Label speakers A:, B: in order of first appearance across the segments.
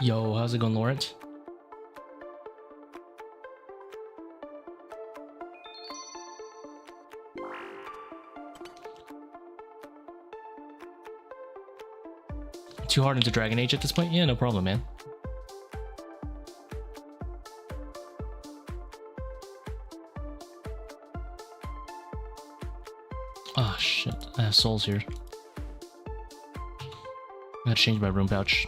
A: Yo, how's it going, Lawrence? Too hard into Dragon Age at this point? Yeah, no problem, man. Oh shit, I have souls here. I gotta change my room pouch.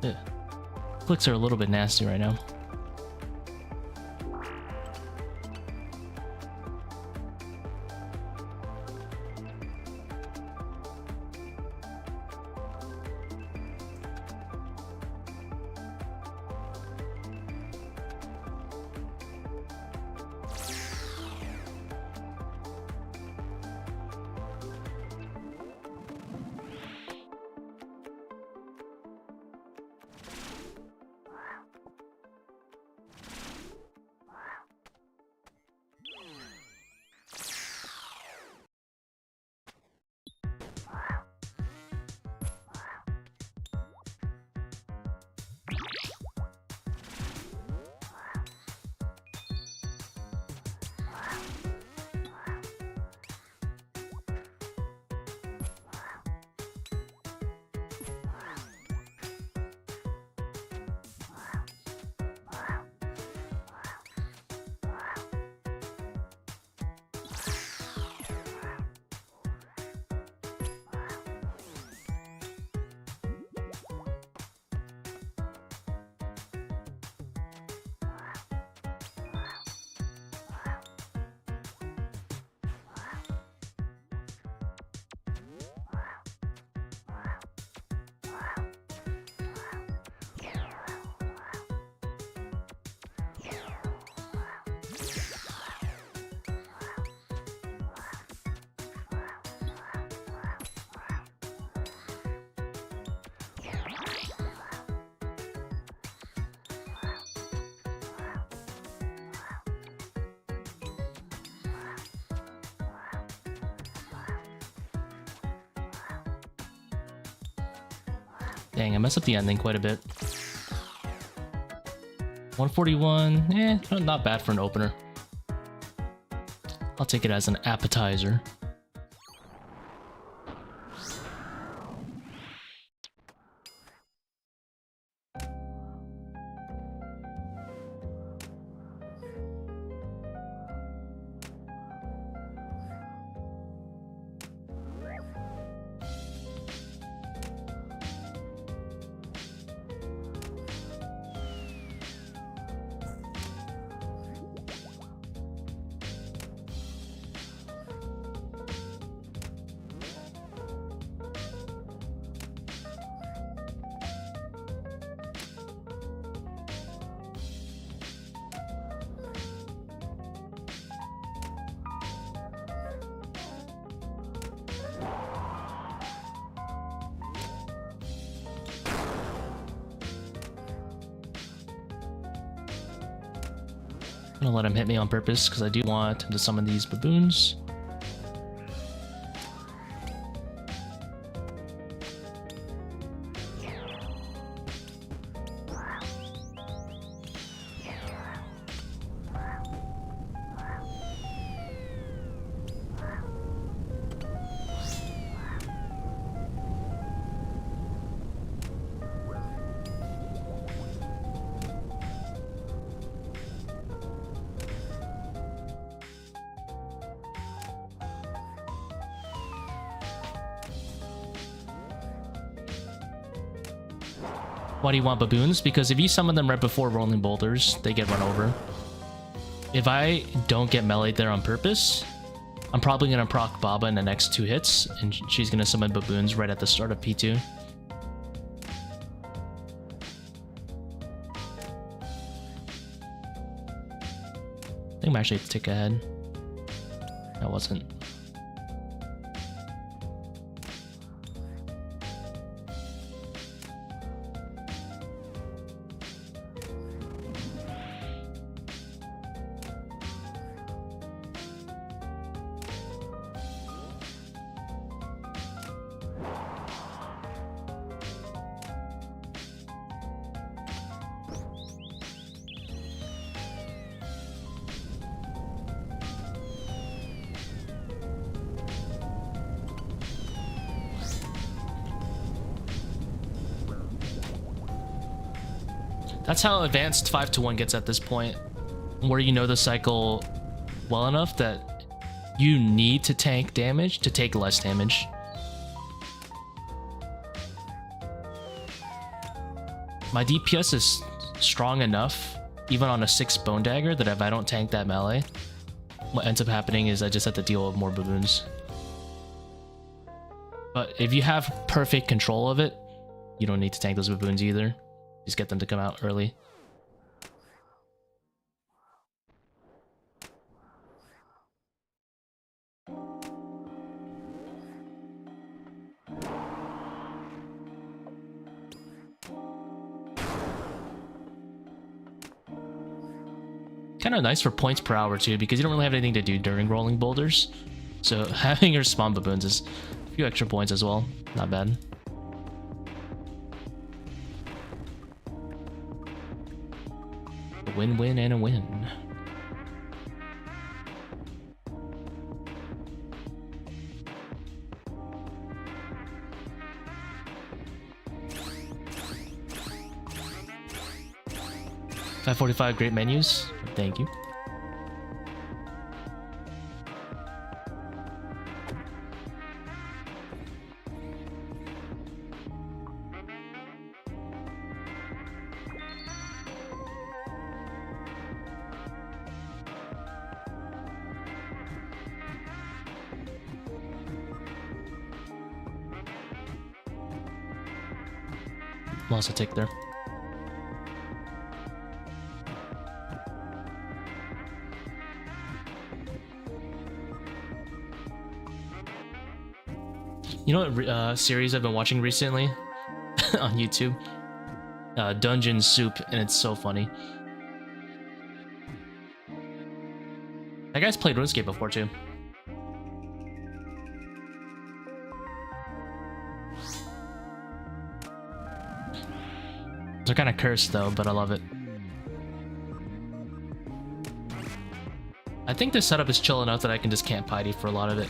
A: Yeah. Clicks are a little bit nasty right now. Dang, I messed up the ending quite a bit. 141, not bad for an opener. I'll take it as an appetizer. I'm gonna let him hit me on purpose because I do want him to summon these baboons. Why do you want baboons? Because if you summon them right before rolling boulders, they get run over. If I don't get meleeed there on purpose, I'm probably going to proc Baba in the next 2 hits, and she's going to summon baboons right at the start of P2. I think I'm actually a tick ahead. I wasn't. That's how advanced 5-1 gets at this point, where you know the cycle well enough that you need to tank damage to take less damage. My DPS is strong enough, even on a 6 Bone Dagger, that if I don't tank that melee, what ends up happening is I just have to deal with more baboons. But if you have perfect control of it, you don't need to tank those baboons either. Just get them to come out early. Kind of nice for points per hour too, because you don't really have anything to do during rolling boulders. So having your spawn baboons is a few extra points as well. Not bad. A win-win and a win. $5.45 great menus. Thank you. Lost a tick there. You know what series I've been watching recently on YouTube? Dungeon Soup, and it's so funny. That guy's played RuneScape before too. They're kind of cursed though, but I love it. I think this setup is chill enough that I can just camp Piety for a lot of it.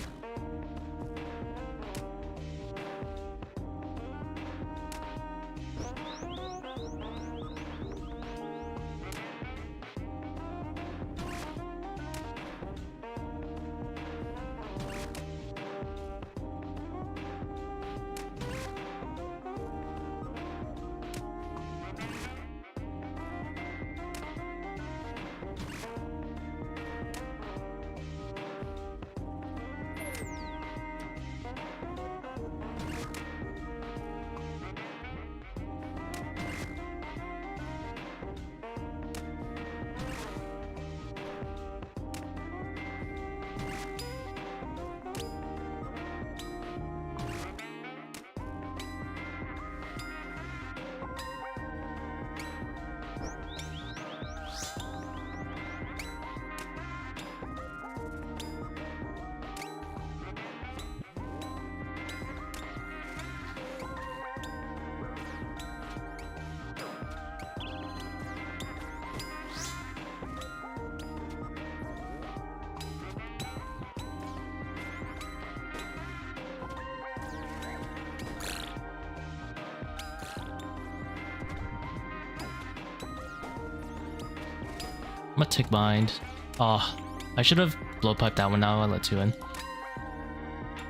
A: I'm a tick behind. Oh, I should have blowpiped that one. Now I let 2 in.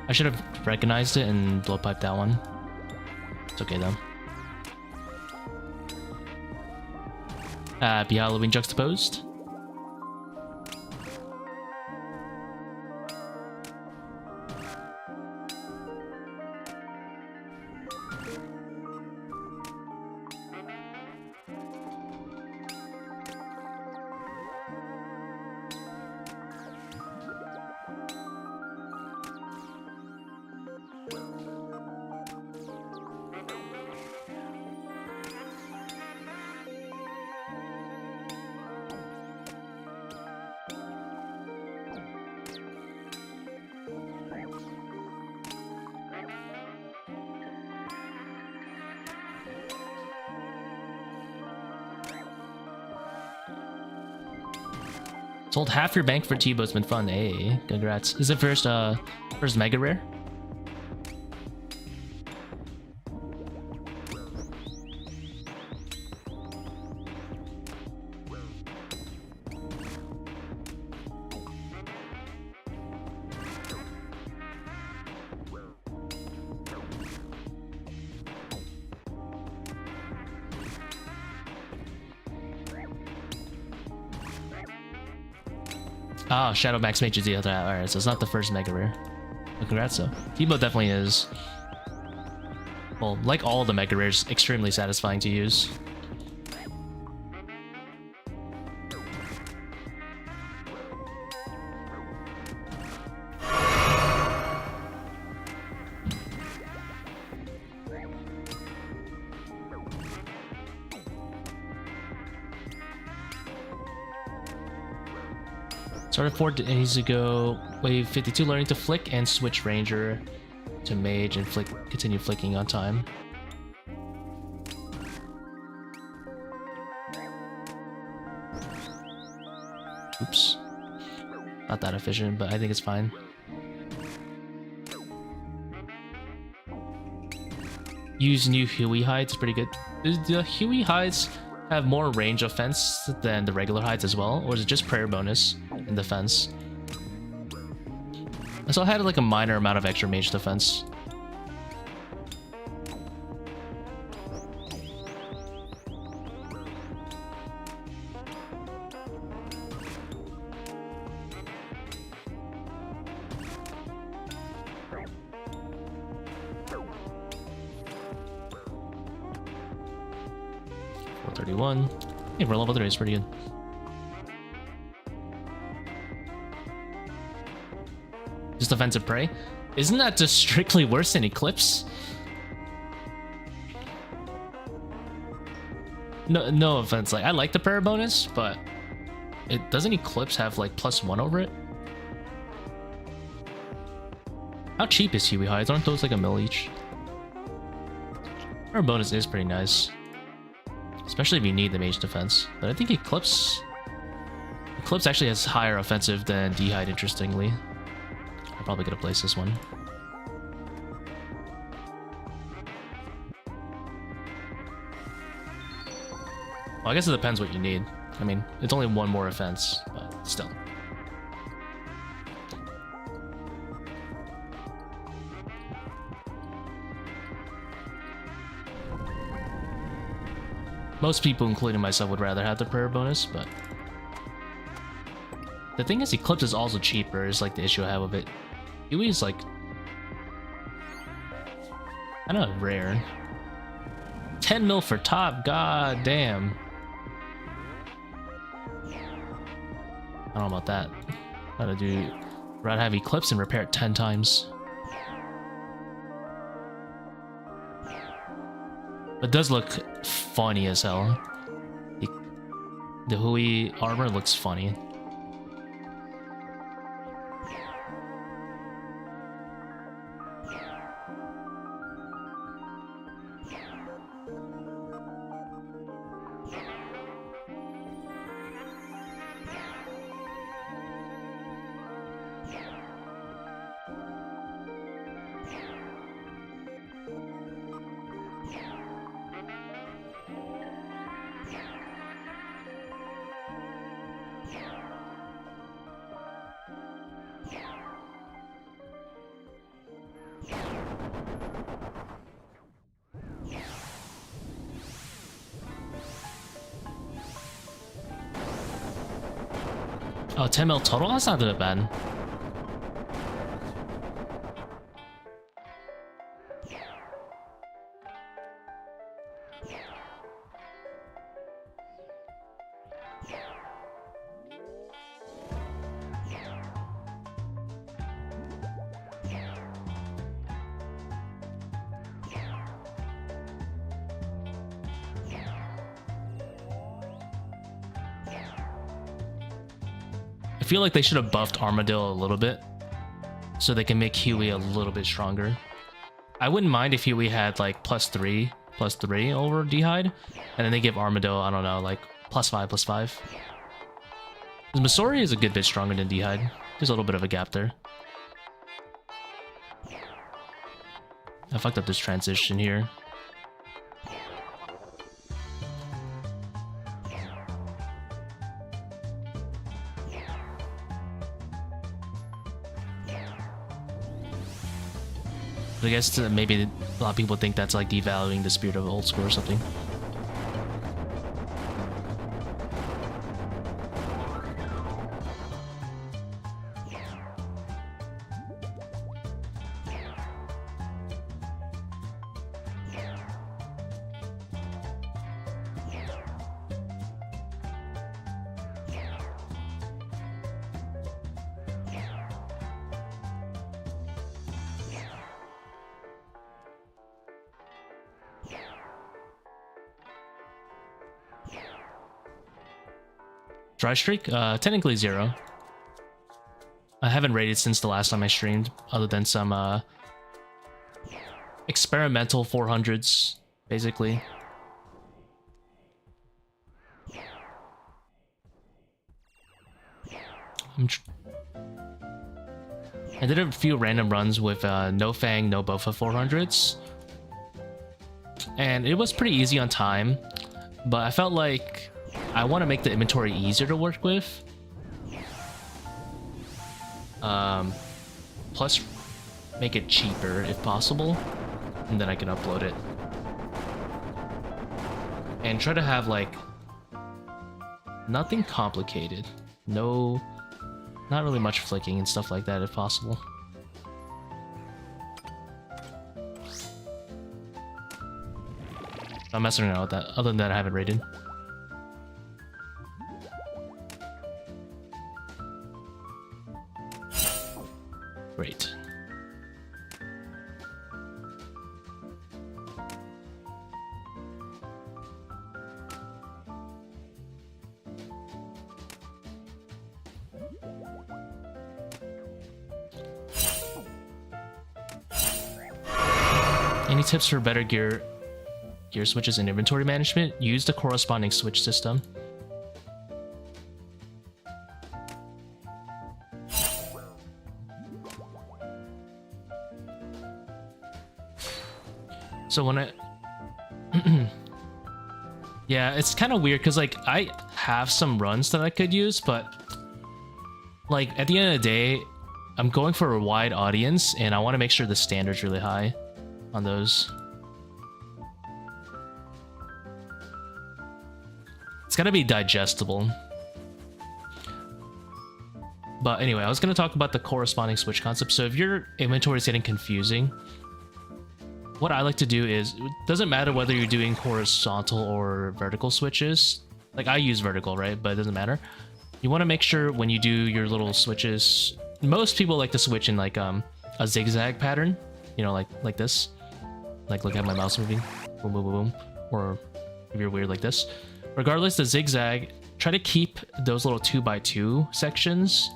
A: I should have recognized it and blowpiped that one. It's okay though. Be Halloween juxtaposed. Sold half your bank for Tbow. It's been fun. Hey, congrats. Is it first mega rare? Oh, Shadow Max Mage is the other. Alright, so it's not the first mega rare. Well, congrats though. Tbow definitely is. Well, like all the mega rares, extremely satisfying to use. Started 4 days ago. Wave 52, learning to flick and switch ranger to mage and flick. Continue flicking on time. Oops, not that efficient, but I think it's fine. Use new Huey hides, pretty good. The Huey hides have more range offense than the regular hides as well, or is it just prayer bonus in defense? So I had like a minor amount of extra mage defense. Hey, for level 3 is pretty good. Just offensive prey? Isn't that just strictly worse than Eclipse? No offense, like I like the prayer bonus, but it doesn't Eclipse have like +1 over it? How cheap is Huey hides? Aren't those like a mil each? Prayer bonus is pretty nice. Especially if you need the mage defense. But I think Eclipse actually has higher offensive than D-Hide, interestingly. I'm probably gonna place this one. Well, I guess it depends what you need. I mean, it's only one more offense, but still. Most people, including myself, would rather have the prayer bonus, but the thing is, Eclipse is also cheaper, is like the issue I have with it. Huey is like kind of rare. 10 mil for top, god damn. I don't know about that. Rather have Eclipse and repair it 10 times. It does look funny as hell. The Huey armor looks funny. Oh, 10 mil total? That's not that bad. I feel like they should have buffed Armadillo a little bit so they can make Huey a little bit stronger. I wouldn't mind if Huey had like +3 over D-Hide, and then they give Armadillo, I don't know, like +5. Because Masori is a good bit stronger than D-Hide. There's a little bit of a gap there. I fucked up this transition here. I guess maybe a lot of people think that's like devaluing the spirit of old school or something. Dry streak? Technically 0. I haven't raided since the last time I streamed, other than some experimental 400s, basically. I did a few random runs with no Fang, no Bofa 400s. And it was pretty easy on time, but I felt like I want to make the inventory easier to work with. Plus, make it cheaper if possible, and then I can upload it. And try to have, like, nothing complicated. No, not really much flicking and stuff like that if possible. I'm messing around with that. Other than that, I haven't raided. Great. Any tips for better gear switches and inventory management? Use the corresponding switch system. So when I yeah, it's kind of weird because like I have some runs that I could use, but like at the end of the day, I'm going for a wide audience and I want to make sure the standard's really high on those. It's gotta be digestible. But anyway, I was gonna talk about the corresponding switch concept. So if your inventory is getting confusing, what I like to do is, it doesn't matter whether you're doing horizontal or vertical switches. Like I use vertical, right? But it doesn't matter. You want to make sure when you do your little switches, most people like to switch in like a zigzag pattern, you know, like this. Like look at my mouse moving, boom, boom, boom, boom. Or if you're weird like this. Regardless, the zigzag, try to keep those little 2x2 sections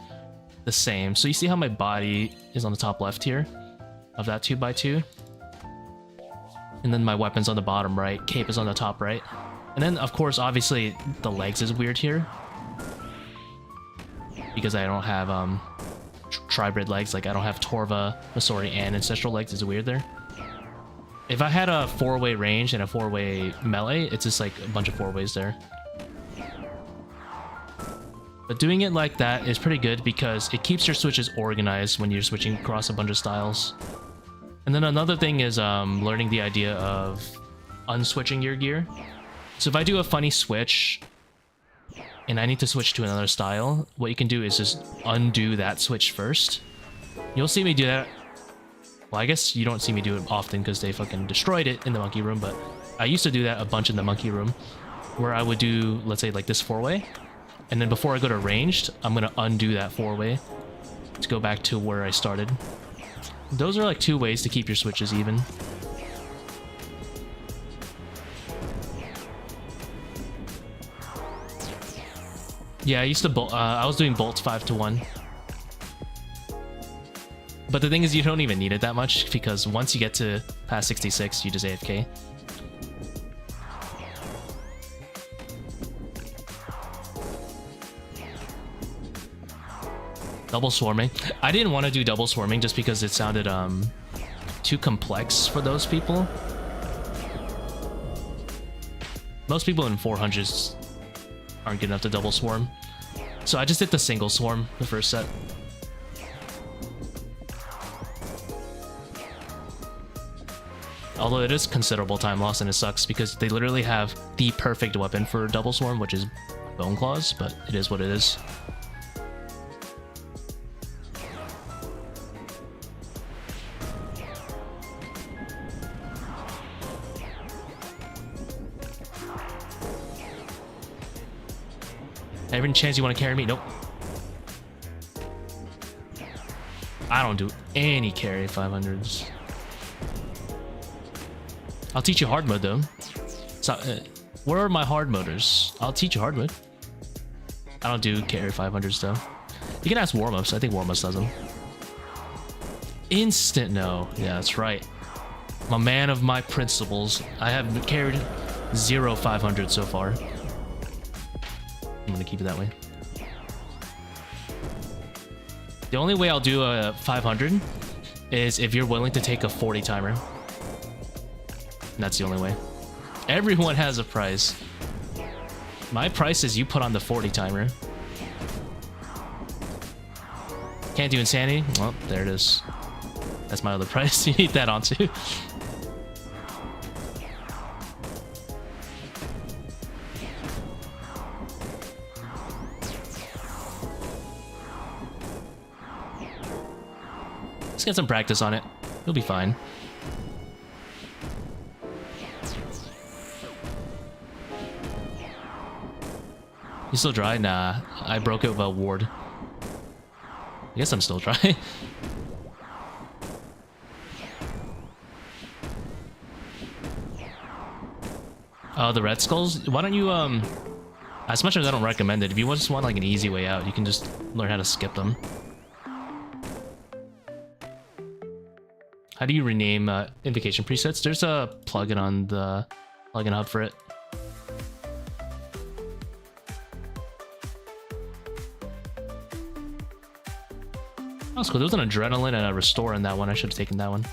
A: the same. So you see how my body is on the top left here of that 2x2? And then my weapon's on the bottom right, cape is on the top right. And then, of course, obviously, the legs is weird here. Because I don't have tribrid legs, like I don't have Torva, Masori, and Ancestral legs, is weird there. If I had a 4-way range and a 4-way melee, it's just like a bunch of 4-ways there. But doing it like that is pretty good because it keeps your switches organized when you're switching across a bunch of styles. And then another thing is learning the idea of unswitching your gear. So if I do a funny switch and I need to switch to another style, what you can do is just undo that switch first. You'll see me do that. Well, I guess you don't see me do it often because they fucking destroyed it in the monkey room, but I used to do that a bunch in the monkey room where I would do, let's say, like this 4-way. And then before I go to ranged, I'm going to undo that 4-way to go back to where I started. Those are like 2 ways to keep your switches even. Yeah, I used to bolt. I was doing bolts 5-1. But the thing is, you don't even need it that much because once you get to past 66, you just AFK. Double swarming. I didn't want to do double swarming just because it sounded too complex for those people. Most people in 400s aren't good enough to double swarm. So I just did the single swarm the first set. Although it is considerable time loss and it sucks because they literally have the perfect weapon for double swarm, which is bone claws, but it is what it is. Every chance you want to carry me? Nope. I don't do any carry 500s. I'll teach you hard mode though. So, where are my hard moders? I'll teach you hard mode. I don't do carry 500s though. You can ask Warmups. I think Warmups does them. Instant no. Yeah, that's right. I'm a man of my principles. I have carried 0 500 so far. I'm gonna keep it that way. The only way I'll do a 500 is if you're willing to take a 40 timer. And that's the only way. Everyone has a price. My price is you put on the 40 timer. Can't do insanity? Well, there it is. That's my other price. You need that on too. Let's get some practice on it. You'll be fine. You still dry? Nah, I broke it with a ward. I guess I'm still dry. Oh, the red skulls? Why don't you, as much as I don't recommend it, if you just want like an easy way out, you can just learn how to skip them. How do you rename invocation presets? There's a plugin on the plugin hub for it. That was cool. There was an adrenaline and a restore in that one. I should have taken that one.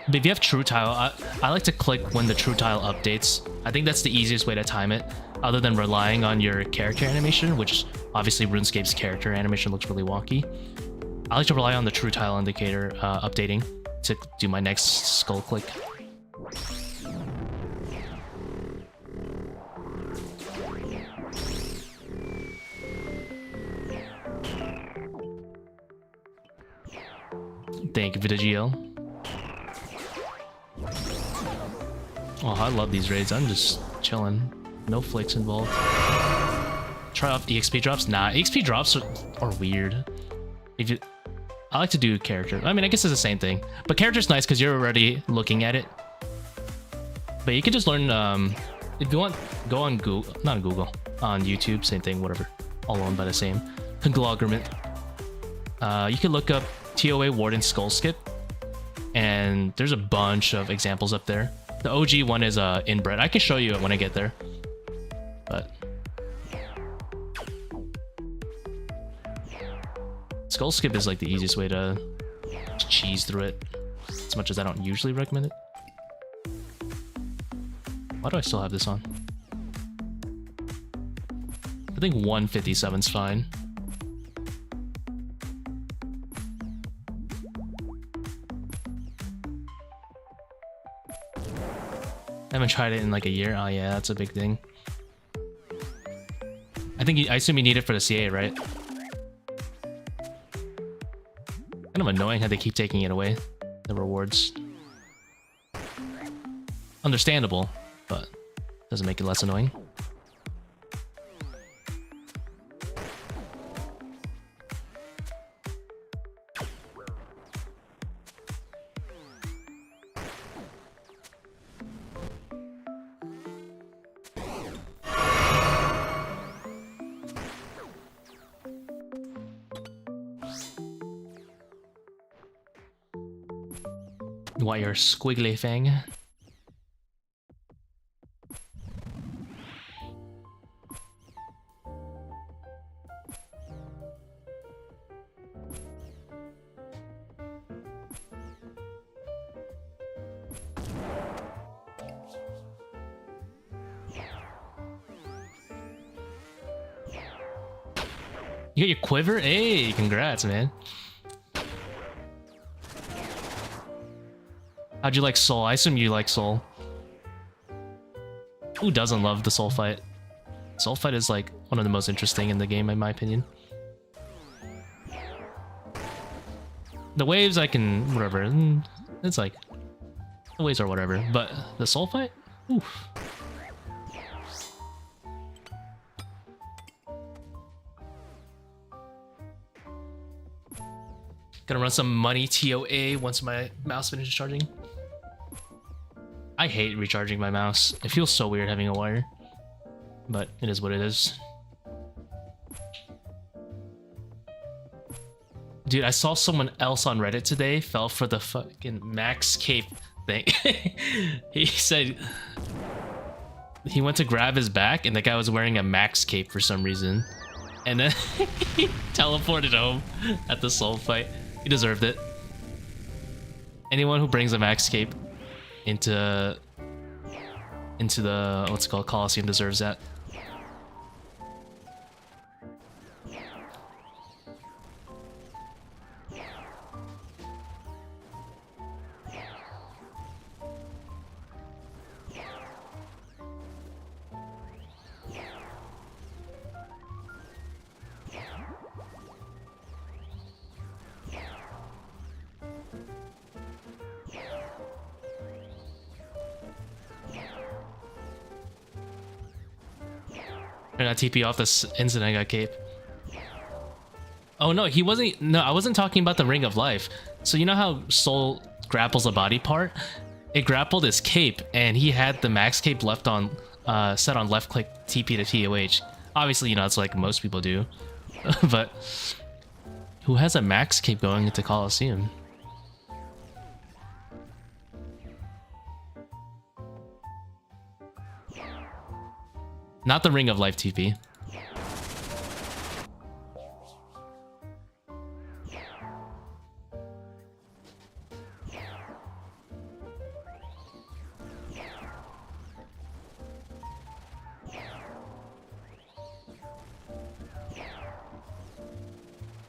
A: But if you have True Tile, I like to click when the True Tile updates. I think that's the easiest way to time it, other than relying on your character animation, which obviously RuneScape's character animation looks really wonky. I like to rely on the True Tile indicator updating to do my next skull click. Thank you for the GL. Oh, I love these raids. I'm just chilling. No flicks involved. Try off EXP drops? Nah, EXP drops are weird. If you, I like to do character. I mean, I guess it's the same thing. But character's nice because you're already looking at it. But you can just learn, if you want, go on Google, not on Google, on YouTube, same thing, whatever. All owned by the same conglomerate. You can look up ToA Warden Skull Skip. And there's a bunch of examples up there. The OG one is inbred. I can show you it when I get there. But Skull Skip is like the easiest way to cheese through it. As much as I don't usually recommend it. Why do I still have this on? I think 157's fine. I haven't tried it in like a year. Oh yeah, that's a big thing. I assume you need it for the CA, right? Kind of annoying how they keep taking it away, the rewards. Understandable, but doesn't make it less annoying. Why your squiggly thing? You got your quiver? Hey, congrats, man. How'd you like Soul? I assume you like Soul. Who doesn't love the Soul fight? Soul fight is like one of the most interesting in the game, in my opinion. The waves I can whatever. It's like the waves are whatever, but the Soul fight? Oof. Gonna run some money ToA once my mouse finishes charging. I hate recharging my mouse. It feels so weird having a wire. But it is what it is. Dude, I saw someone else on Reddit today fell for the fucking max cape thing. He said he went to grab his back and the guy was wearing a max cape for some reason. And then he teleported home at the soul fight. He deserved it. Anyone who brings a max cape into the, what's it called, Coliseum deserves that. I got TP off this instant I got cape. Oh no, he wasn't. No, I wasn't talking about the Ring of Life. So you know how Soul grapples a body part? It grappled his cape, and he had the max cape left on, set on left click TP to TOH. Obviously, you know, it's like most people do. But who has a max cape going into Coliseum? Not the Ring of Life TP.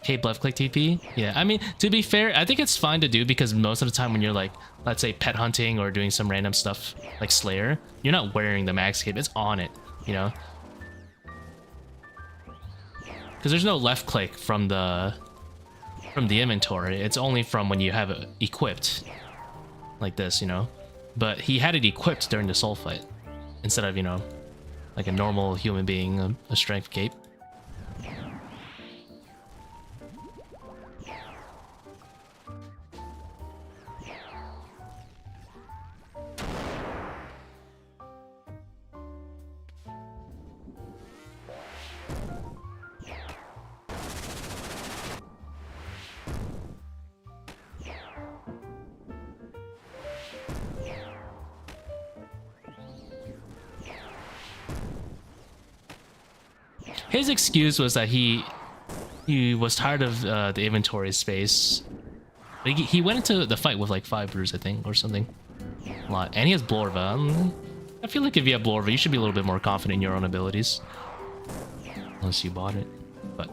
A: Cape left click TP? Yeah, I mean, to be fair, I think it's fine to do because most of the time when you're like, let's say pet hunting or doing some random stuff like Slayer, you're not wearing the max cape, it's on it, you know? Because there's no left click from the inventory, it's only from when you have it equipped like this, you know? But he had it equipped during the soul fight instead of, you know, like a normal human being, a strength cape. His excuse was that he was tired of the inventory space. He went into the fight with like 5 brews, I think, or something. A lot. And he has Blorva. I feel like if you have Blorva, you should be a little bit more confident in your own abilities. Unless you bought it. But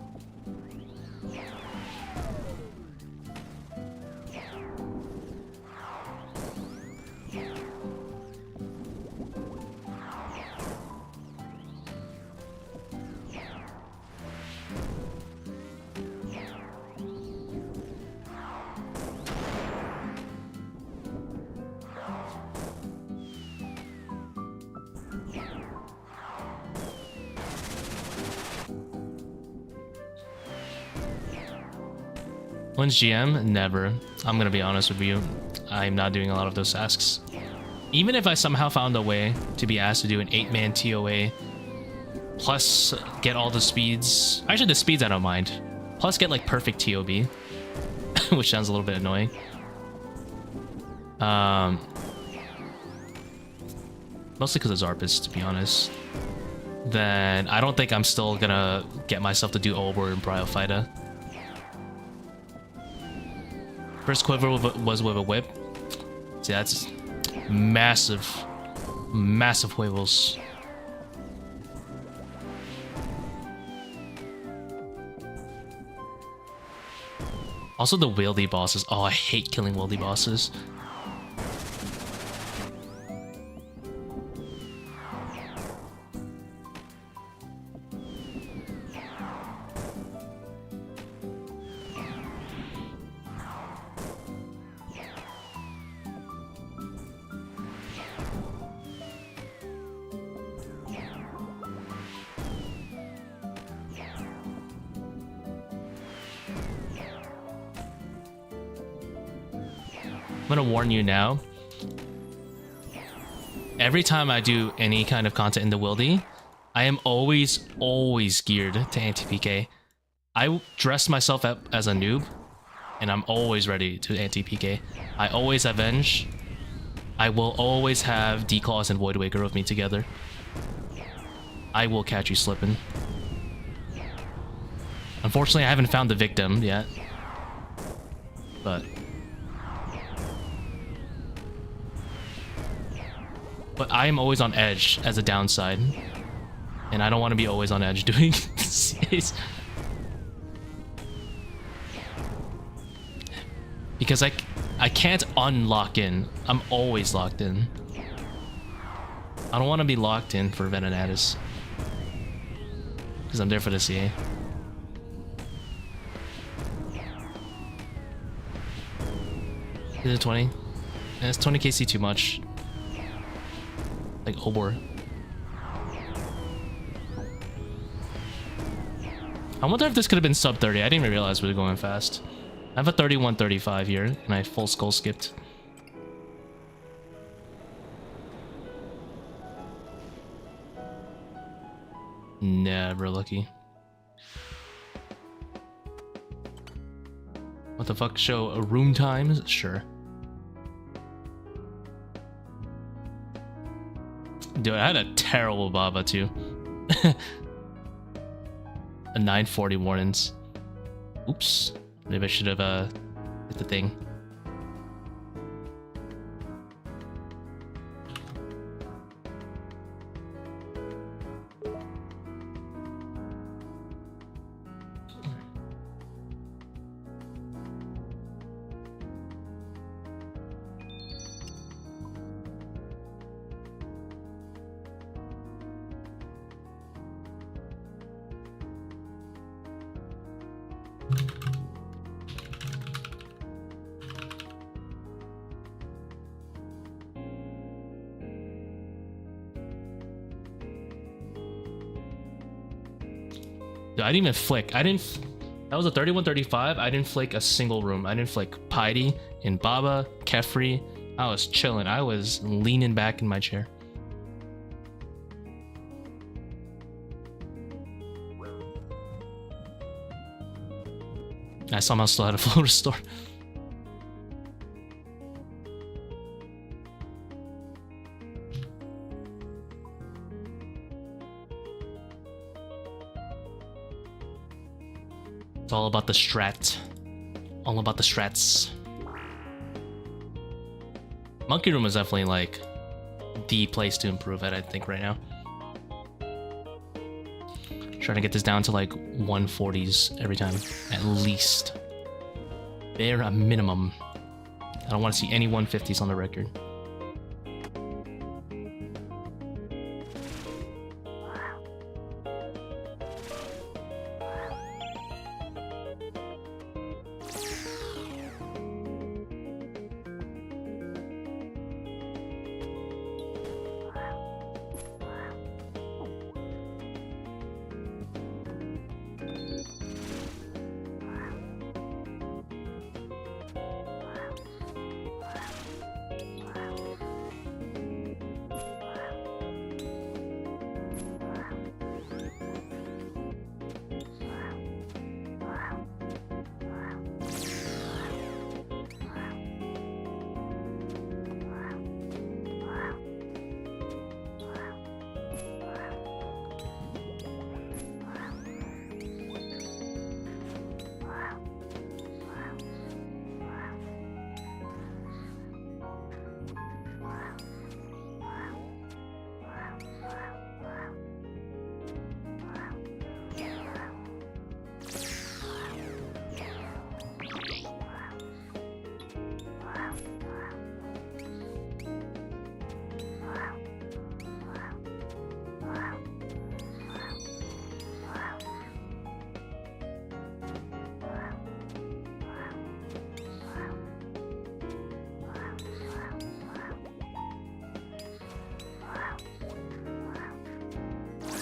A: when's GM? Never. I'm gonna be honest with you. I'm not doing a lot of those tasks. Even if I somehow found a way to be asked to do an 8-man ToA, plus get all the speeds. Actually, the speeds I don't mind. Plus get like perfect TOB, which sounds a little bit annoying. Mostly because of Zarpus, to be honest. Then I don't think I'm still gonna get myself to do Obor and Bryophyta. First quiver was with a whip. See, that's massive, massive huevos. Also the wieldy bosses. Oh, I hate killing wieldy bosses. I'm gonna warn you now. Every time I do any kind of content in the wildy, I am always geared to anti-PK. I dress myself up as a noob, and I'm always ready to anti-PK. I always avenge. I will always have Declaws and Void Waker with me together. I will catch you slipping. Unfortunately, I haven't found the victim yet. But I am always on edge as a downside. And I don't want to be always on edge doing this. Because I can't unlock in. I'm always locked in. I don't want to be locked in for Venenatis. Because I'm there for the CA. Is it 20? And it's 20 KC too much. Like Obor. I wonder if this could have been sub 30. I didn't even realize we were going fast. I have a 31-35 here, and I full skull skipped. Never lucky. What the fuck? Show a room time? Sure. Dude, I had a terrible Baba too. A 940 Wardens. Oops. Maybe I should have hit the thing. I didn't even flick. That was a 31-35. I didn't flick a single room. I didn't flick Piety, in Baba, Kephri. I was chilling. I was leaning back in my chair. I somehow still had a full restore. It's all about the strat. All about the strats. Monkey Room is definitely like the place to improve at, I think, right now. Trying to get this down to like 140s every time, at least. Bare minimum. I don't want to see any 150s on the record.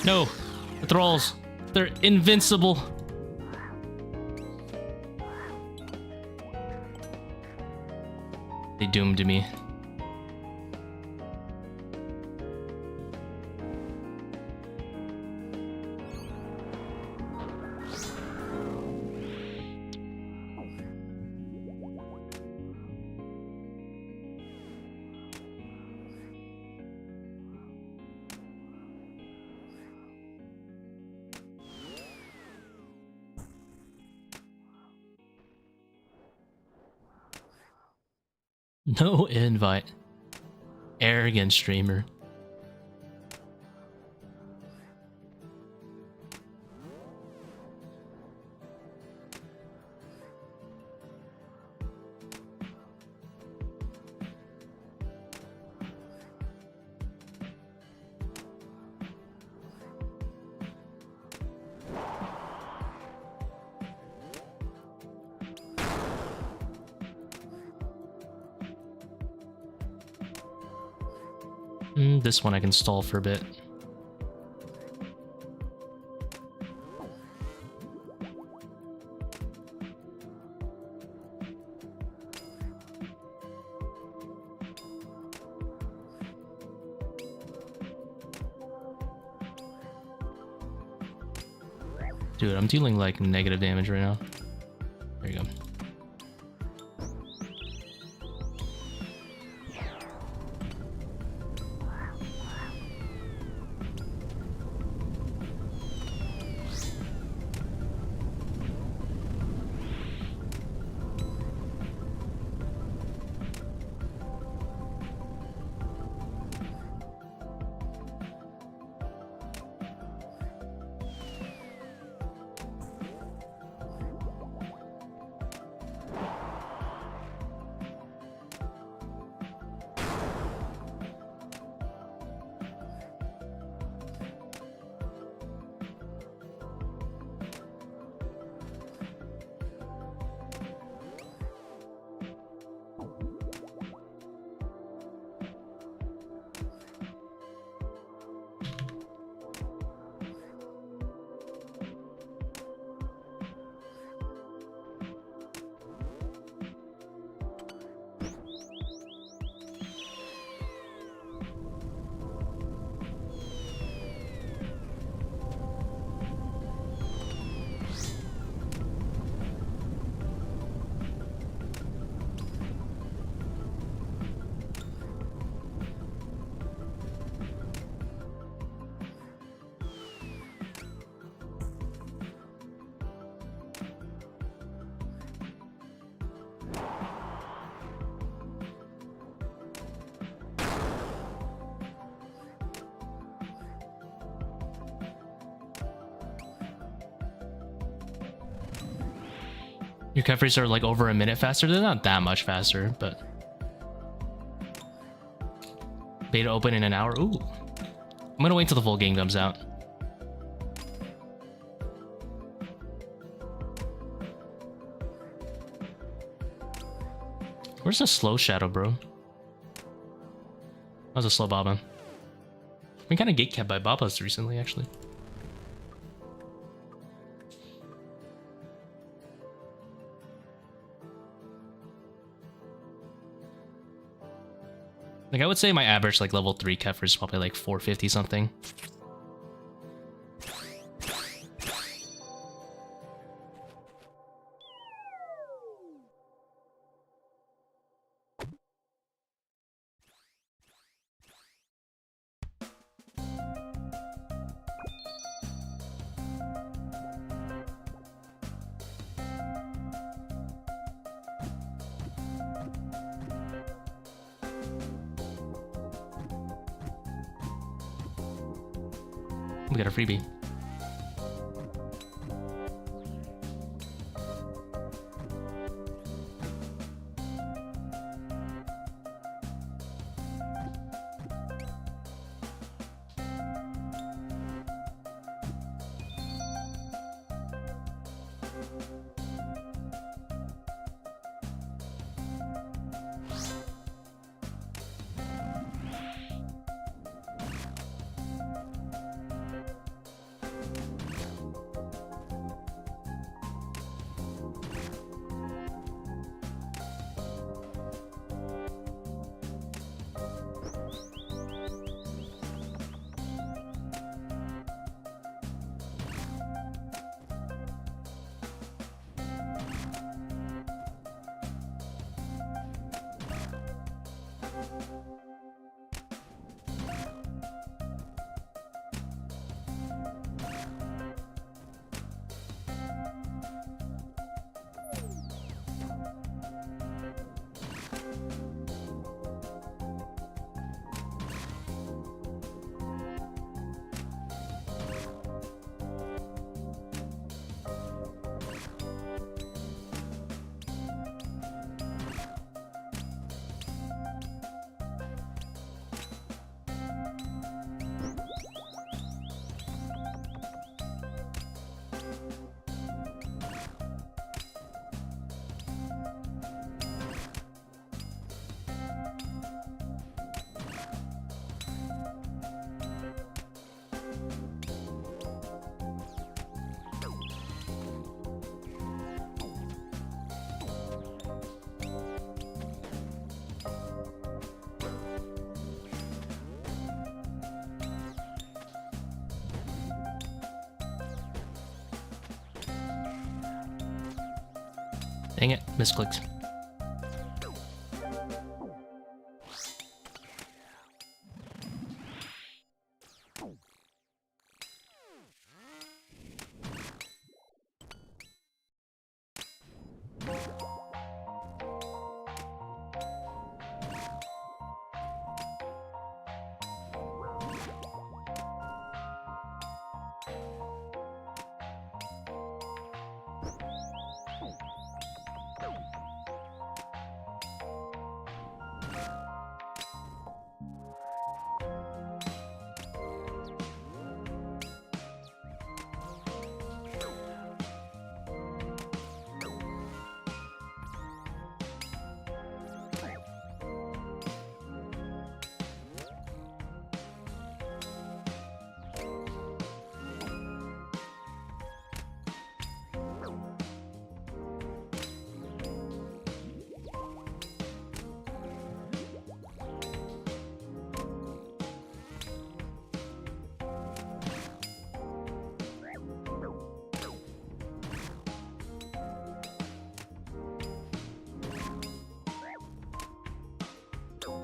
A: No, the thralls. They're invincible. They doomed me. No invite. Arrogant streamer. This one I can stall for a bit. Dude, I'm dealing like negative damage right now. There you go. Your Kephris are like over a minute faster. They're not that much faster, but beta open in an hour. Ooh, I'm gonna wait till the full game comes out. Where's the slow shadow, bro? That was a slow Baba. We kind of gatekept by Babas recently, actually. Like, I would say my average, like, level 3 Kephri is probably, like, 450 something. We got a freebie. Dang it, misclicked.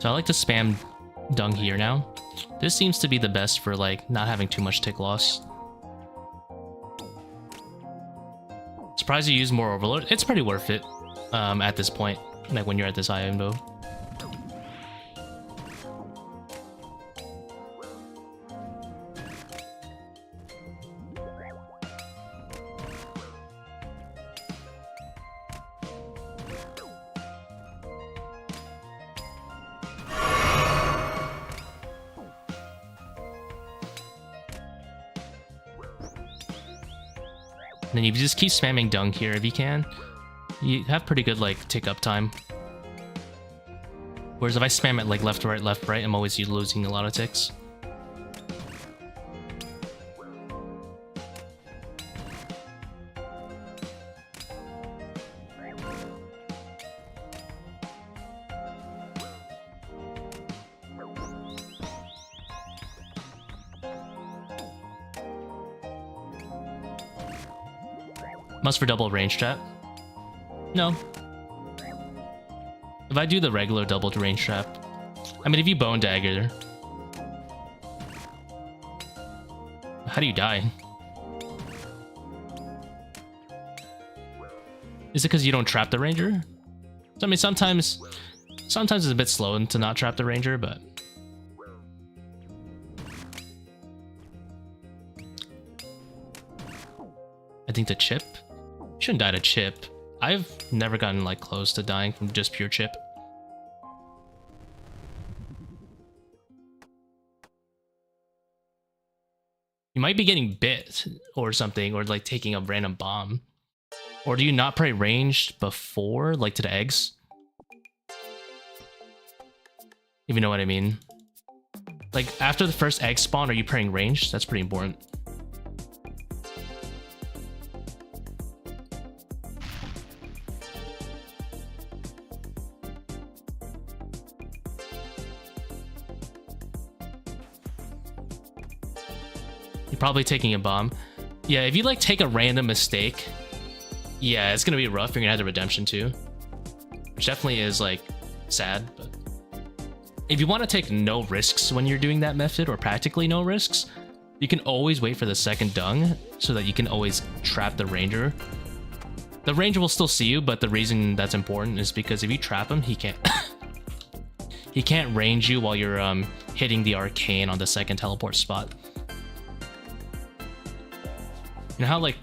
A: So I like to spam dung here now. This seems to be the best for like not having too much tick loss. Surprised you use more overload. It's pretty worth it at this point, like when you're at this high invo. And you just keep spamming dung here if you can. You have pretty good like tick up time. Whereas if I spam it like left, right, I'm always losing a lot of ticks. Must for double range trap? No. If I do the regular double range trap, I mean, if you Bone Dagger, how do you die? Is it because you don't trap the ranger? So, I mean, sometimes it's a bit slow to not trap the ranger, but I think the chip. Shouldn't die to chip. I've never gotten like close to dying from just pure chip. You might be getting bit or something, or like taking a random bomb. Or do you not pray ranged before, like to the eggs? If you know what I mean. Like after the first egg spawn, are you praying ranged? That's pretty important. Probably taking a bomb. Yeah, if you like take a random mistake, yeah, it's gonna be rough. You're gonna have the redemption too, which definitely is like sad. But if you want to take no risks when you're doing that method, or practically no risks, you can always wait for the second dung so that you can always trap the ranger. The ranger will still see you, but the reason that's important is because if you trap him, he can't he can't range you while you're hitting the arcane on the second teleport spot. You know how like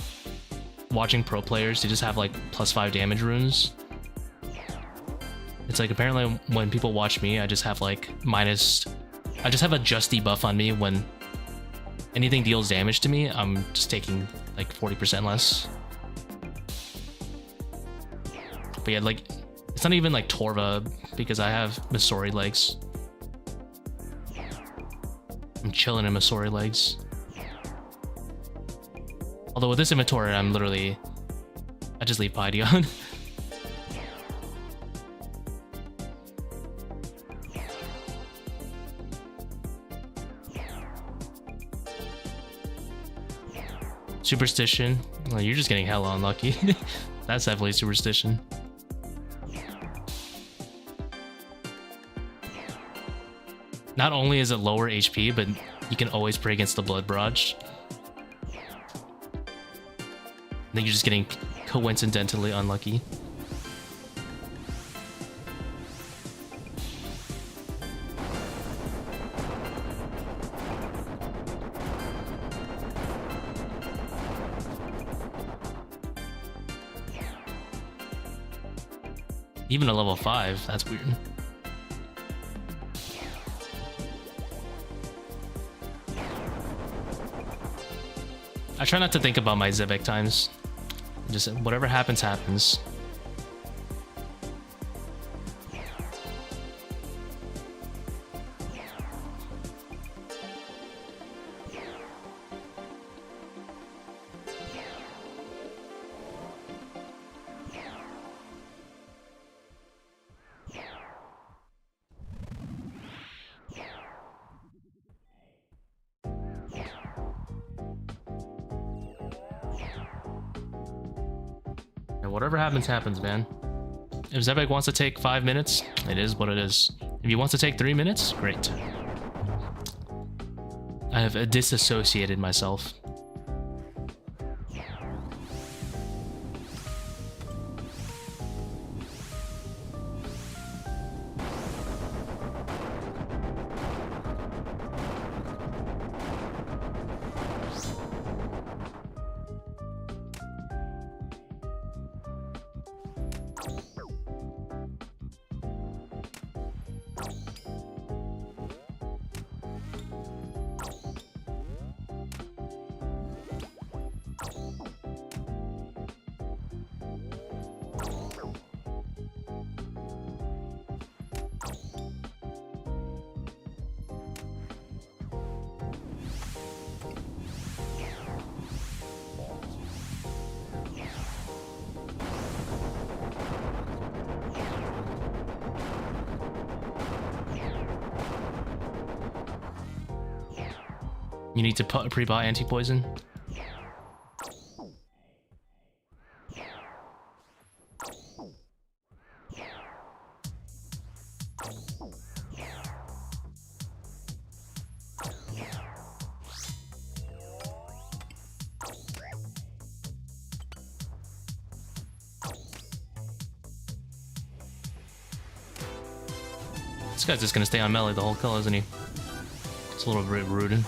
A: watching pro players, they just have like +5 damage runes? It's like apparently when people watch me, I just have like I just have a just debuff on me. When anything deals damage to me, I'm just taking like 40% less. But yeah, like it's not even like Torva because I have Masori legs. I'm chilling in Masori legs. Although with this inventory, I just leave Piety on. Superstition. Well, you're just getting hella unlucky. That's definitely superstition. Not only is it lower HP, but you can always pray against the Blood Barrage. Then you're just getting coincidentally unlucky. Even a level 5, that's weird. I try not to think about my Zebak times. Just whatever happens, happens. Whatever happens, happens, man. If Zebak wants to take 5 minutes, it is what it is. If he wants to take 3 minutes, great. I have disassociated myself. You need to pre-buy anti-poison. This guy's just gonna stay on melee the whole kill, isn't he? It's a little bit rude.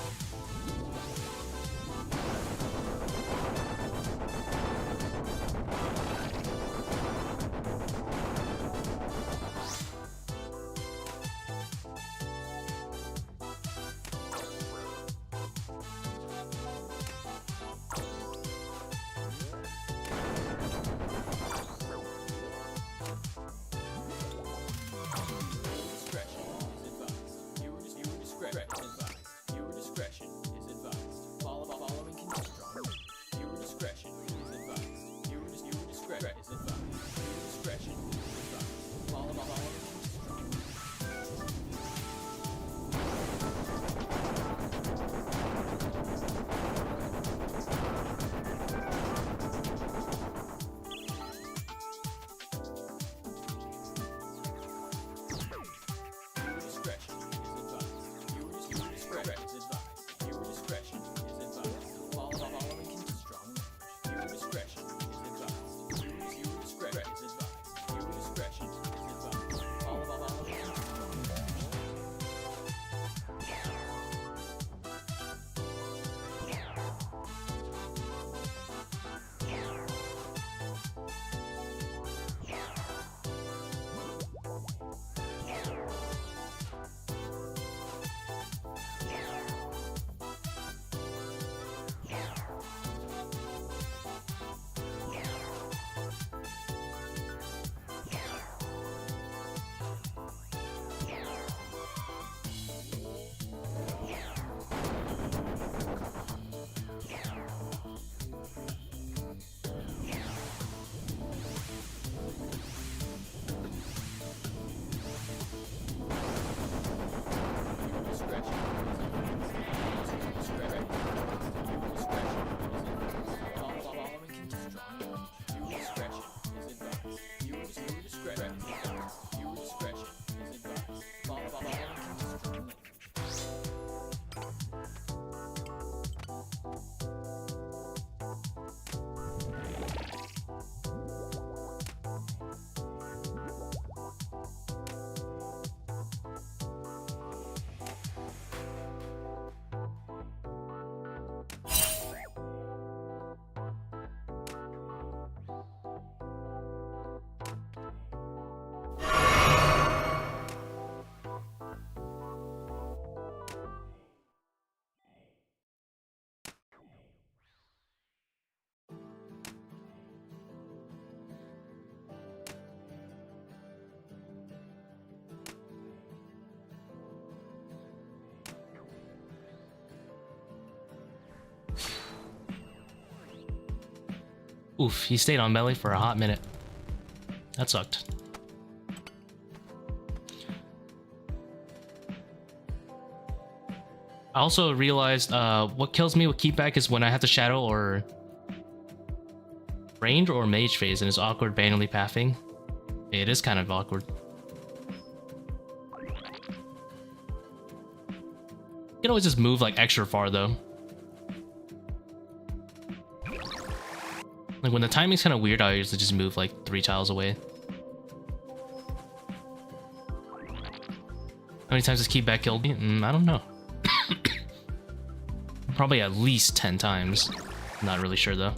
A: Oof, he stayed on melee for a hot minute. That sucked. I also realized what kills me with keepback is when I have to shadow or range or mage phase and it's awkward manually pathing. It is kind of awkward. You can always just move like extra far though. Like when the timing's kind of weird, I usually just move like 3 tiles away. How many times has keepback killed me? I don't know. Probably at least 10 times. Not really sure though.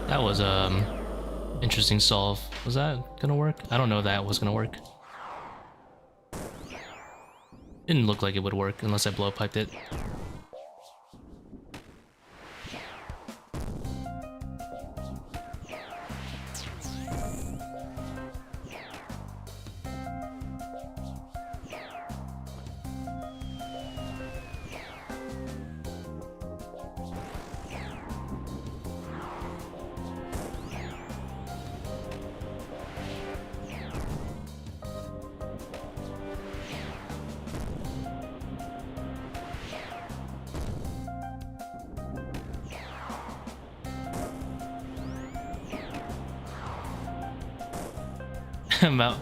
A: That was interesting solve. Was that gonna work? I don't know if that was gonna work. Didn't look like it would work unless I blow piped it.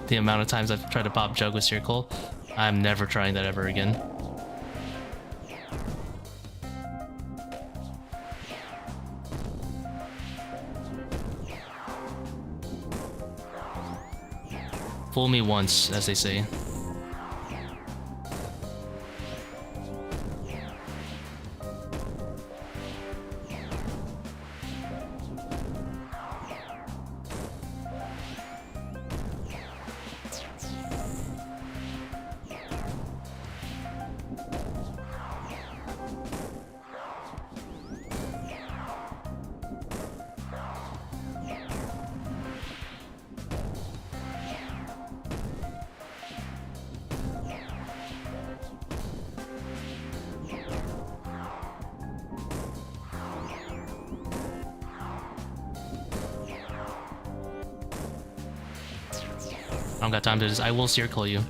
A: The amount of times I've tried to pop Jug with Seercull, I'm never trying that ever again. Fool me once, as they say. I don't got time to just. I will Seercull you.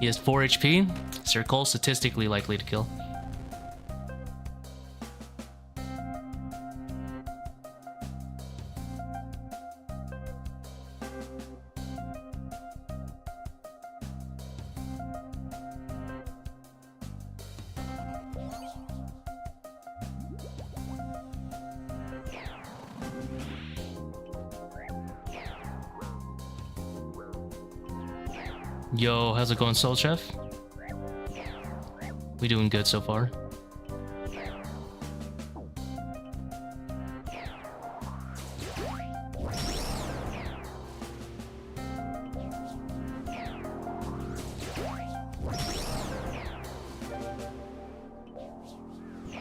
A: He has 4 HP. Seercull statistically likely to kill. Yo, how's it going, Soul Chef? We doing good so far.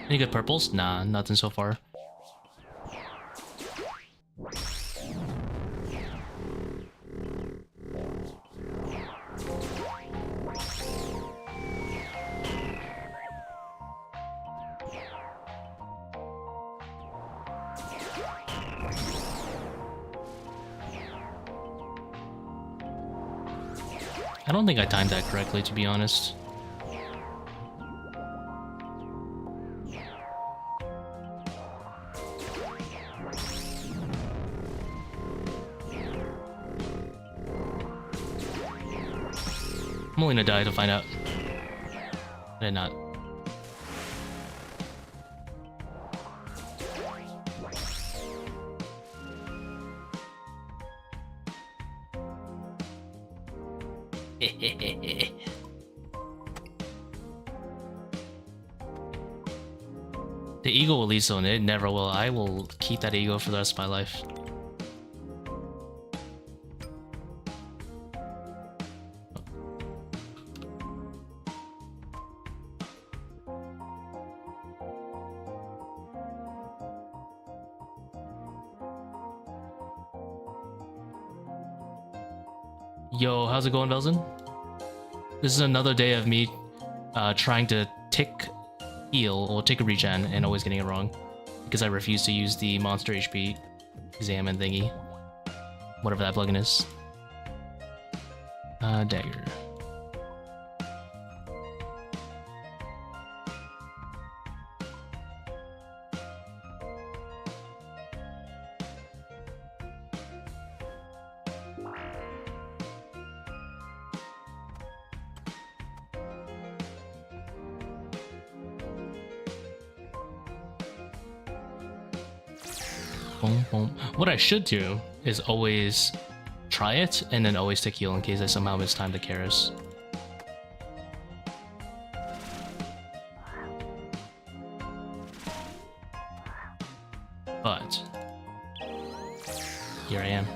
A: Any good purples? Nah, nothing so far. I don't think I timed that correctly, to be honest. I'm only gonna die to find out. I did not. The ego will lead zone, it never will. I will keep that ego for the rest of my life. Yo, how's it going, Belzen? This is another day of me trying to tick heal or tick a regen and always getting it wrong because I refuse to use the monster HP examine thingy, whatever that plugin is. Dagger. Boom, boom. What I should do is always try it and then always tick heal in case I somehow miss time to Karis. But here I am.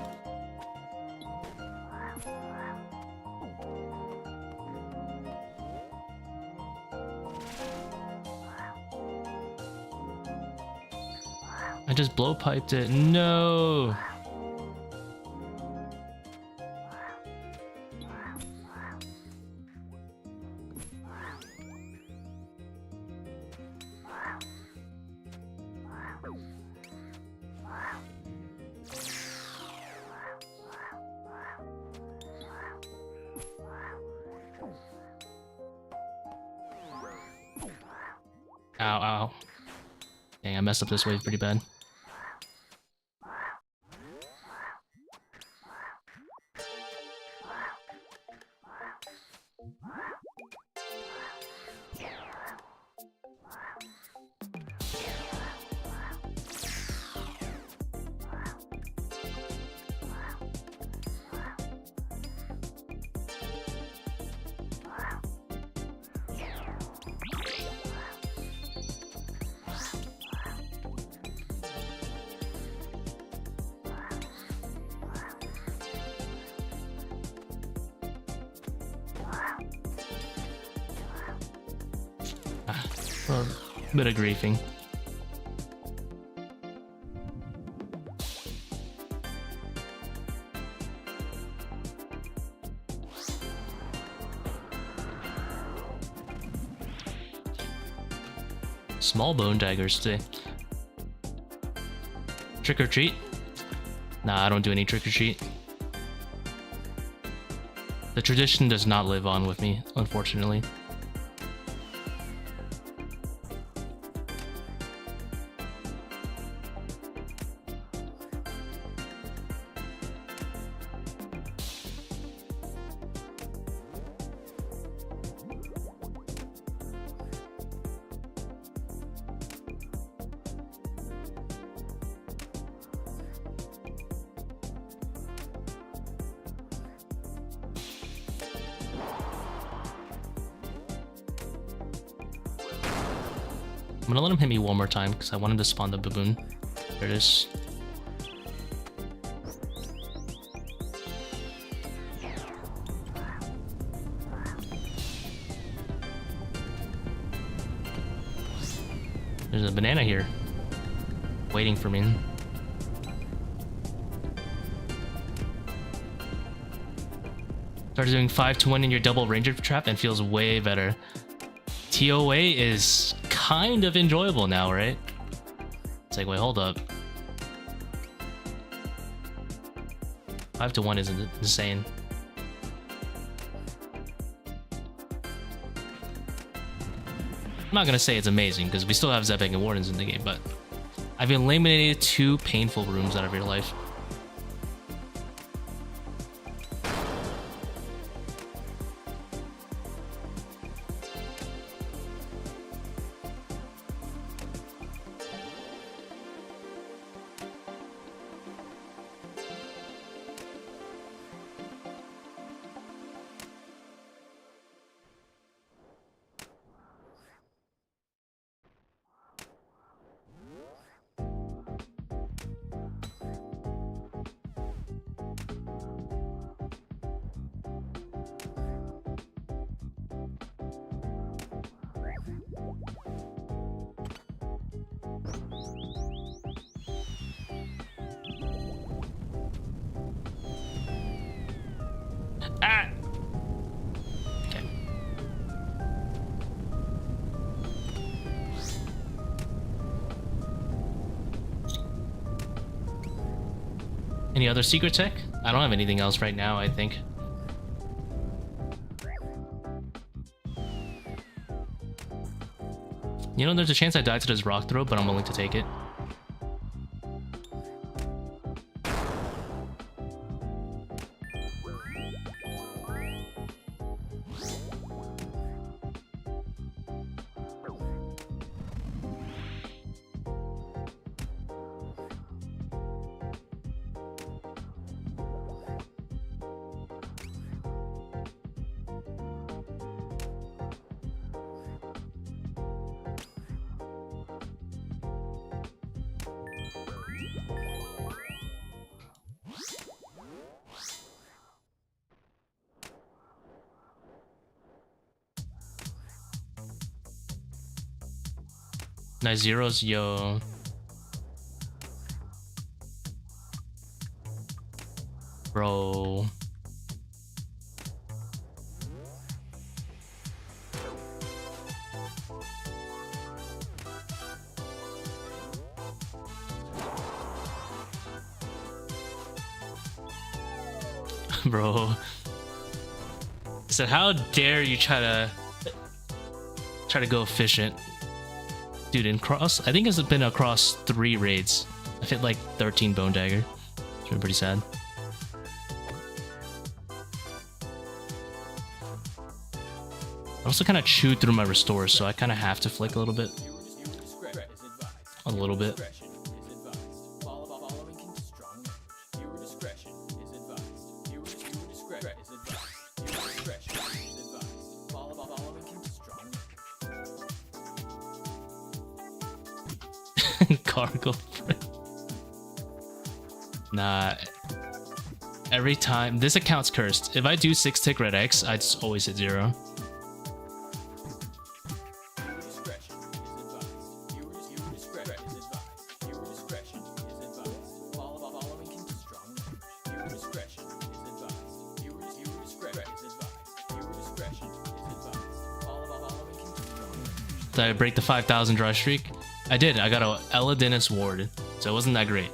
A: I just blowpiped it. No. Ow, ow. Dang, I messed up this wave pretty bad. A bit of griefing. Small bone daggers today. Trick or treat? Nah, I don't do any trick or treat. The tradition does not live on with me, unfortunately. I'm gonna let him hit me one more time because I want him to spawn the baboon. There it is. There's a banana here, waiting for me. Started doing 5 to 1 in your double ranger trap and feels way better. ToA is kind of enjoyable now, right? It's like, wait, hold up. 5 to 1 is insane. I'm not gonna say it's amazing because we still have Zebak and Wardens in the game, but I've eliminated 2 painful rooms out of your life. Ah! Okay. Any other secret tech? I don't have anything else right now, I think. You know, there's a chance I die to this rock throw, but I'm willing to take it. Nice zeros, yo. Bro. Bro. So how dare you try to go efficient? Dude, in cross, I think it's been across 3 raids. I've hit like 13 Bone Dagger. It's been pretty sad. I also kind of chewed through my restores, so I kind of have to flick a little bit. A little bit. Cargo. Nah. Every time this account's cursed. If I do 6-tick red X, I just always hit 0. Did I break the 5,000 dry streak? I did. I got a Eladinus ward, so it wasn't that great.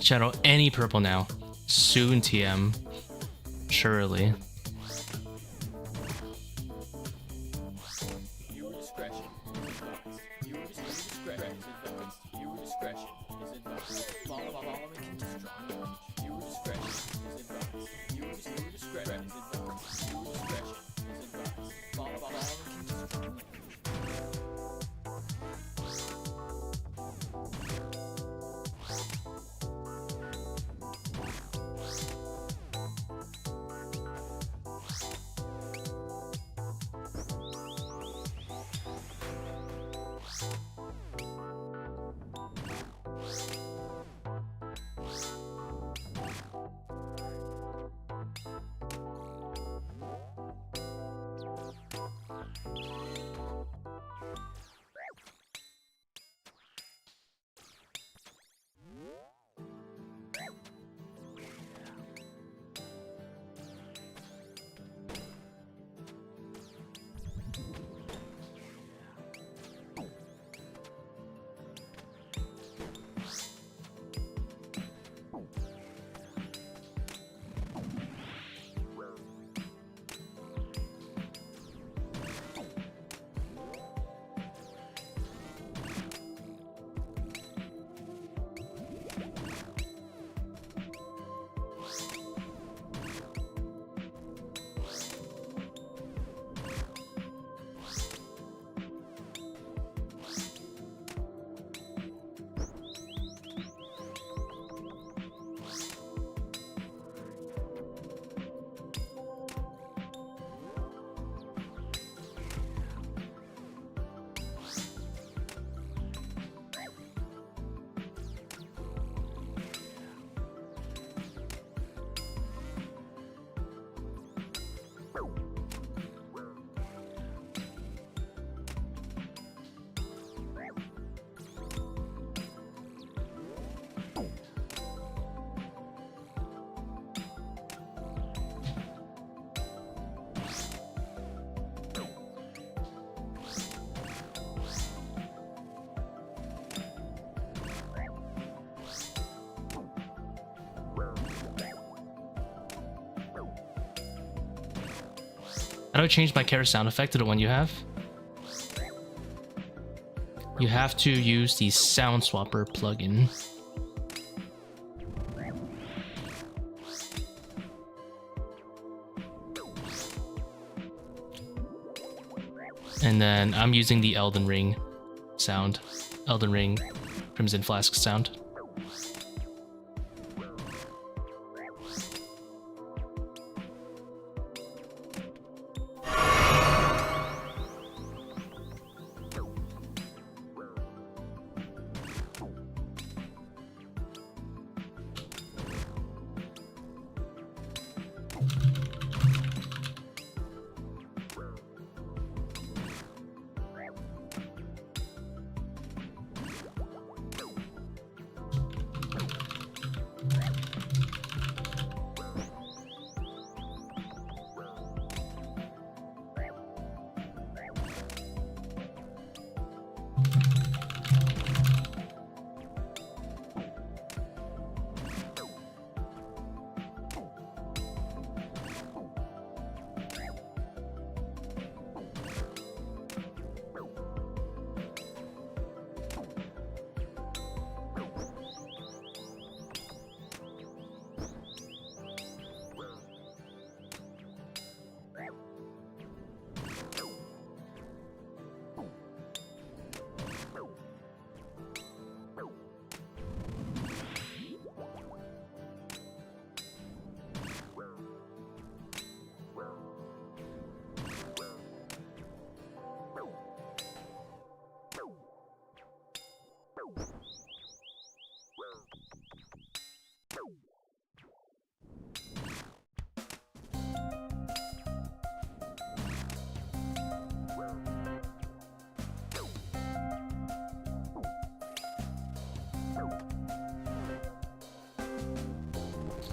A: Shadow any purple now. Soon TM. Surely.
B: Viewer discretion is advised. Viewer discretion is advised. Following can be strong. Viewer discretion is advised. Viewer discretion is advised. Viewer discretion is advised. Following can be strong.
A: How do I change my character sound effect to the one you have? You have to use the Sound Swapper plugin. And then I'm using the Elden Ring sound. Elden Ring Crimson Flask sound.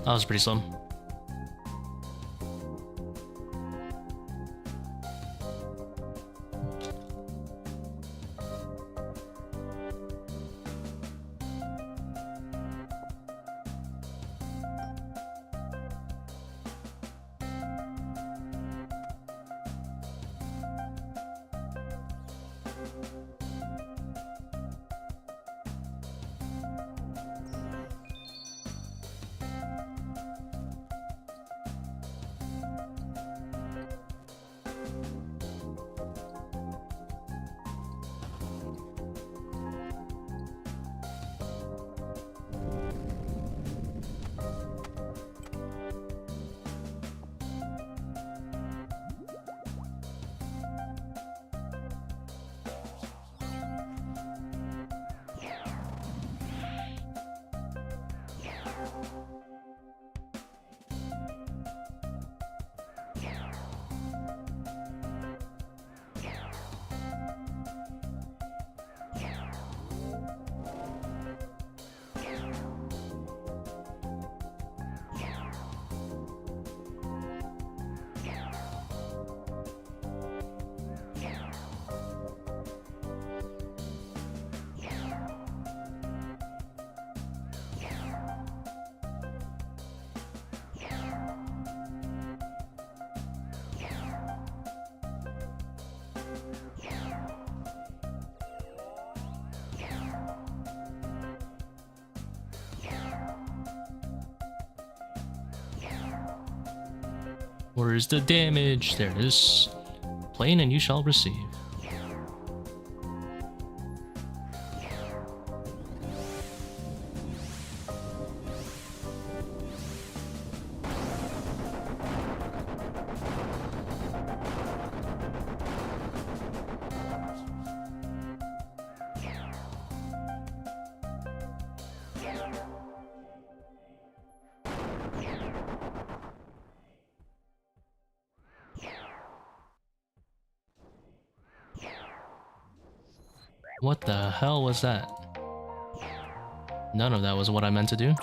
A: That was pretty slim. Where is the damage? There it is. Plain and you shall receive. What the hell was that? None of that was what I meant to do.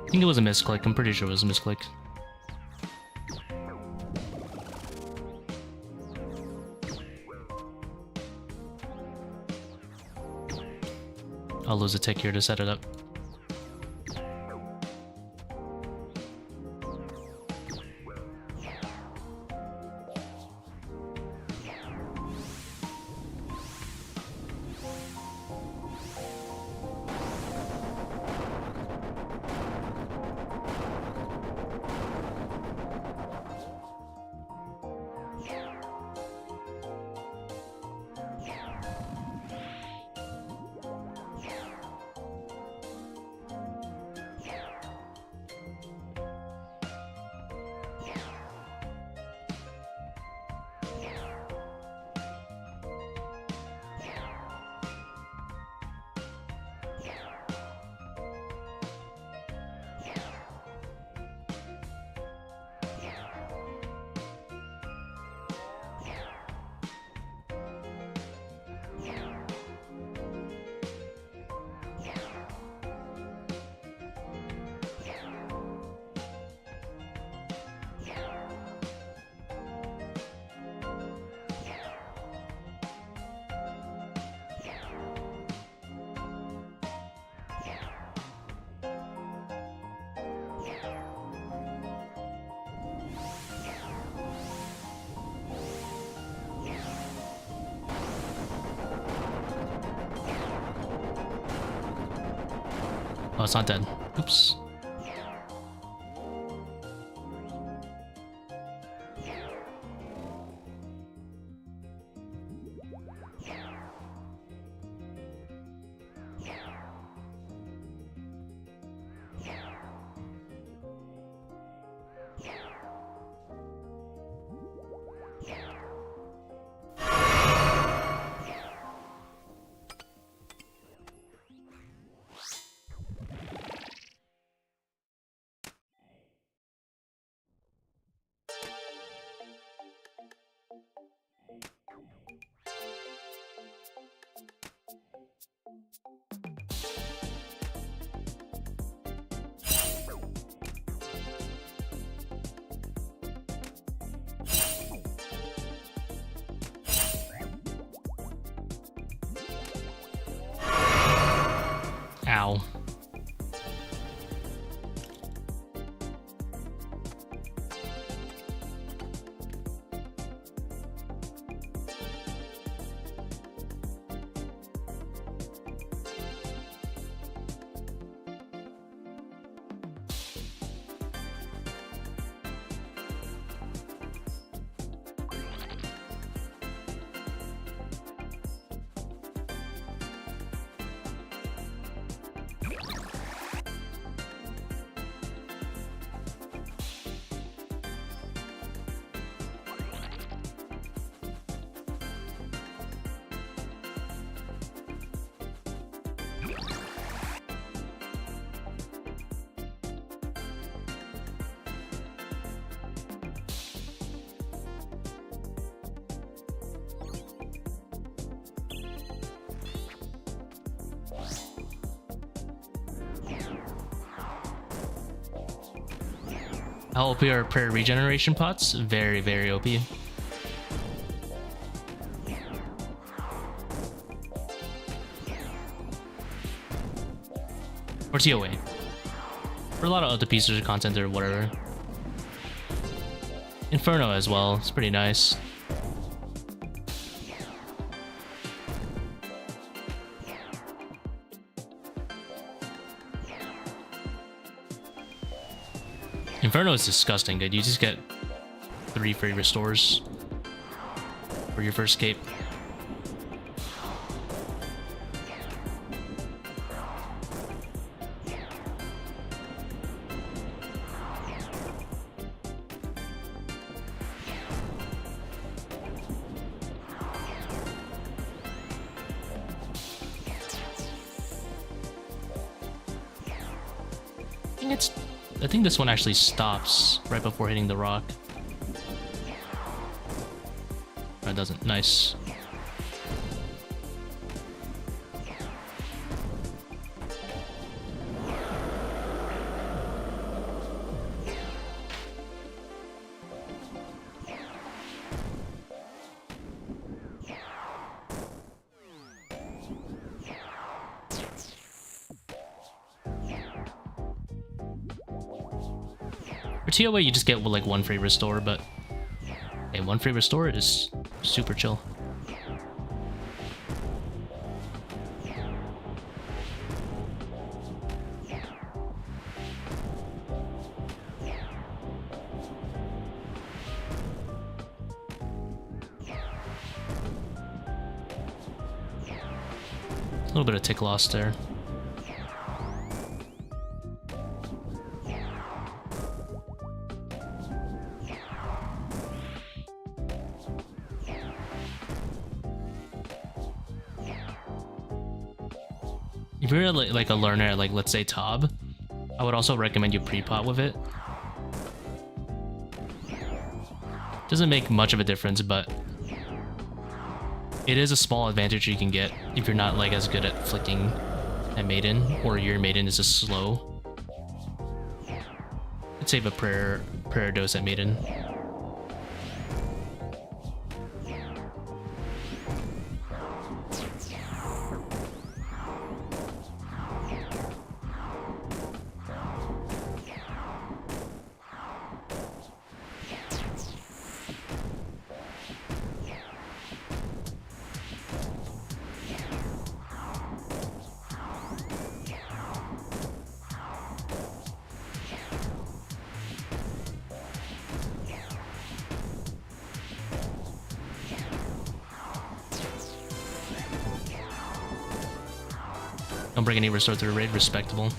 A: I think it was a misclick. I'm pretty sure it was a misclick. I'll lose a tick here to set it up. Oh, it's not dead. Oops. Ow. How OP are prayer regeneration pots? Very, very OP. Or ToA. For a lot of other pieces of content or whatever. Inferno as well, it's pretty nice. Inferno is disgusting good. You just get 3 free restores for your first cape. I think this one actually stops right before hitting the rock. That doesn't. Nice. For ToA, you just get like 1 free restore, but hey, 1 free restore is super chill. A little bit of tick loss there. If you're like a learner, like let's say Tob, I would also recommend you pre-pot with it. Doesn't make much of a difference, but it is a small advantage you can get if you're not like as good at flicking at Maiden, or your Maiden is just slow. I'd save a prayer dose at Maiden. Don't bring any restore through raid, respectable.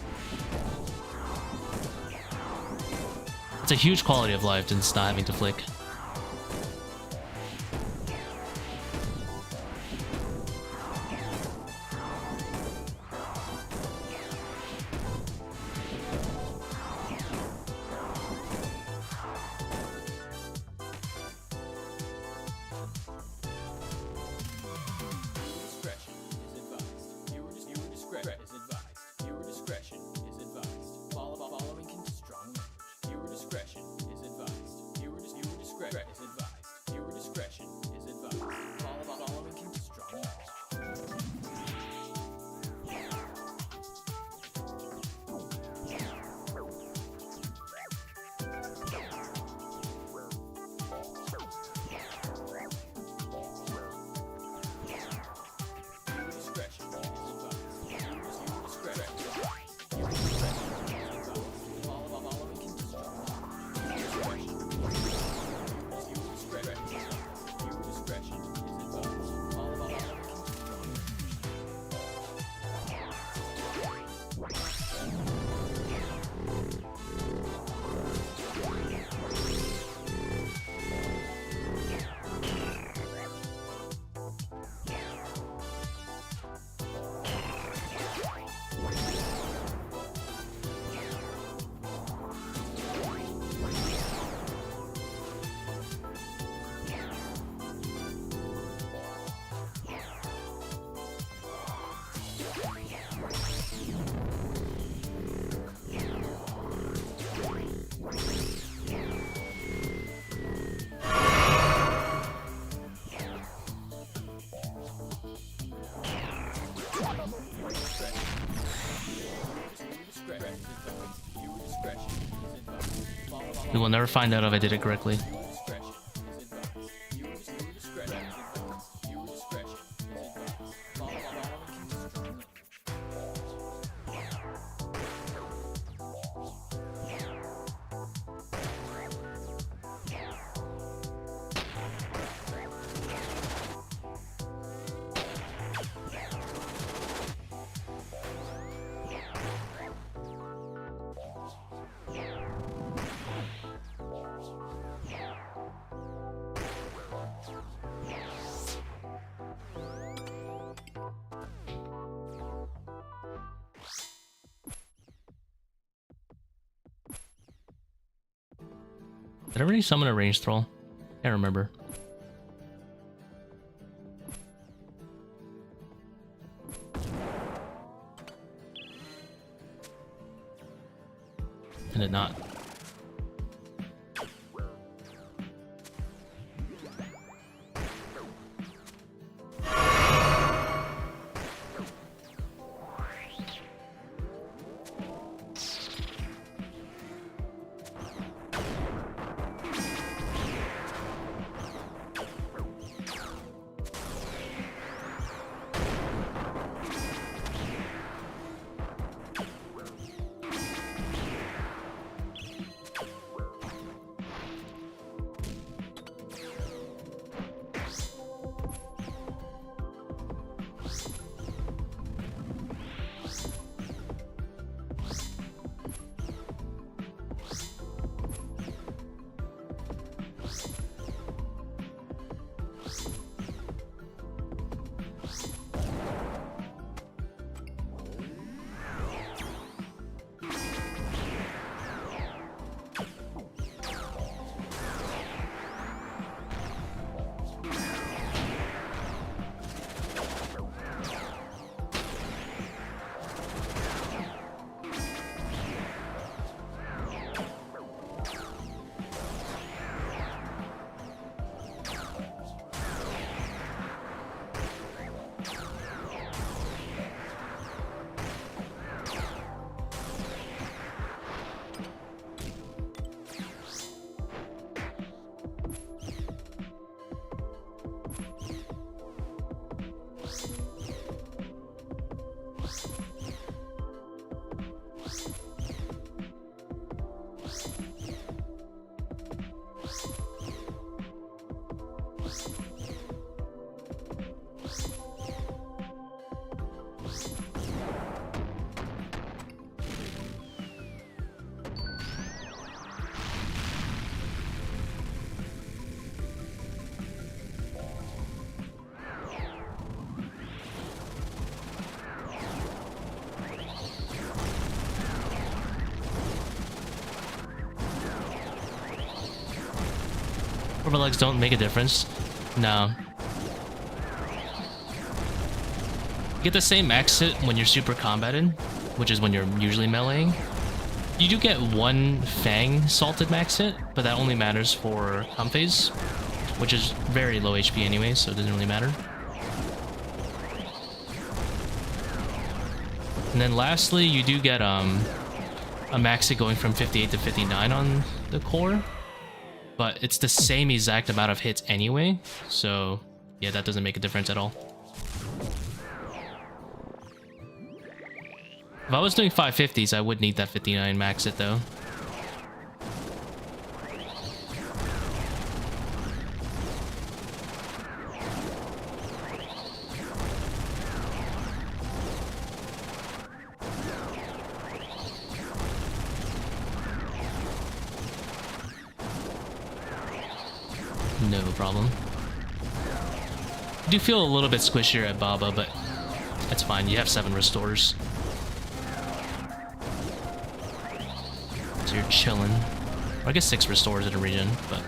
A: It's a huge quality of life to not having to flick. We will never find out if I did it correctly. Did I already summon a ranged troll? Can't remember. I did not. Legs don't make a difference. No. You get the same max hit when you're super combated, which is when you're usually meleeing. You do get one Fang salted max hit, but that only matters for comp phase, which is very low HP anyway, so it doesn't really matter. And then lastly, you do get a max hit going from 58 to 59 on the core. But it's the same exact amount of hits anyway, so yeah, that doesn't make a difference at all. If I was doing 550s, I would need that 59 max hit though. No problem. I do feel a little bit squishier at Baba, but that's fine. You have 7 restores. So you're chilling. Or I guess 6 restores in a region, but...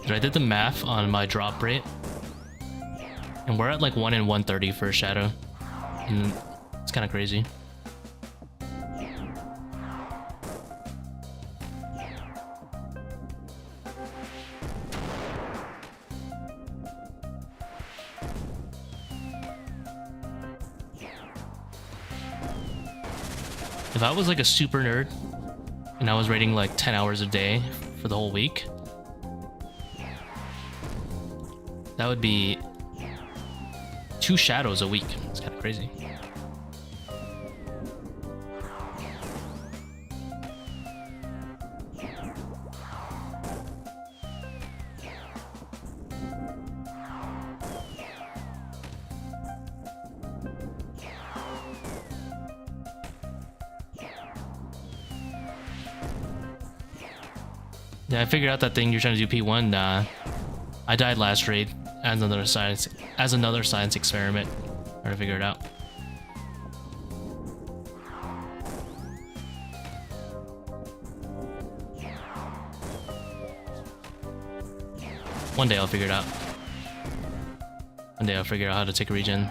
A: I did the math on my drop rate, and we're at like 1 in 130 for a shadow, and it's kind of crazy. If I was like a super nerd and I was raiding like 10 hours a day for the whole week, that would be 2 shadows a week. It's kind of crazy. Yeah, I figured out that thing you're trying to do P1. I died last raid as another science experiment. Trying to figure it out. One day I'll figure it out. One day I'll figure out how to take a regen.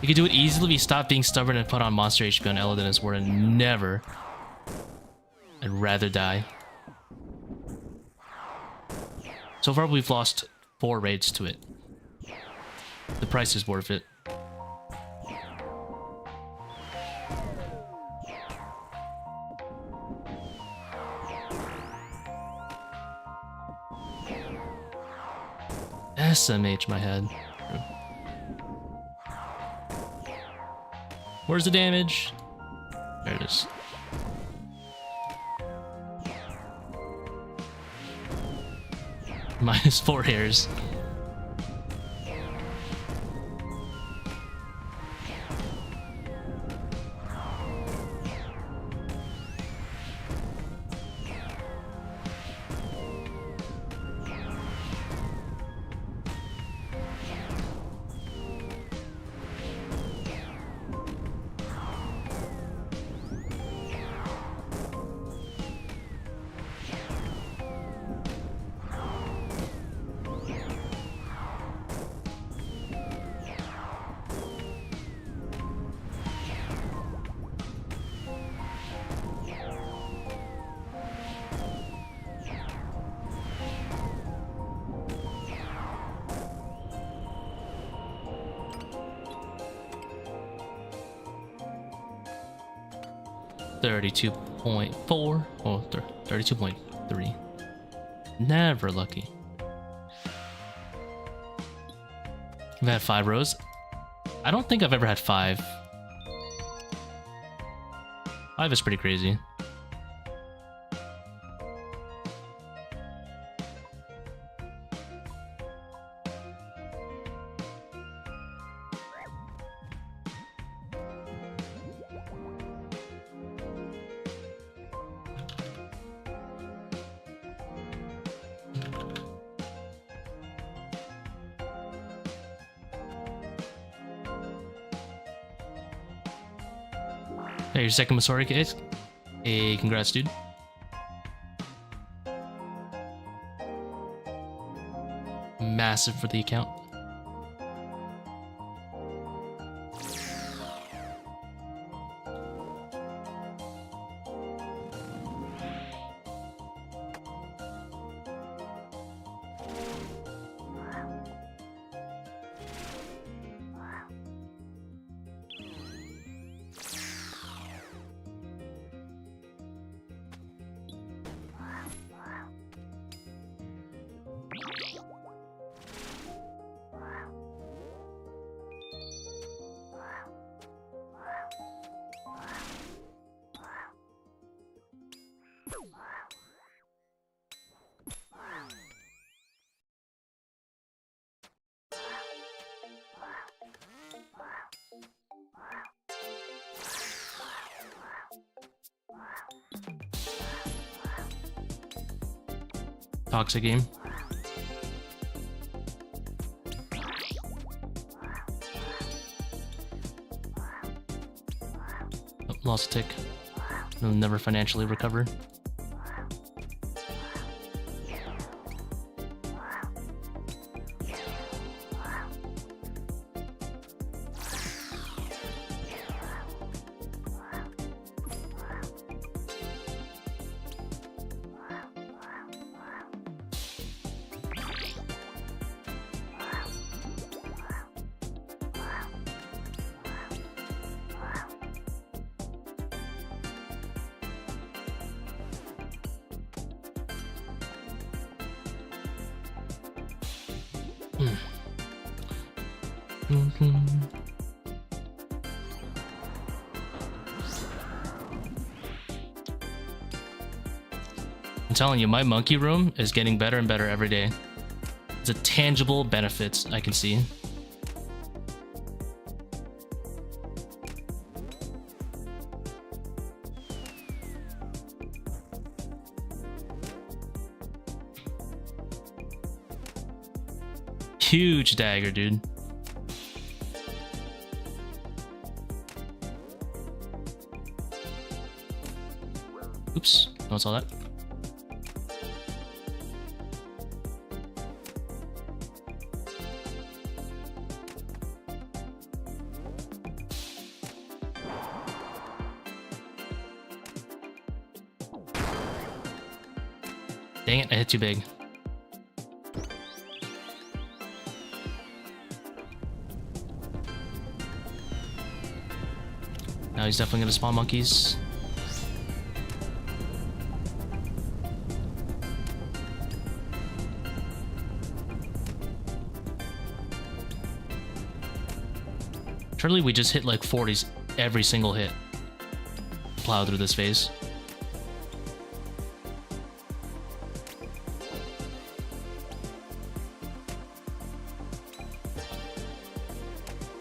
A: You could do it easily if you stop being stubborn and put on monster HP on Eladin as Warden. Never. I'd rather die. So far we've lost 4 raids to it. The price is worth it. SMH my head. Where's the damage? There it is. -4 hairs. $32.4. Oh, $32.3. Never lucky. I've had 5 rows. I don't think I've ever had 5. 5 is pretty crazy. Hey, your second Masori case. Hey, congrats, dude. Massive for the account. Toxic game. Oh, lost a tick. They'll never financially recover. I'm telling you, my monkey room is getting better and better every day. It's a tangible benefit I can see. Huge dagger, dude. Oops, no one saw that. Dang it, I hit too big. Now he's definitely gonna spawn monkeys. Surely we just hit like 40s every single hit. Plow through this phase.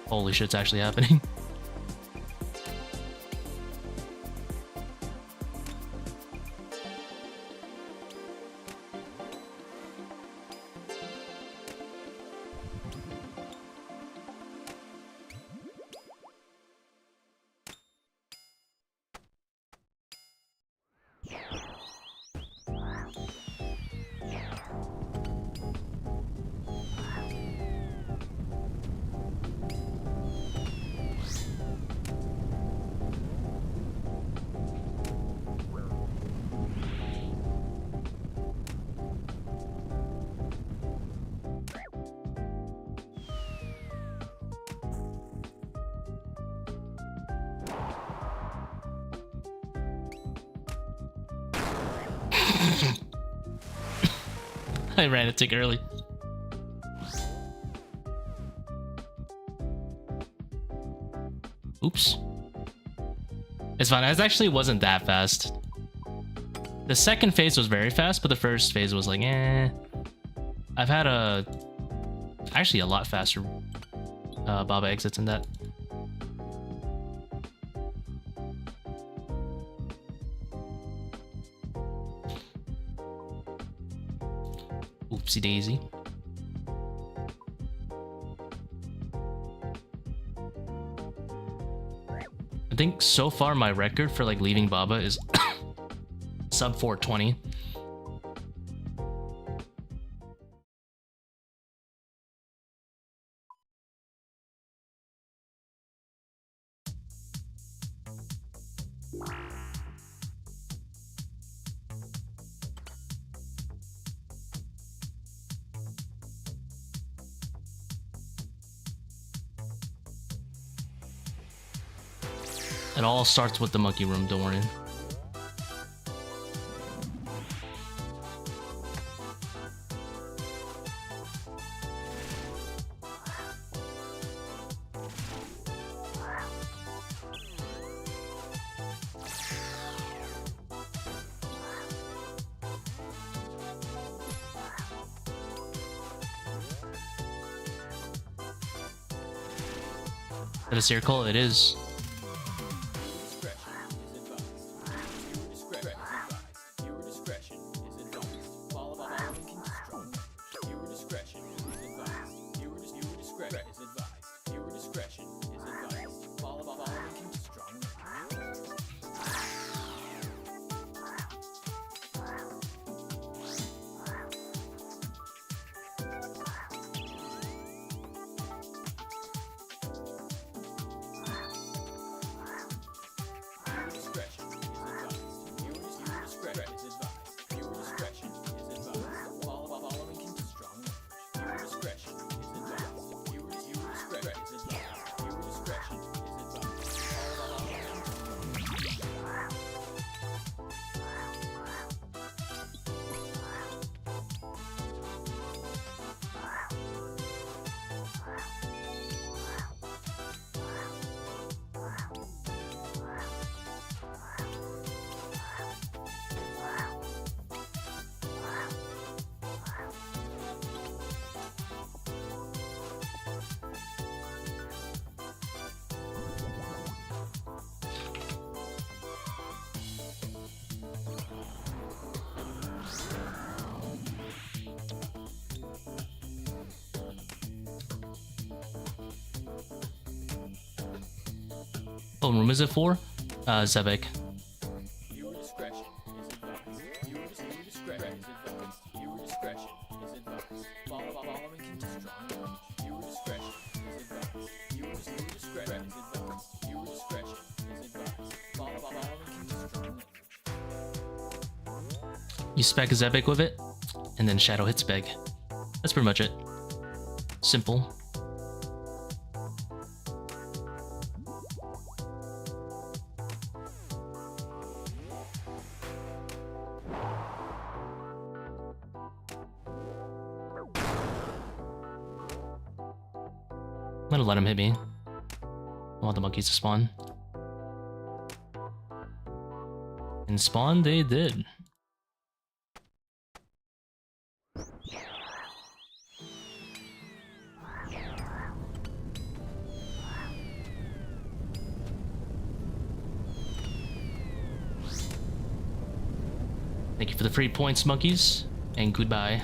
A: Holy shit, it's actually happening. I ran a tick early. Oops. It's fine. It actually wasn't that fast. The second phase was very fast, but the first phase was like, eh. I've had actually a lot faster Baba exits than that. Oopsie daisy. I think so far my record for like leaving Baba is sub 420. It all starts with the monkey room, don't worry. Is it a Seercull? It is. What room is it for? Zebak.
B: Viewer discretion is advised. Viewer discretion is advised. Viewer discretion is advised. Following can destroy damage. Viewer discretion is advised. Viewer discretion is advised. Viewer discretion is advised. Following can destroy damage.
A: You spec Zebak with it, and then Shadow hits Beg. That's pretty much it. Simple. I'm gonna let him hit me. I want the monkeys to spawn. And spawn they did. Thank you for the free points, monkeys, and goodbye.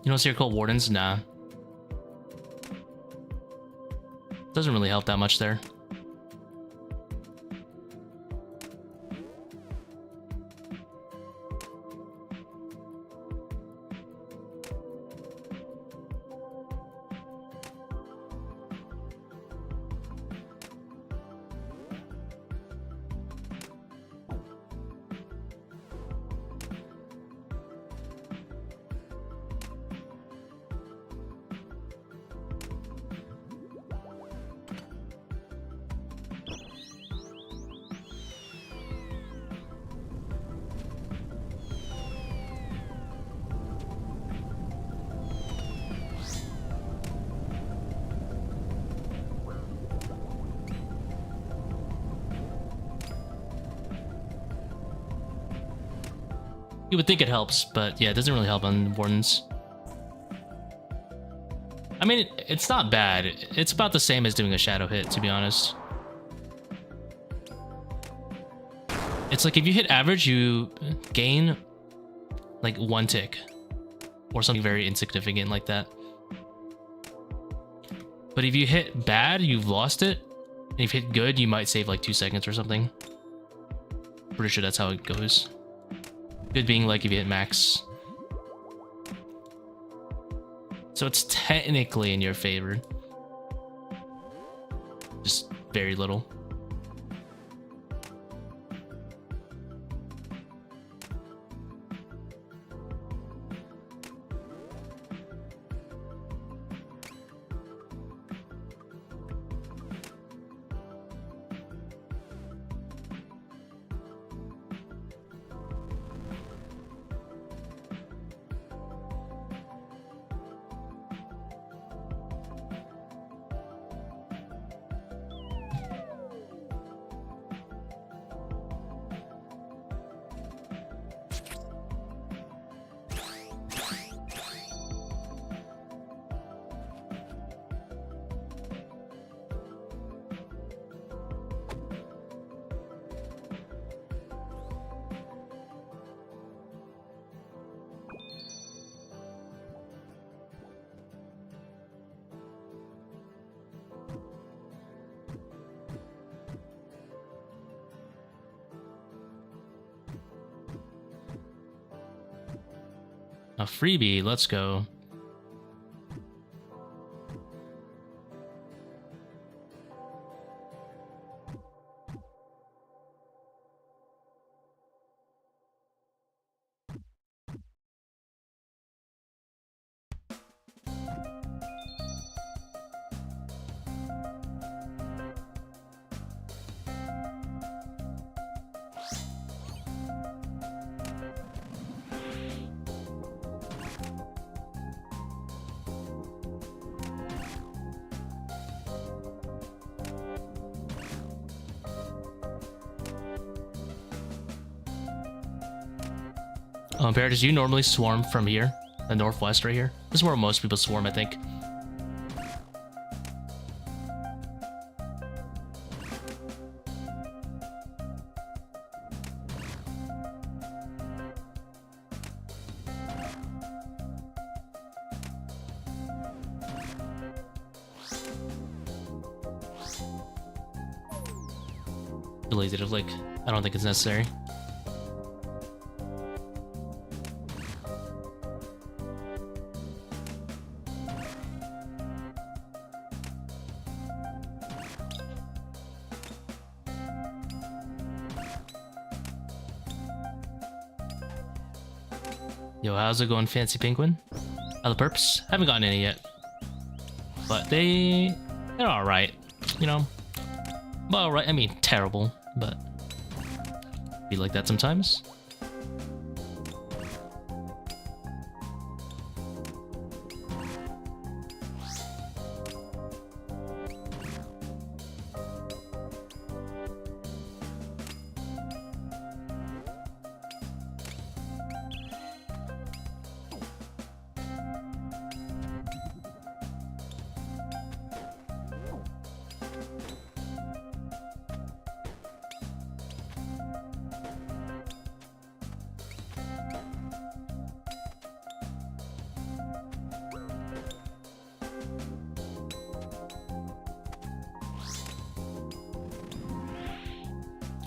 A: You know Seercull Wardens? Nah. Doesn't really help that much there. You would think it helps, but yeah, it doesn't really help on Wardens. I mean, it's not bad. It's about the same as doing a shadow hit, to be honest. It's like if you hit average, you gain like 1 tick or something very insignificant like that. But if you hit bad, you've lost it. And if you hit good, you might save like 2 seconds or something. Pretty sure that's how it goes. Good being like if you hit max. So it's technically in your favor. Just very little. A freebie, let's go. Paradise, do you normally swarm from here? The northwest right here? This is where most people swarm, I think. Too lazy to flick. I don't think it's necessary. Yo, how's it going, Fancy Penguin? How the perps? Haven't gotten any yet. But they're alright, you know? Well, right, I mean, terrible, but be like that sometimes.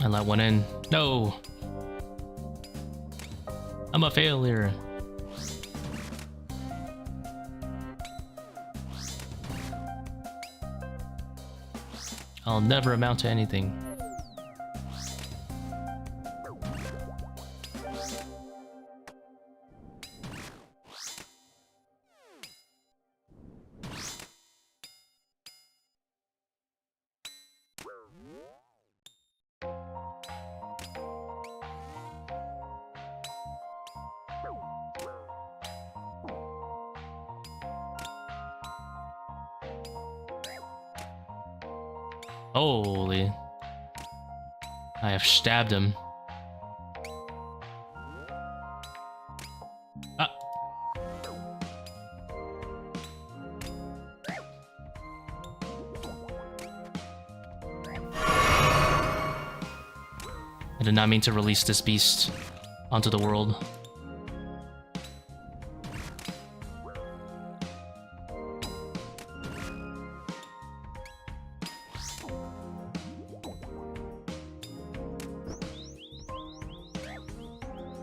A: I let one in. No! I'm a failure. I'll never amount to anything. Holy. I have stabbed him. Ah. I did not mean to release this beast onto the world.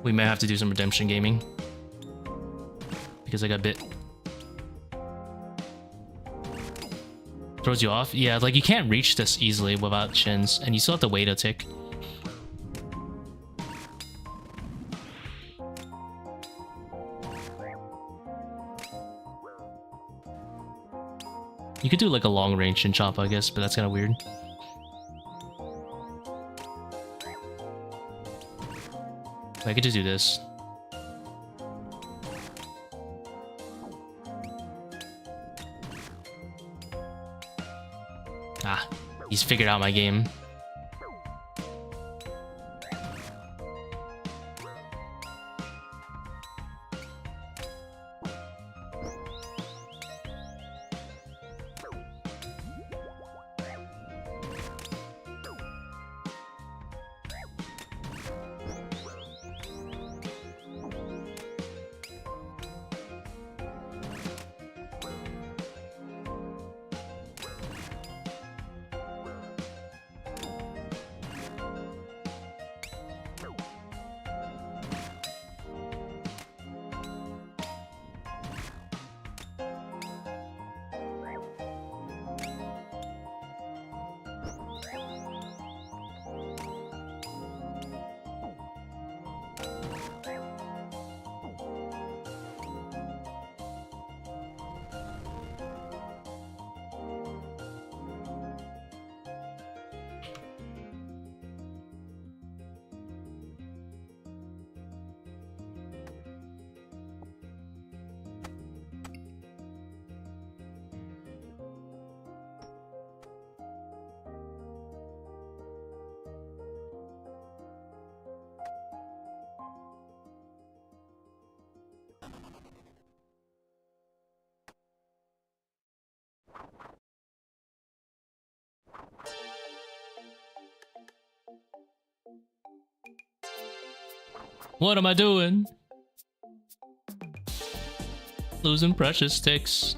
A: We may have to do some redemption gaming because I got bit. Throws you off? Yeah, like you can't reach this easily without chins, and you still have to wait a tick. You could do like a long range chin chop, I guess, but that's kind of weird. I could just do this. Ah, he's figured out my game. What am I doing? Losing precious sticks.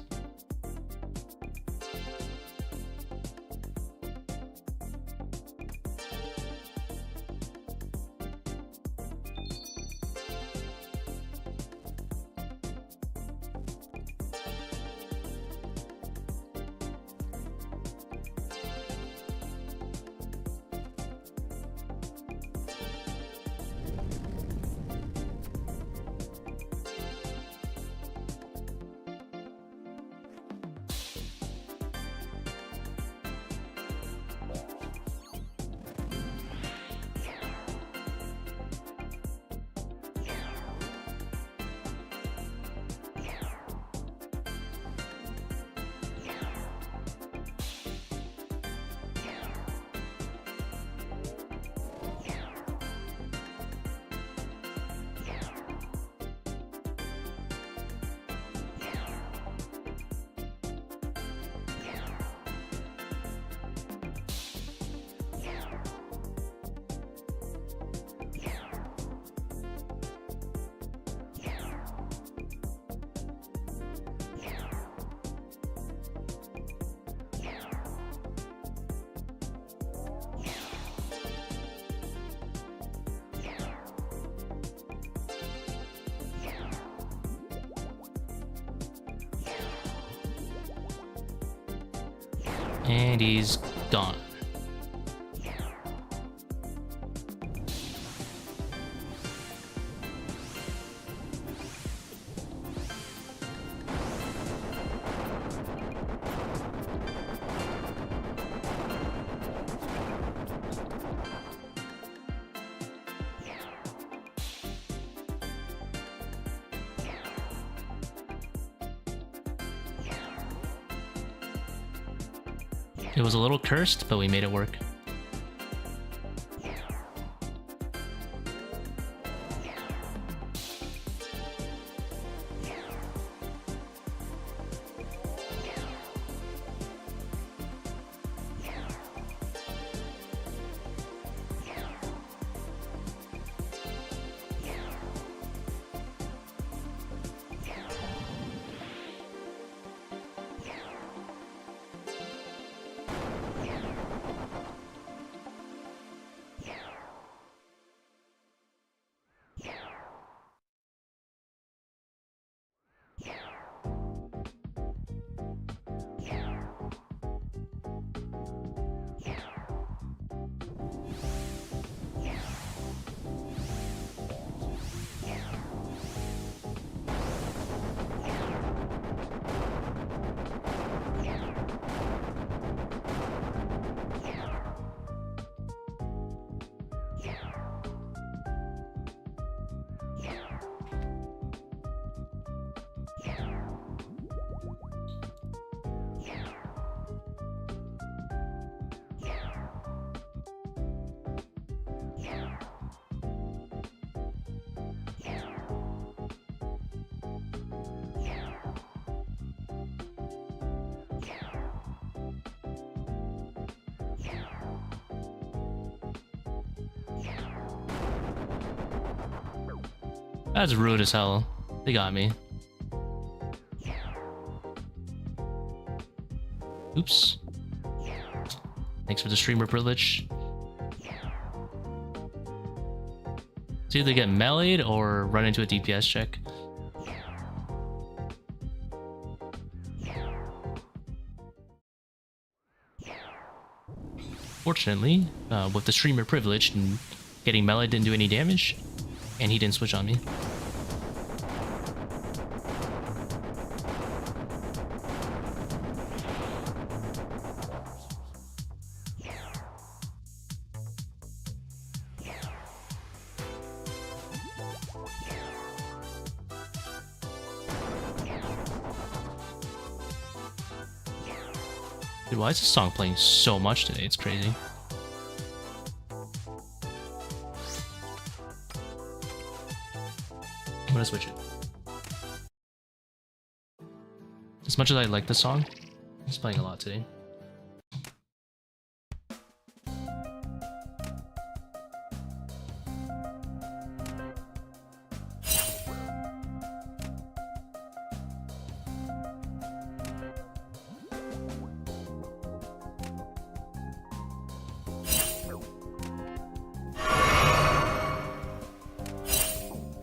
A: And he's gone. It was a little cursed, but we made it work. That's rude as hell. They got me. Oops. Thanks for the streamer privilege. It's either get meleeed or run into a DPS check. Fortunately, with the streamer privilege, and getting meleeed didn't do any damage, and he didn't switch on me. Dude, why is this song playing so much today? It's crazy. I'm gonna switch it. As much as I like the song, it's playing a lot today.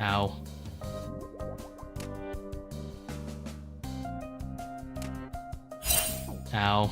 A: Ow. Ow.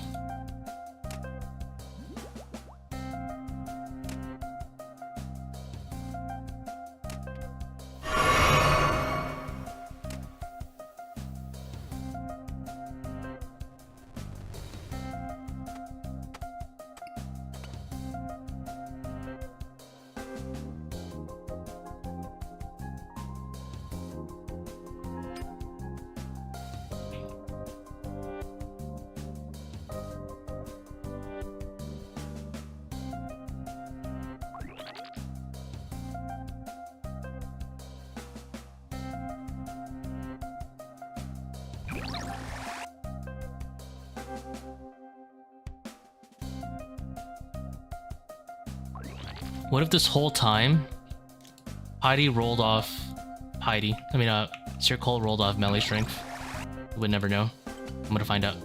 A: What if this whole time Seercull rolled off melee strength? We would never know. I'm gonna find out.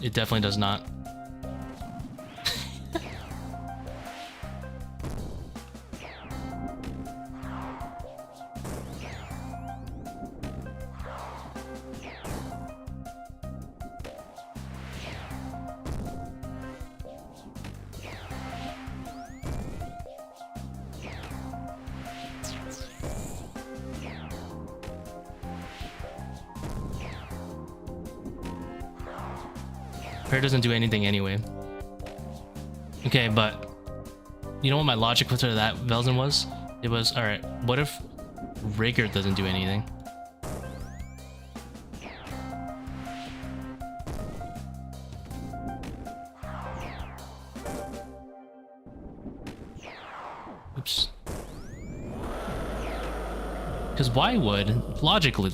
A: It definitely does not. Prayer doesn't do anything anyway. Okay, but you know what my logic with that Velzen was? It was, alright, what if Rigor doesn't do anything? Oops. Because why would, logically,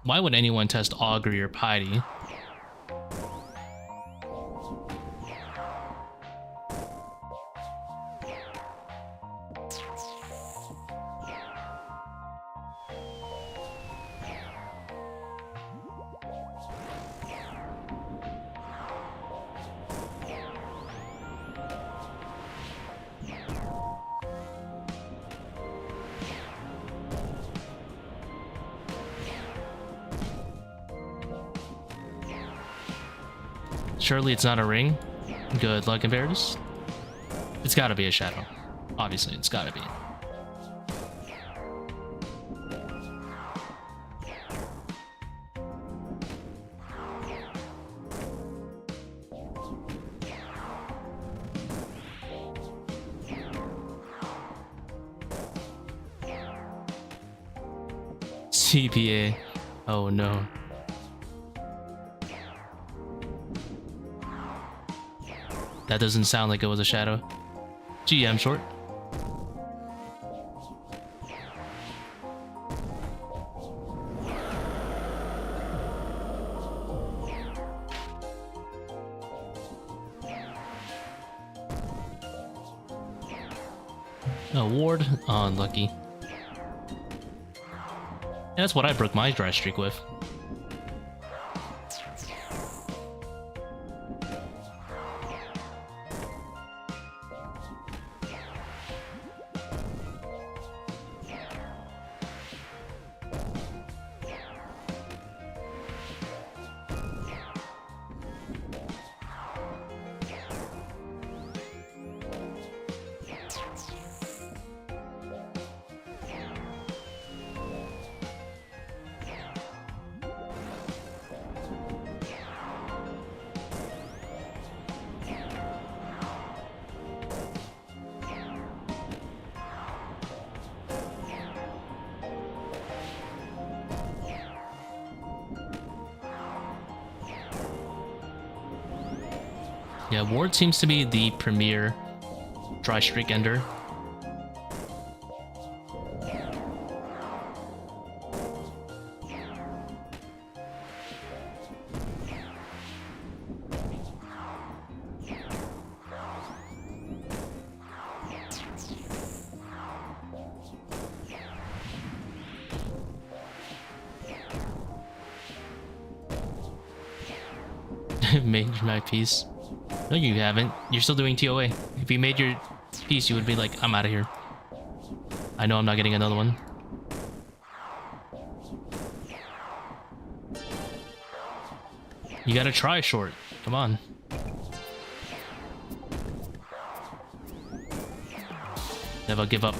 A: why would anyone test Augury or Piety? Surely it's not a ring. Good luck, Imperatus. It's gotta be a shadow. Obviously, it's gotta be. CPA. Oh no. That doesn't sound like it was a shadow. GM short. A ward. Oh, unlucky. That's what I broke my dry streak with. Yeah, Ward seems to be the premier dry streak ender. Made my piece. No, you haven't. You're still doing ToA. If you made your piece, you would be like, I'm out of here. I know I'm not getting another one. You gotta try short. Come on. Never give up.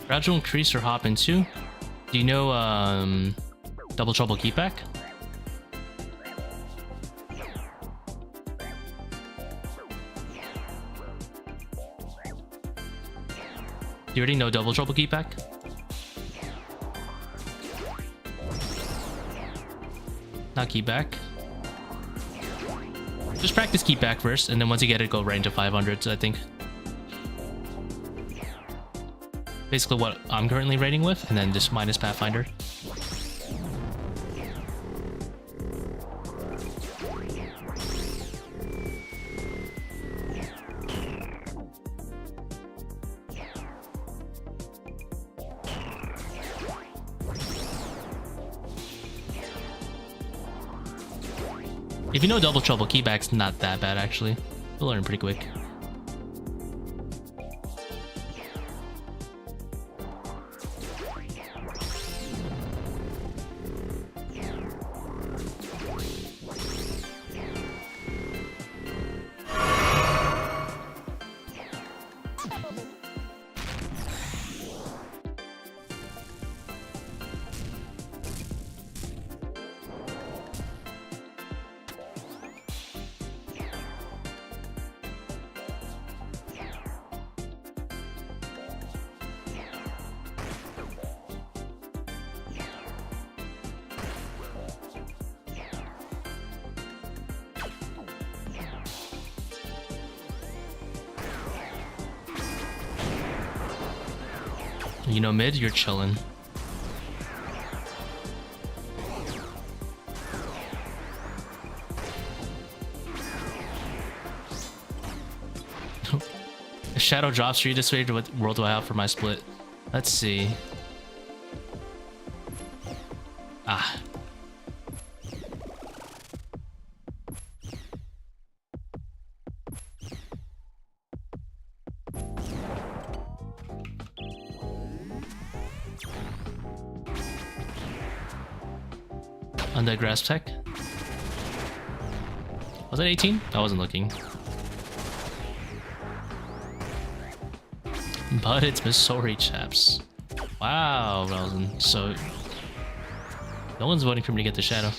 A: Gradual increase or hop into. Do you know Double Trouble Keepback? Do you already know Double Trouble Keepback? Not Keepback. Just practice Keepback first, and then once you get it, go right into 500s, I think. Basically what I'm currently rating with, and then just minus Pathfinder. If you know double trouble, keyback's not that bad actually. You'll learn pretty quick. You know, mid, you're chilling. If Shadow drops for you this way, what world do I have for my split? Let's see. Ah. Undead Grasp Tech. Was that 18? I wasn't looking. But it's Missouri, chaps. Wow, Relson. So no one's voting for me to get the Shadow.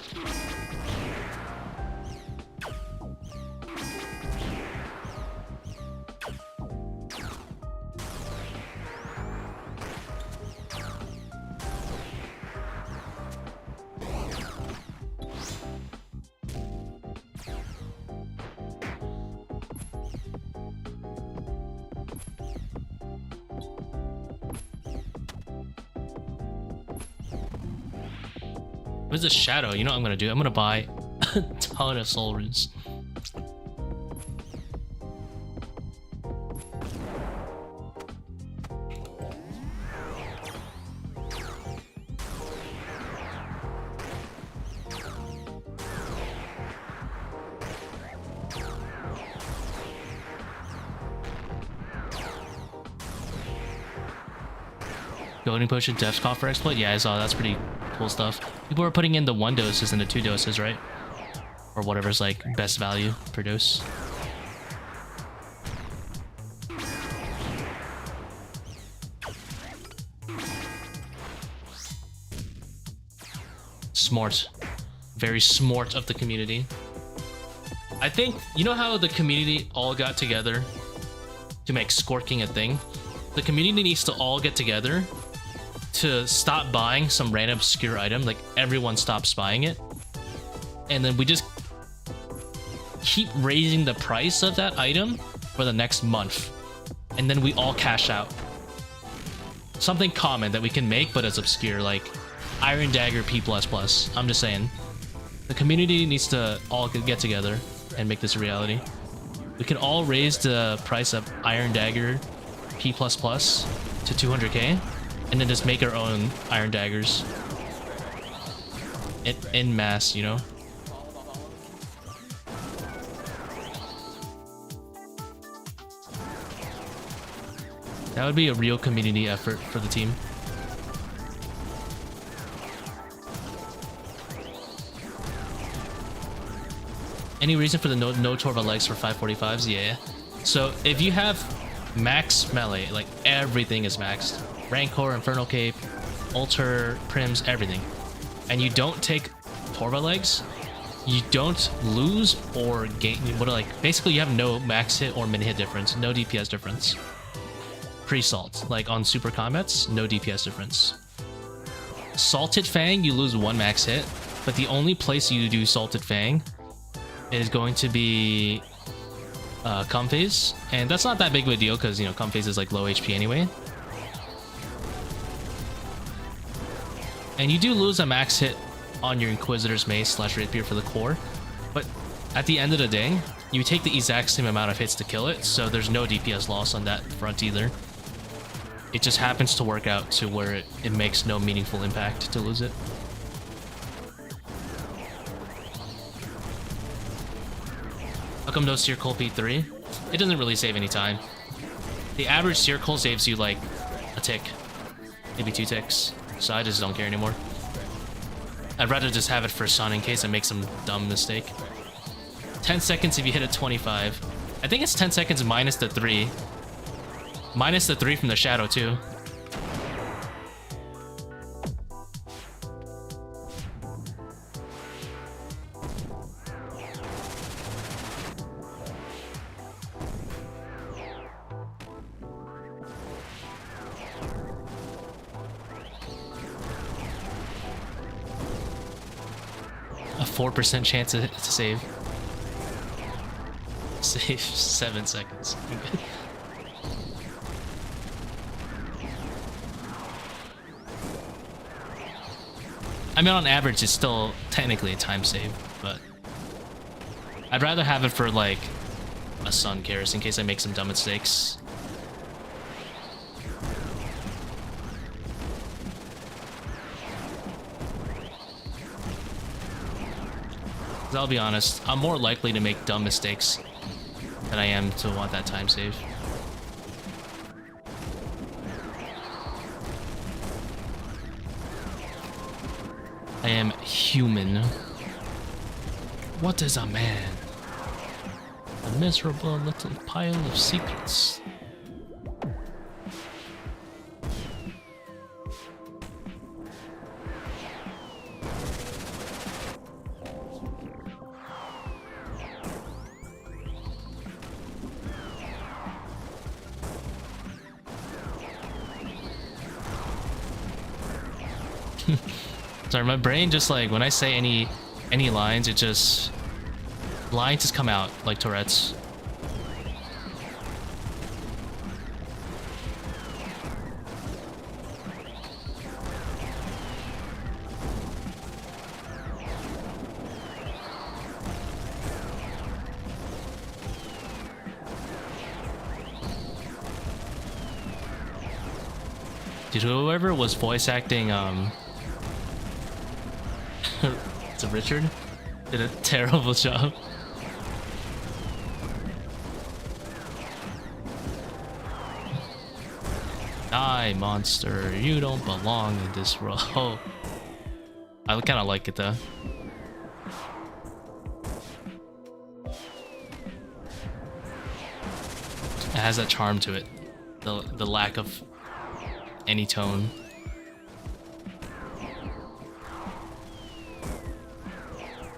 A: What's a Shadow? You know what I'm gonna do? I'm gonna buy a ton of soul runes. Golden Potion, Death Coffer exploit? Yeah, I saw. That's pretty cool stuff. People are putting in the 1 doses and the 2 doses, right? Or whatever's like best value per dose. Smart. Very smart of the community. I think, you know how the community all got together to make Scorking a thing? The community needs to all get together to stop buying some random obscure item, like everyone stops buying it, and then we just keep raising the price of that item for the next month, and then we all cash out. Something common that we can make, but it's obscure, like Iron Dagger P++. I'm just saying, the community needs to all get together and make this a reality. We can all raise the price of Iron Dagger P++ to 200k, and then just make our own Iron Daggers in mass, you know? That would be a real community effort for the team. Any reason for the no Torva legs for 545s? Yeah. So if you have max melee, like everything is maxed. Rancor, Infernal Cape, Ultor, Prims, everything. And you don't take Torva legs, you don't lose or gain, basically you have no max hit or min hit difference, no DPS difference. Pre-salt, like on super combats, no DPS difference. Salted Fang, you lose 1 max hit, but the only place you do Salted Fang is going to be Cum Phase, and that's not that big of a deal because, you know, Cum Phase is like low HP anyway. And you do lose a max hit on your Inquisitor's Mace / Rapier for the core, but at the end of the day, you take the exact same amount of hits to kill it, so there's no DPS loss on that front either. It just happens to work out to where it makes no meaningful impact to lose it. How come no Seercull P3? It doesn't really save any time. The average Seercull saves you like a tick, maybe 2 ticks. So I just don't care anymore. I'd rather just have it for Sun in case I make some dumb mistake. 10 seconds if you hit at 25. I think it's 10 seconds minus the 3. Minus the 3 from the shadow too. A 4% chance to save. Save 7 seconds. I mean, on average, it's still technically a time save, but I'd rather have it for like a Sun Keras in case I make some dumb mistakes. 'Cause I'll be honest, I'm more likely to make dumb mistakes than I am to want that time save. I am human. What is a man? A miserable little pile of secrets. Sorry, my brain just like when I say any lines, it just lines just come out like Tourette's. Dude, whoever was voice acting to Richard did a terrible job. Die, monster. You don't belong in this world. Oh, I kind of like it though. It has that charm to it. The lack of any tone.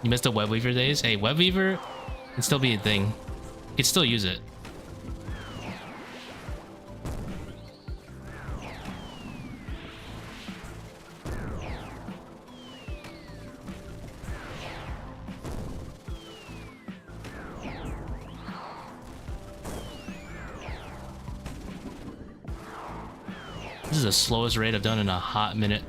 A: You missed the Webweaver days? Hey, Webweaver can still be a thing. You can still use it. This is the slowest raid I've done in a hot minute.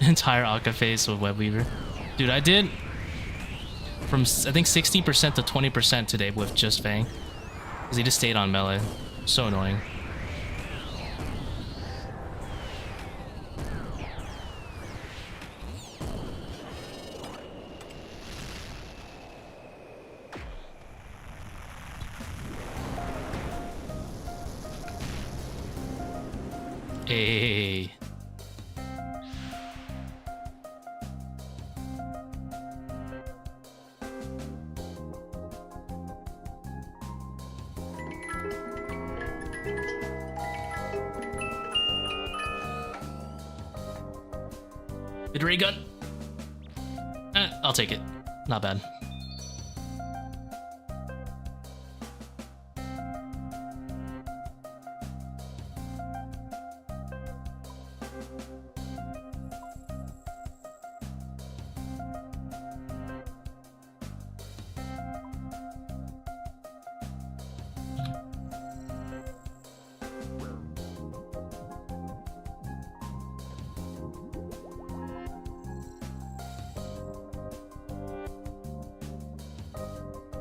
A: Entire Akkha phase with Webweaver. Dude, I did from I think 60% to 20% today with just Fang. Because he just stayed on melee. So annoying. Hey. Good ray gun. I'll take it. Not bad.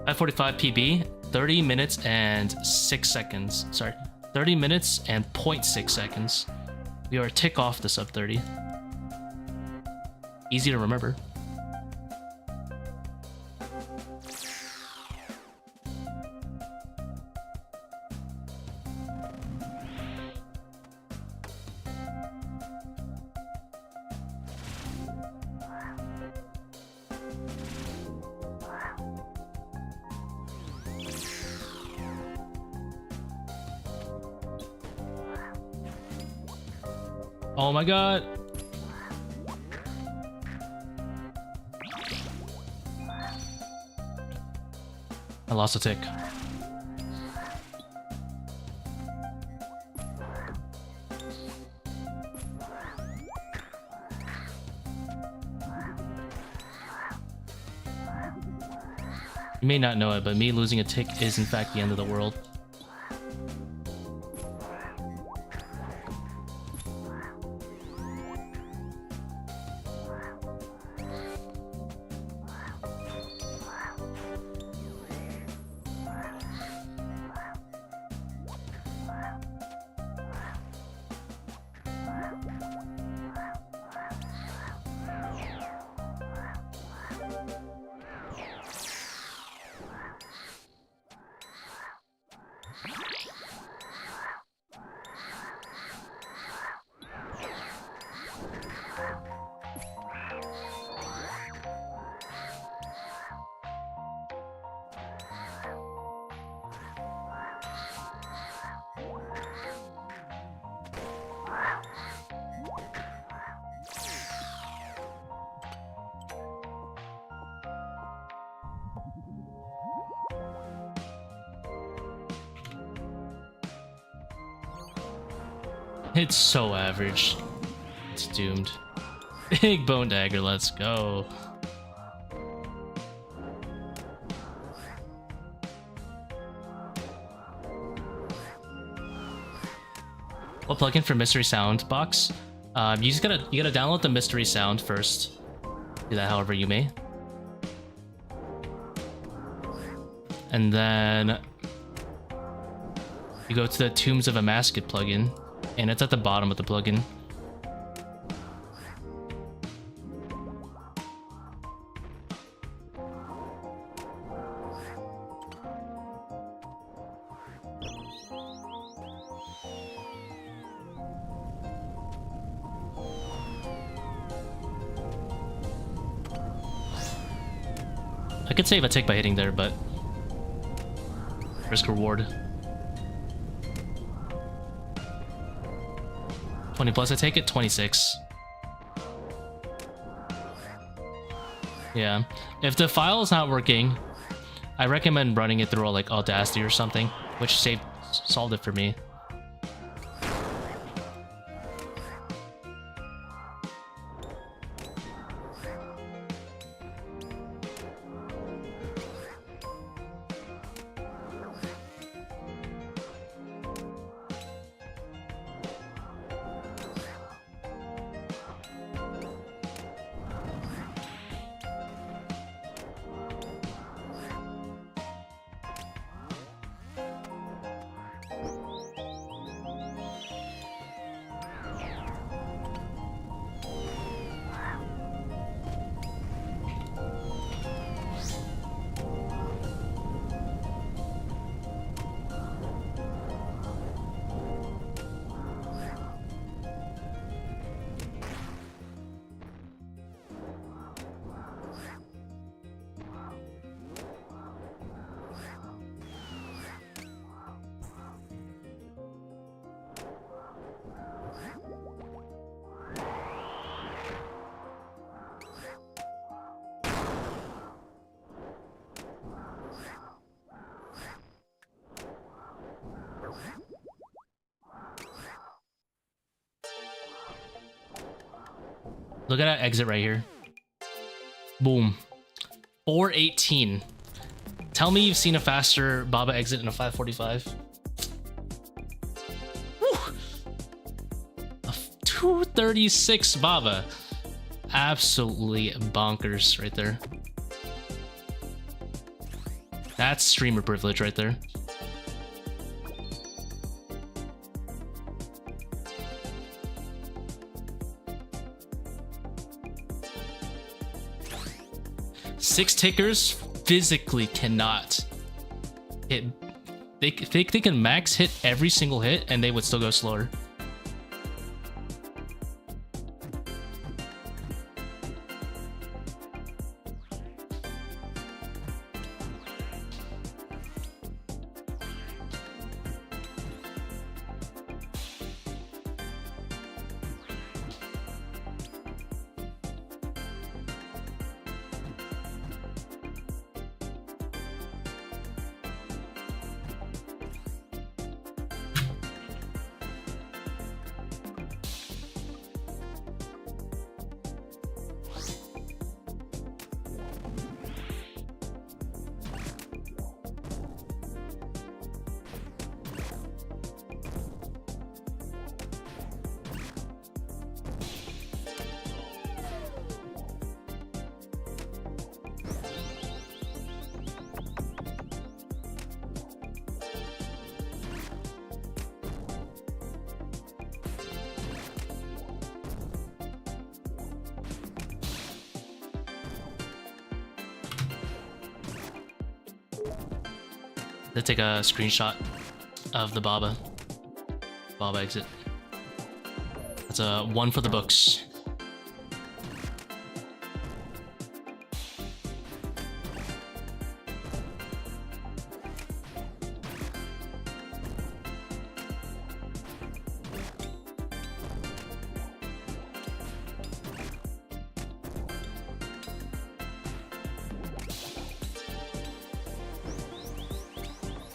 A: 5:45 PB, 30 minutes and 6 seconds. Sorry, 30 minutes and 0.6 seconds. We are a tick off the sub 30. Easy to remember. Oh my god. I lost a tick. You may not know it, but me losing a tick is in fact the end of the world. It's so average. It's doomed. Big Bone Dagger, let's go. Well, plug in for Mystery Sound box. You gotta download the Mystery Sound first. Do that however you may. And then you go to the Tombs of Apmeken plugin, and it's at the bottom of the plugin. I could save a tick by hitting there, but risk reward. 20 plus, I take it. 26. Yeah. If the file is not working, I recommend running it through like Audacity or something, which solved it for me. Look at that exit right here. Boom. 418. Tell me you've seen a faster Baba exit in a 545. Woo! A 236 Baba. Absolutely bonkers right there. That's streamer privilege right there. Six tickers physically cannot hit. They can max hit every single hit and they would still go slower. Let's take a screenshot of the Baba exit. That's a 1 for the books.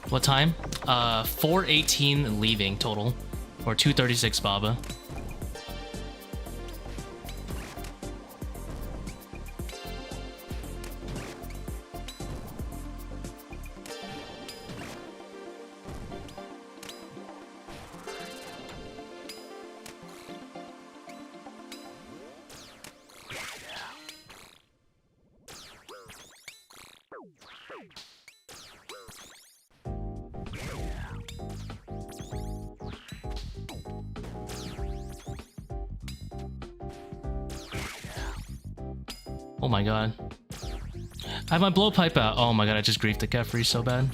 A: What time? 4:18 leaving total, or 2:36 Baba. Oh my god. I have my blowpipe out. Oh my god, I just griefed the Kephri so bad.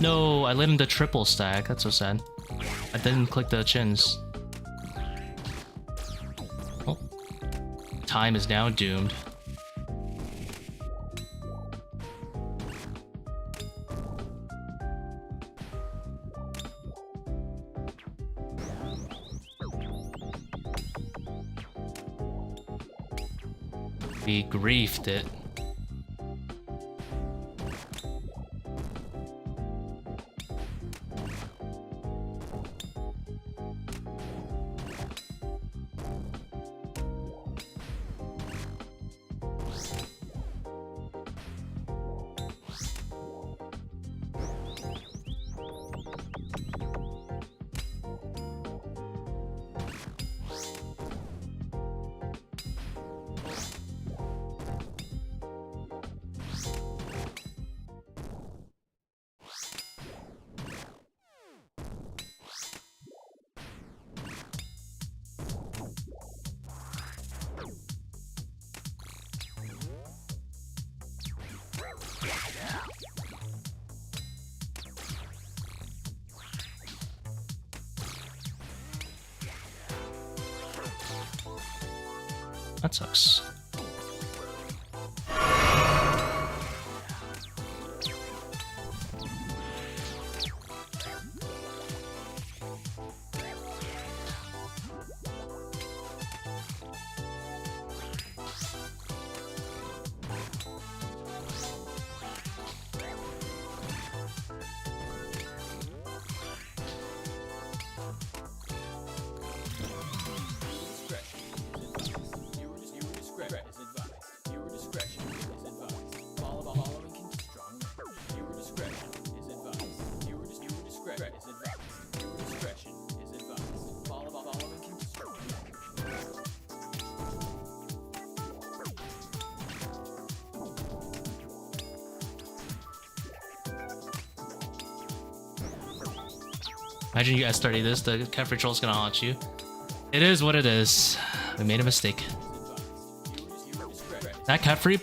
A: No, I let him the triple stack. That's so sad. I didn't click the chins. Oh. Time is now doomed. We griefed it. That sucks. Imagine you S30 this, the Kephri troll's gonna haunt you. It is what it is. We made a mistake. That Kephri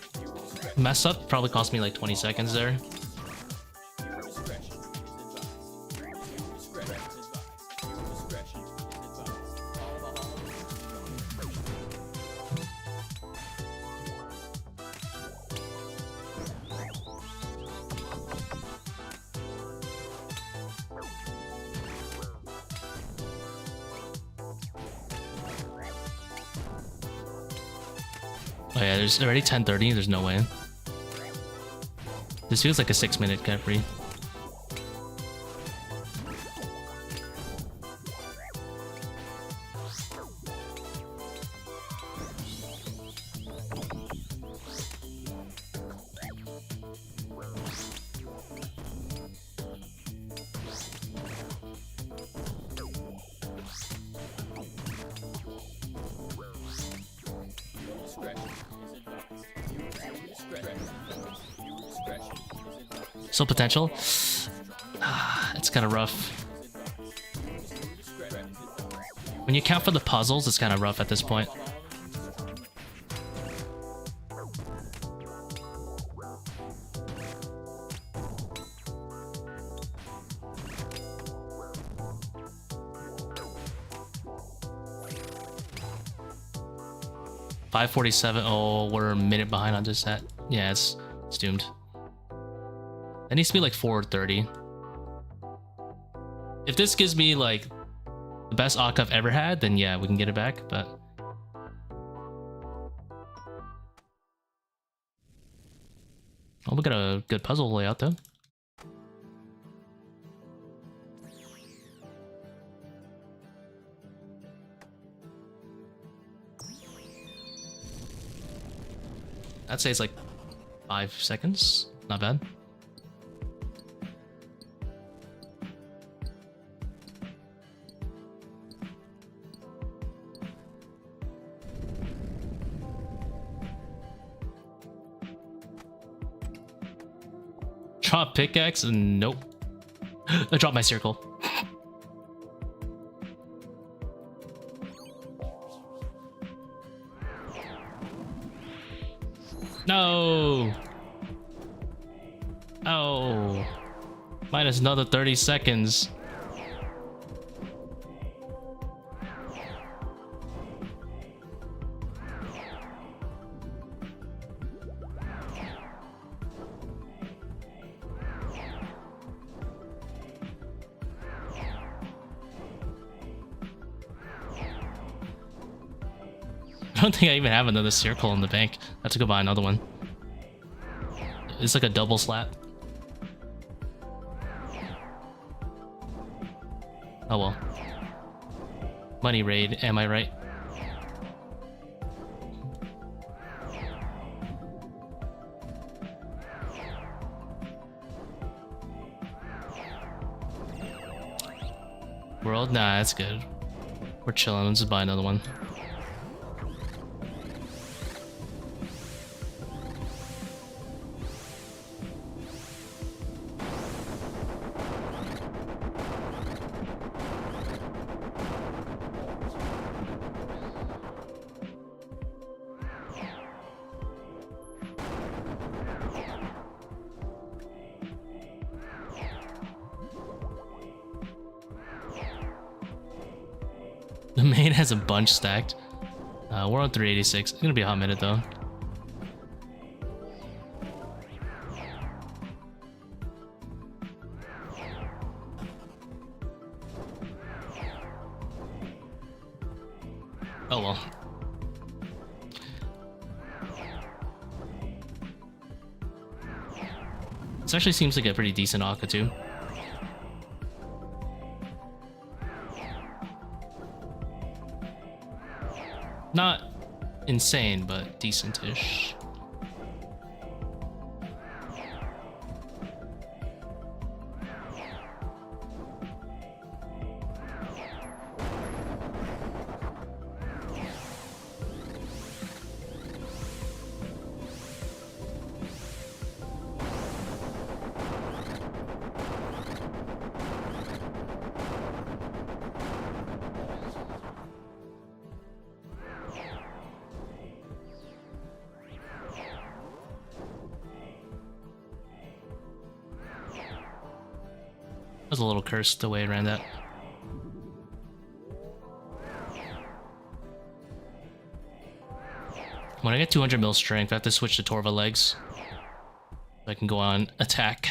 A: mess up probably cost me like 20 seconds there. Oh yeah, there's already 10:30. There's no way. This feels like a 6-minute Kephri. Still potential. It's kind of rough. When you count for the puzzles, it's kind of rough at this point. $5:47. Oh, we're a minute behind on this set. Yeah, it's doomed. It needs to be like 4:30. If this gives me like the best Akkha I've ever had, then yeah, we can get it back, but oh, we got a good puzzle layout though. I'd say it's like 5 seconds. Not bad. Drop pickaxe? Nope. I dropped my Seercull. No. Oh. Minus another 30 seconds. I don't think I even have another Seercull in the bank. I have to go buy another one. It's like a double slap. Oh well. Money raid, am I right? World? Nah, that's good. We're chilling. Let's just buy another one. The main has a bunch stacked. We're on 386. It's gonna be a hot minute though. Oh well. This actually seems like a pretty decent Akkha too. Not insane, but decent-ish. was a little cursed the way I ran that. When I get 200 mil strength, I have to switch to Torva legs. So I can go on attack.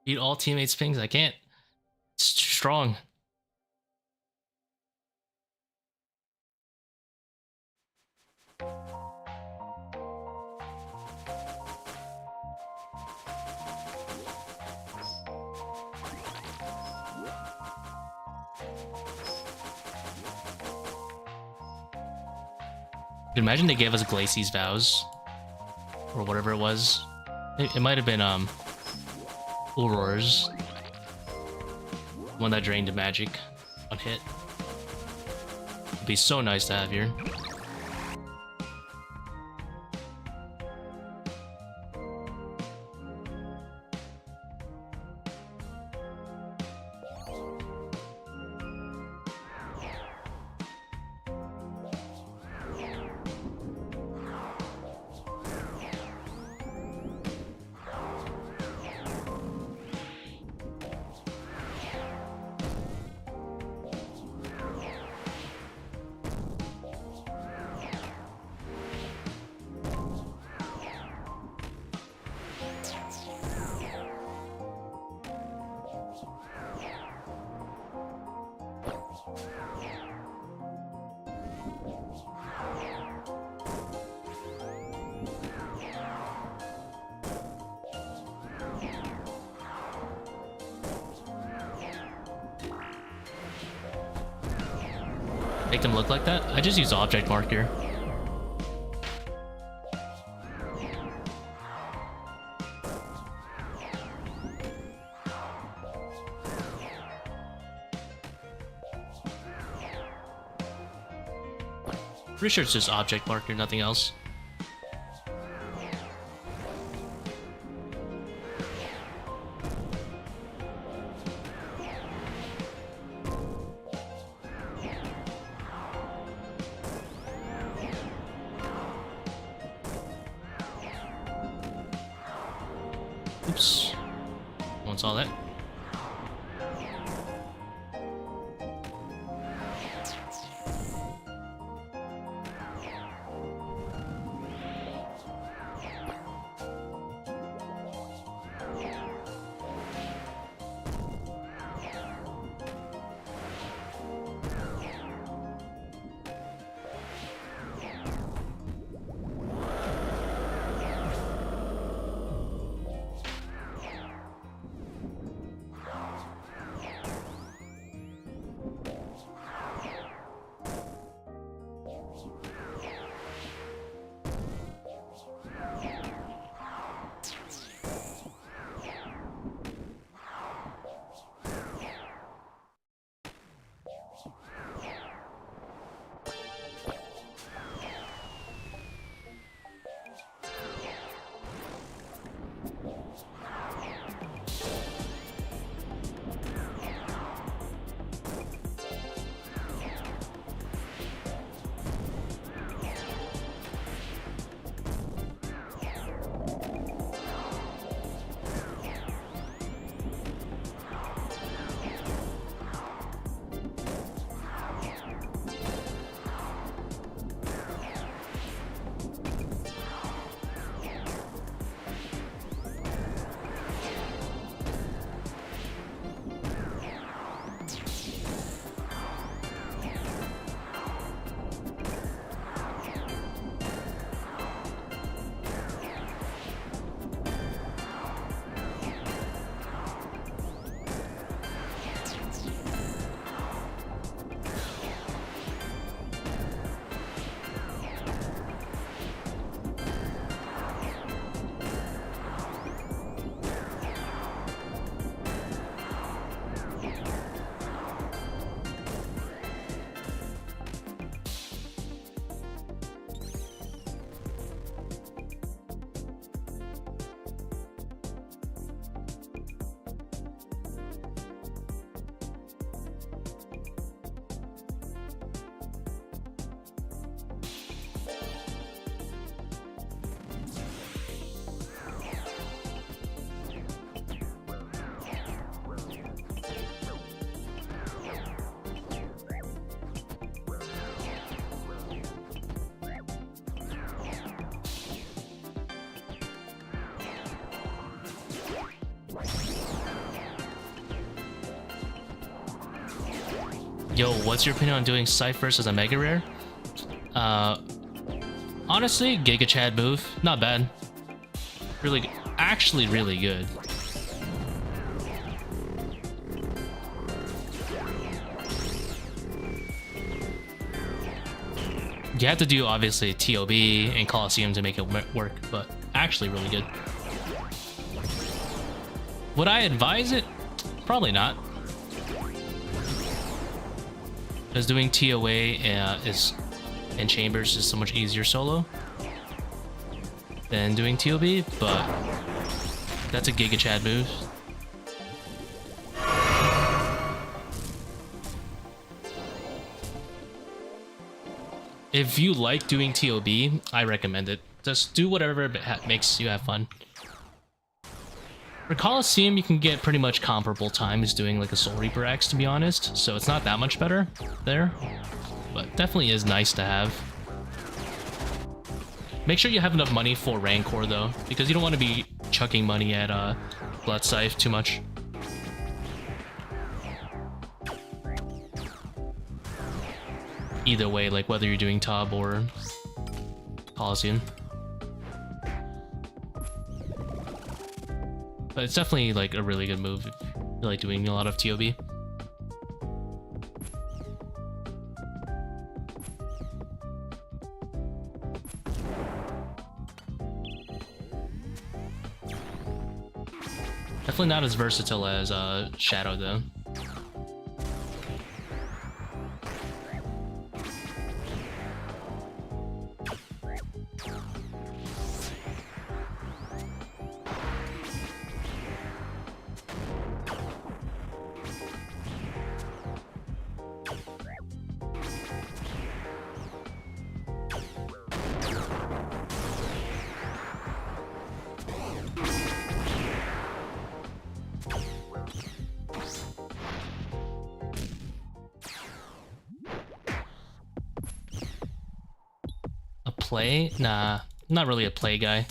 A: Beat all teammates' pings? I can't. It's too strong. Imagine they gave us Glacy's vows. Or whatever it was. It might have been, Auror's. One that drained magic on hit. It'd be so nice to have here. Make them look like that? I just use object marker. Pretty sure it's just object marker, nothing else. Oops. saw that. Yo, what's your opinion on doing Ciphers as a mega rare? Honestly, Giga Chad move, not bad. Really, actually really good. You have to do, obviously, TOB and Coliseum to make it work, but actually really good. Would I advise it? Probably not. Because doing ToA in chambers is so much easier solo than doing TOB, but that's a Giga Chad move. If you like doing TOB, I recommend it. Just do whatever makes you have fun. For Coliseum, you can get pretty much comparable times doing like a Soul Reaper X, to be honest, so it's not that much better there, but definitely is nice to have. Make sure you have enough money for Rancor though, because you don't want to be chucking money at Blood Scythe too much. Either way, like whether you're doing TOB or Coliseum. But it's definitely like a really good move if you like doing a lot of TOB. Definitely not as versatile as Shadow though. play? Nah, not really a play guy.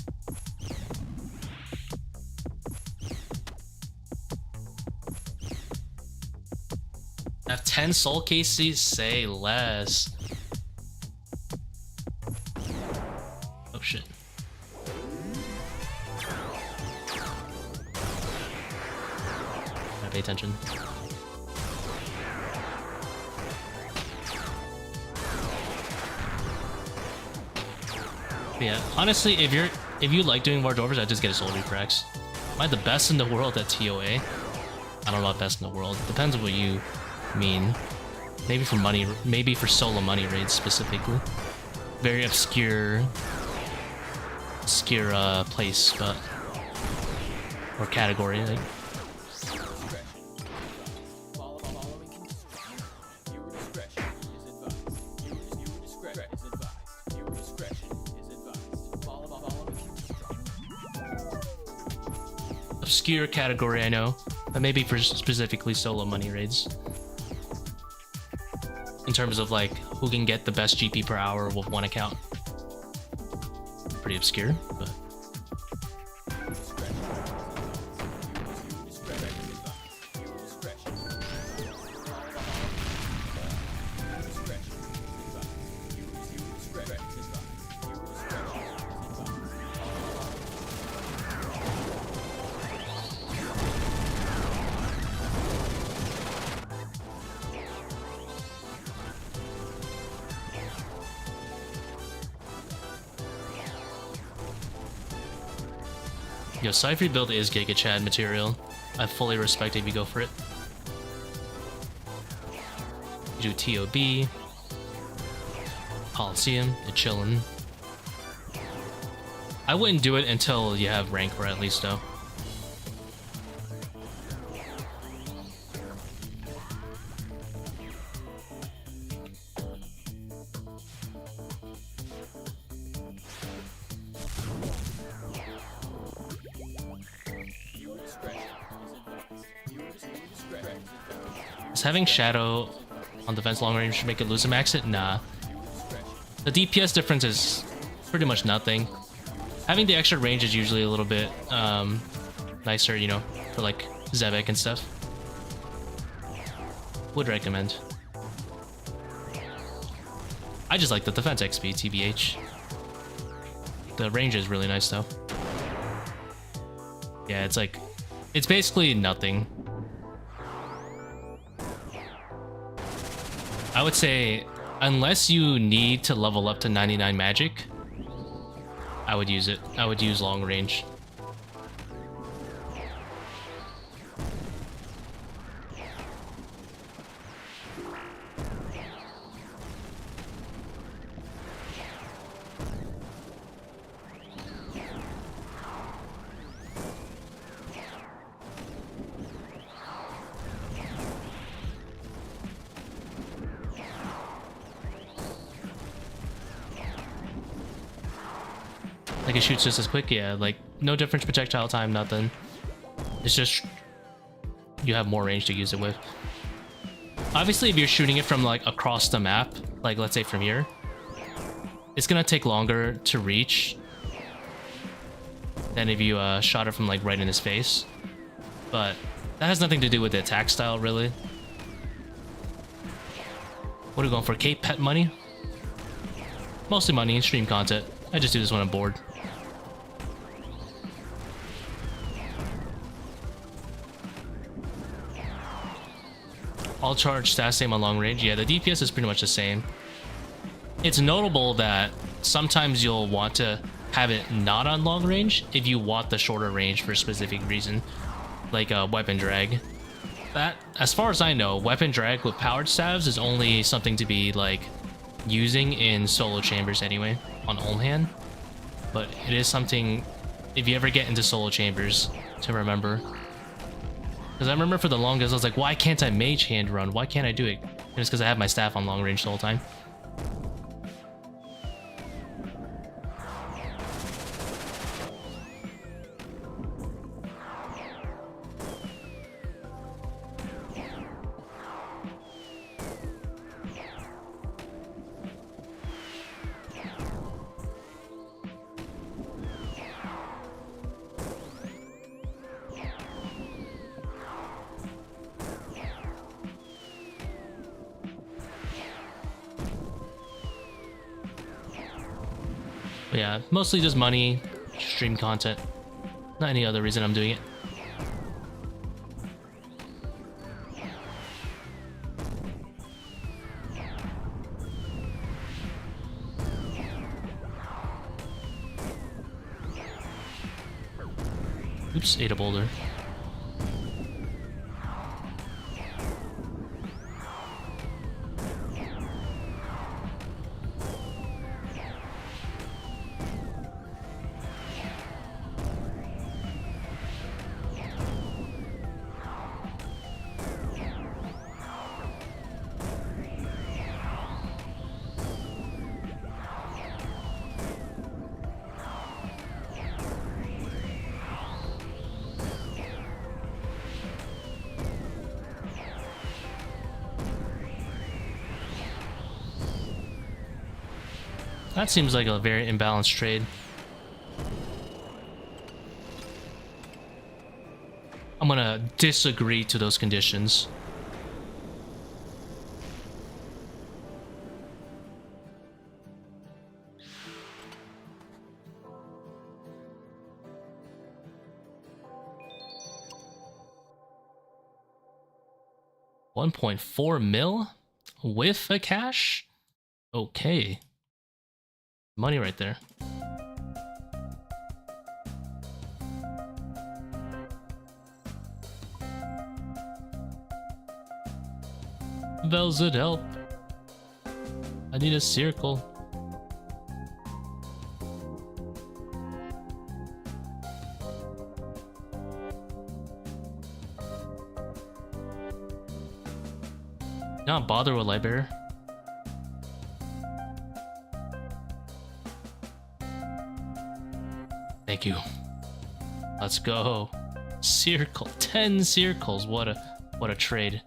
A: I have 10 soul cases? Say less. Oh shit. Gotta pay attention. Yeah, honestly, if you like doing War Dwarves, I'd just get a Soul Refrax. Am I the best in the world at ToA? I don't know about best in the world. Depends on what you mean. Maybe for money, maybe for solo money raids specifically. Very obscure place, but or category. Like. Obscure category, I know, but maybe for specifically solo money raids. In terms of like who can get the best GP per hour with one account. Pretty obscure, but. Yo, Cypher build is Giga Chad material. I fully respect if you go for it. You do TOB, Coliseum, you're chillin'. I wouldn't do it until you have rank for at least though. Having Shadow on defense long range should make it lose a max it? Nah. The DPS difference is pretty much nothing. Having the extra range is usually a little bit nicer, you know, for like Zebak and stuff. Would recommend. I just like the defense XP, TBH. The range is really nice though. Yeah, it's like, it's basically nothing. I would say, unless you need to level up to 99 magic, I would use it. I would use long range. Like it shoots just as quick, yeah, like no difference projectile time, nothing. It's just you have more range to use it with. Obviously if you're shooting it from like across the map, like let's say from here, it's gonna take longer to reach than if you shot it from like right in his face. But that has nothing to do with the attack style really. What are we going for? Cape pet money? Mostly money and stream content. I just do this when I'm bored. All charge stats same on long range. Yeah, the DPS is pretty much the same. It's notable that sometimes you'll want to have it not on long range if you want the shorter range for a specific reason, like weapon drag. That, as far as I know, weapon drag with powered staves is only something to be like using in solo chambers anyway, on Olm hand. But it is something, if you ever get into solo chambers, to remember. Because I remember for the longest, I was like, why can't I mage hand run? Why can't I do it? And it's because I have my staff on long range the whole time. But yeah, mostly just money, stream content. Not any other reason I'm doing it. Oops, ate a boulder. That seems like a very imbalanced trade. I'm gonna disagree to those conditions. $1.4 mil with a cash? Okay. Money right there. Velzid, help. I need a Seercull. Not bother with Lightbearer. Thank you. Let's go. Seercull. 10 Seerculls. What a trade.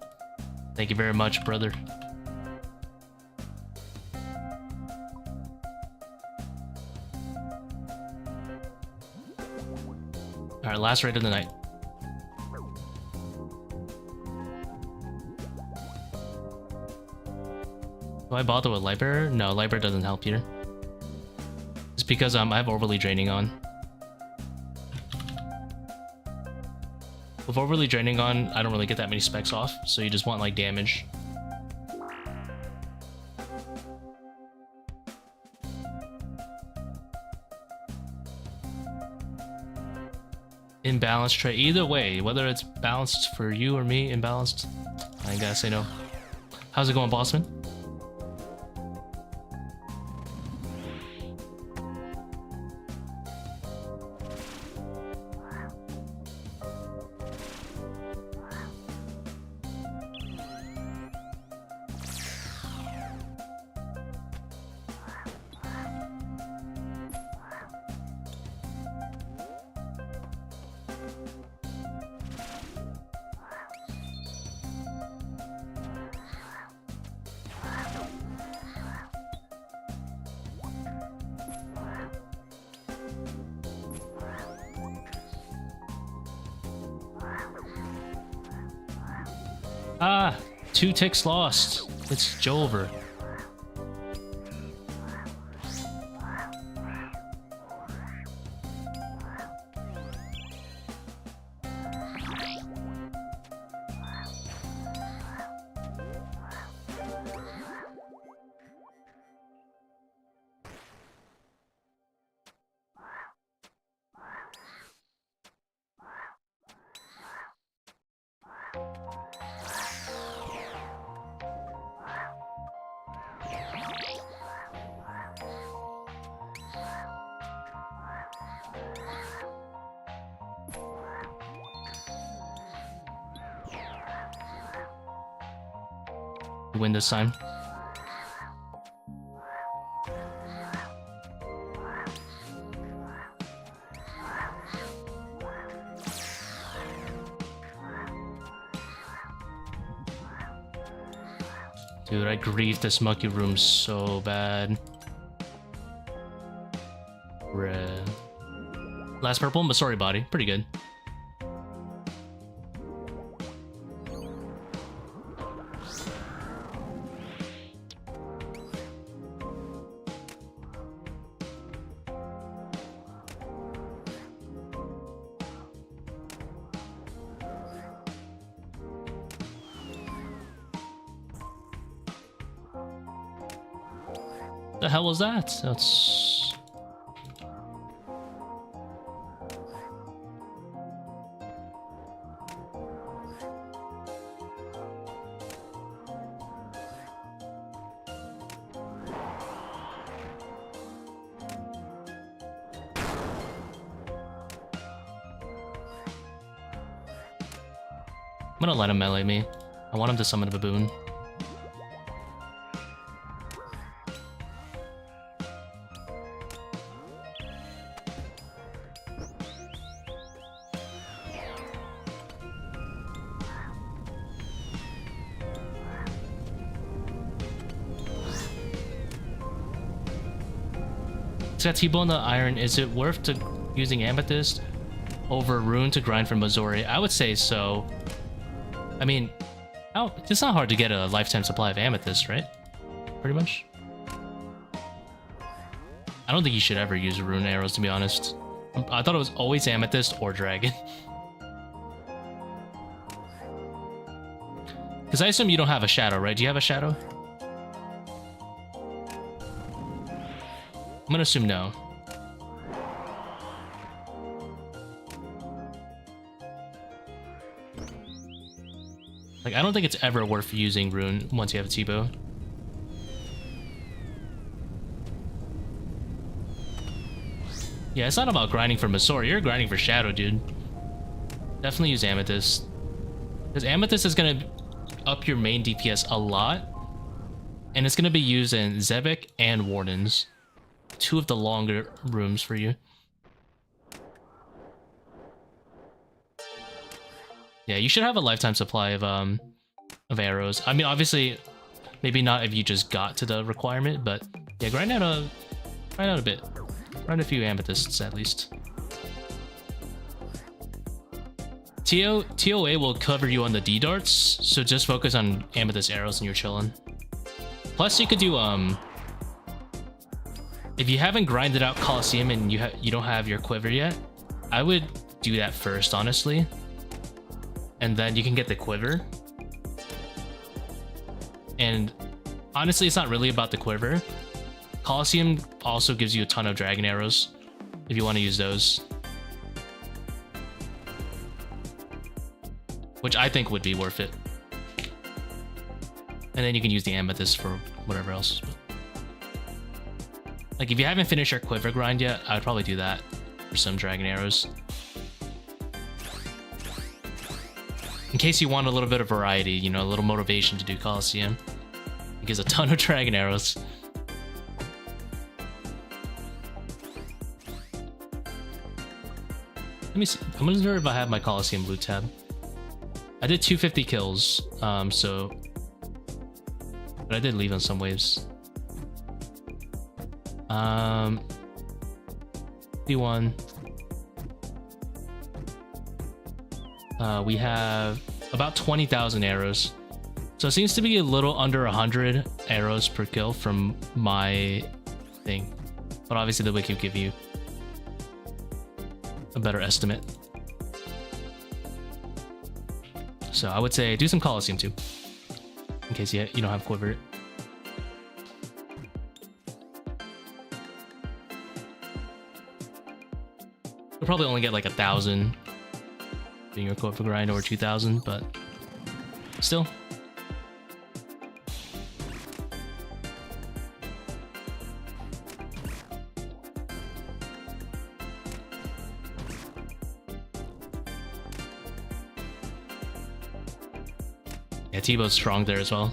A: Thank you very much, brother. Alright, last raid of the night. Do I bother with Lightbearer? No, Lightbearer doesn't help here. It's because I have overly draining on. With overly draining on, I don't really get that many specs off, so you just want like damage. Imbalanced trade. Either way, whether it's balanced for you or me, imbalanced, I ain't gotta say no. How's it going, Bossman? Ah, 2 ticks lost. It's Jover. Win this time. Dude, I griefed this monkey room so bad. Red. Last purple, Masori body. Pretty good. The hell was that? That's... I'm gonna let him melee me. I want him to summon a baboon. It's got Tbow on the iron. Is it worth using Amethyst over Rune to grind for Mazori? I would say so. I mean, it's not hard to get a lifetime supply of Amethyst, right? Pretty much. I don't think you should ever use Rune arrows, to be honest. I thought it was always Amethyst or Dragon. Because I assume you don't have a Shadow, right? Do you have a Shadow? I'm gonna assume no. Like, I don't think it's ever worth using Rune once you have a Tbow. Yeah, it's not about grinding for Masori. You're grinding for Shadow, dude. Definitely use Amethyst. Because Amethyst is going to up your main DPS a lot. And it's going to be used in Zebak and Wardens. Two of the longer rooms for you. Yeah, you should have a lifetime supply of arrows. I mean, obviously, maybe not if you just got to the requirement, but yeah, grind out a bit. Grind a few amethysts at least. ToA will cover you on the D darts, so just focus on amethyst arrows and you're chilling. Plus, you could do if you haven't grinded out Colosseum and you don't have your quiver yet, I would do that first, honestly. And then you can get the quiver. And honestly, it's not really about the quiver. Colosseum also gives you a ton of dragon arrows if you want to use those. Which I think would be worth it. And then you can use the amethyst for whatever else. Like, if you haven't finished your quiver grind yet, I would probably do that for some dragon arrows. In case you want a little bit of variety, you know, a little motivation to do Colosseum. It gives a ton of dragon arrows. Let me see. I'm gonna see if I have my Colosseum loot tab. I did 250 kills, so... But I did leave on some waves. D1. We have about 20,000 arrows. So it seems to be a little under 100 arrows per kill from my thing. But obviously the wiki will give you a better estimate. So I would say do some Colosseum too, in case you don't have quiver. You'll probably only get like 1,000 doing your quiver grind, or 2,000, but still. Yeah, Tbow's strong there as well.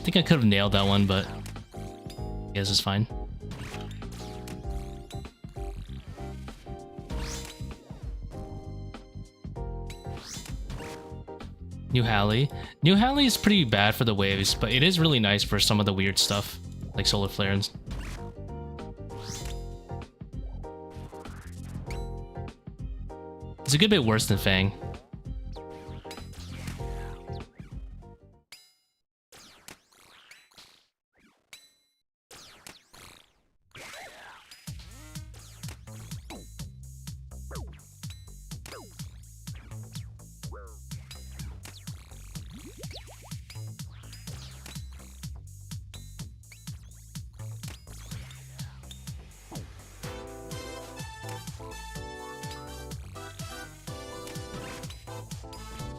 A: I think I could have nailed that one, but I guess it's fine. New Halley. New Halley is pretty bad for the waves, but it is really nice for some of the weird stuff, like Solar Flare and... It's a good bit worse than Fang.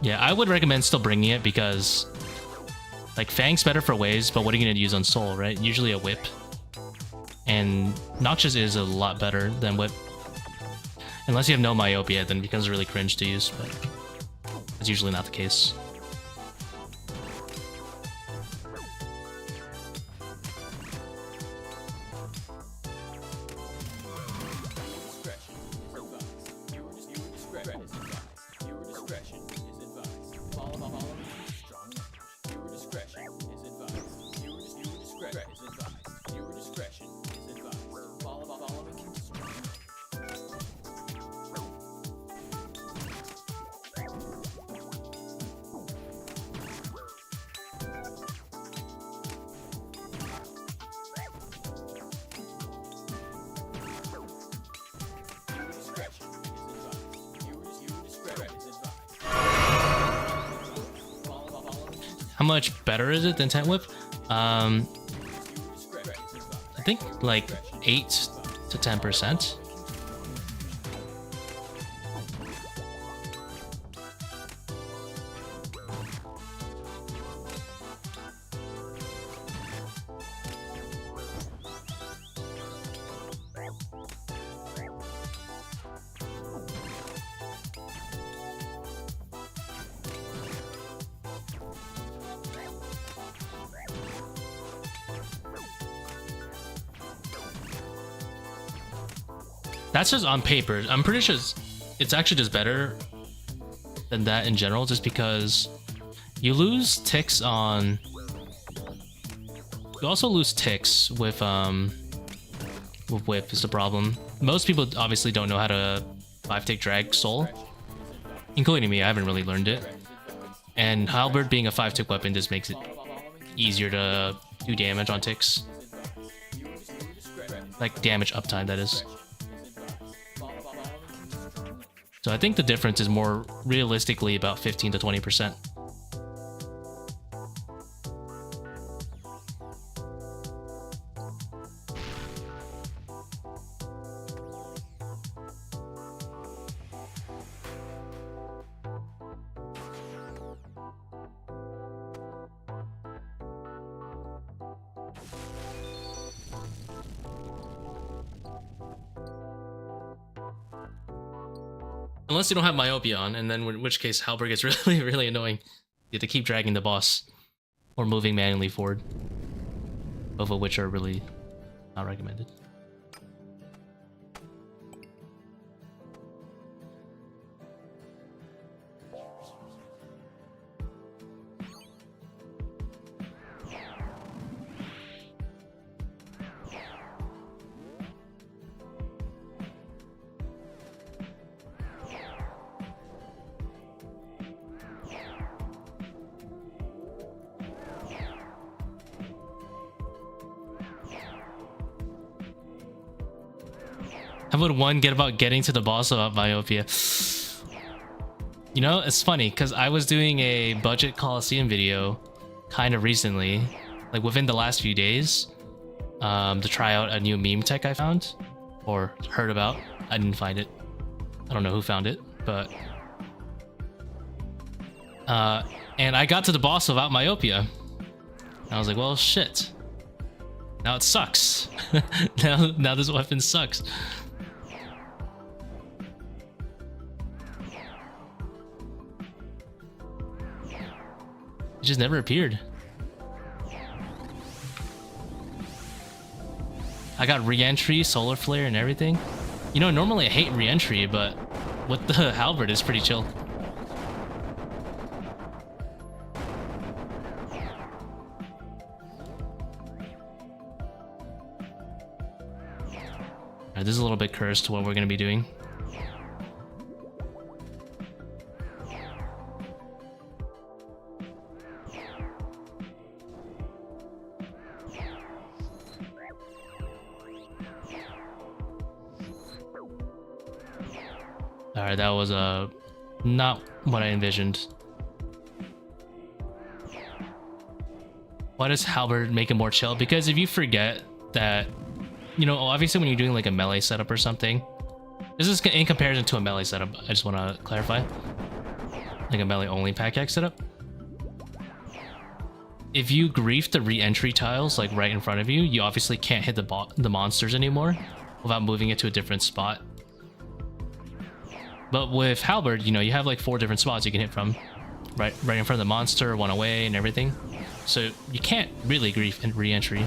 A: Yeah, I would recommend still bringing it because, like, Fang's better for waves, but what are you going to use on Soul, right? Usually a Whip. And Noxious is a lot better than Whip. Unless you have no Myopia, then it becomes really cringe to use, but that's usually not the case. How much better is it than Tent Whip? I think like 8 to 10%. That's just on paper. I'm pretty sure it's actually just better than that in general, just because you lose ticks on... You also lose ticks with Whip is the problem. Most people obviously don't know how to 5-tick drag Soul, including me. I haven't really learned it. And Halberd being a 5-tick weapon just makes it easier to do damage on ticks. Like damage uptime, that is. So I think the difference is more realistically about 15 to 20%. Unless you don't have Myopia on, and then in which case Halberd gets really, really annoying. You have to keep dragging the boss or moving manually forward, both of which are really not recommended. How about one get about getting to the boss without Myopia? You know, it's funny because I was doing a budget Coliseum video kind of recently, like within the last few days, to try out a new meme tech I found or heard about. I didn't find it. I don't know who found it, but and I got to the boss without Myopia. And I was like, well, shit. Now it sucks. now this weapon sucks. It just never appeared. I got re-entry, solar flare, and everything. You know, normally I hate re-entry, but with the halberd, it's pretty chill. Alright, this is a little bit cursed to what we're gonna be doing. Alright, that was not what I envisioned. Why does halberd make it more chill? Because if you forget that, you know, obviously when you're doing like a melee setup or something, this is in comparison to a melee setup, I just want to clarify. Like a melee only pickaxe setup. If you grief the re-entry tiles like right in front of you, you obviously can't hit the monsters anymore without moving it to a different spot. But with halberd, you know, you have like 4 different spots you can hit from. Right in front of the monster, one away, and everything. So you can't really grief and re-entry.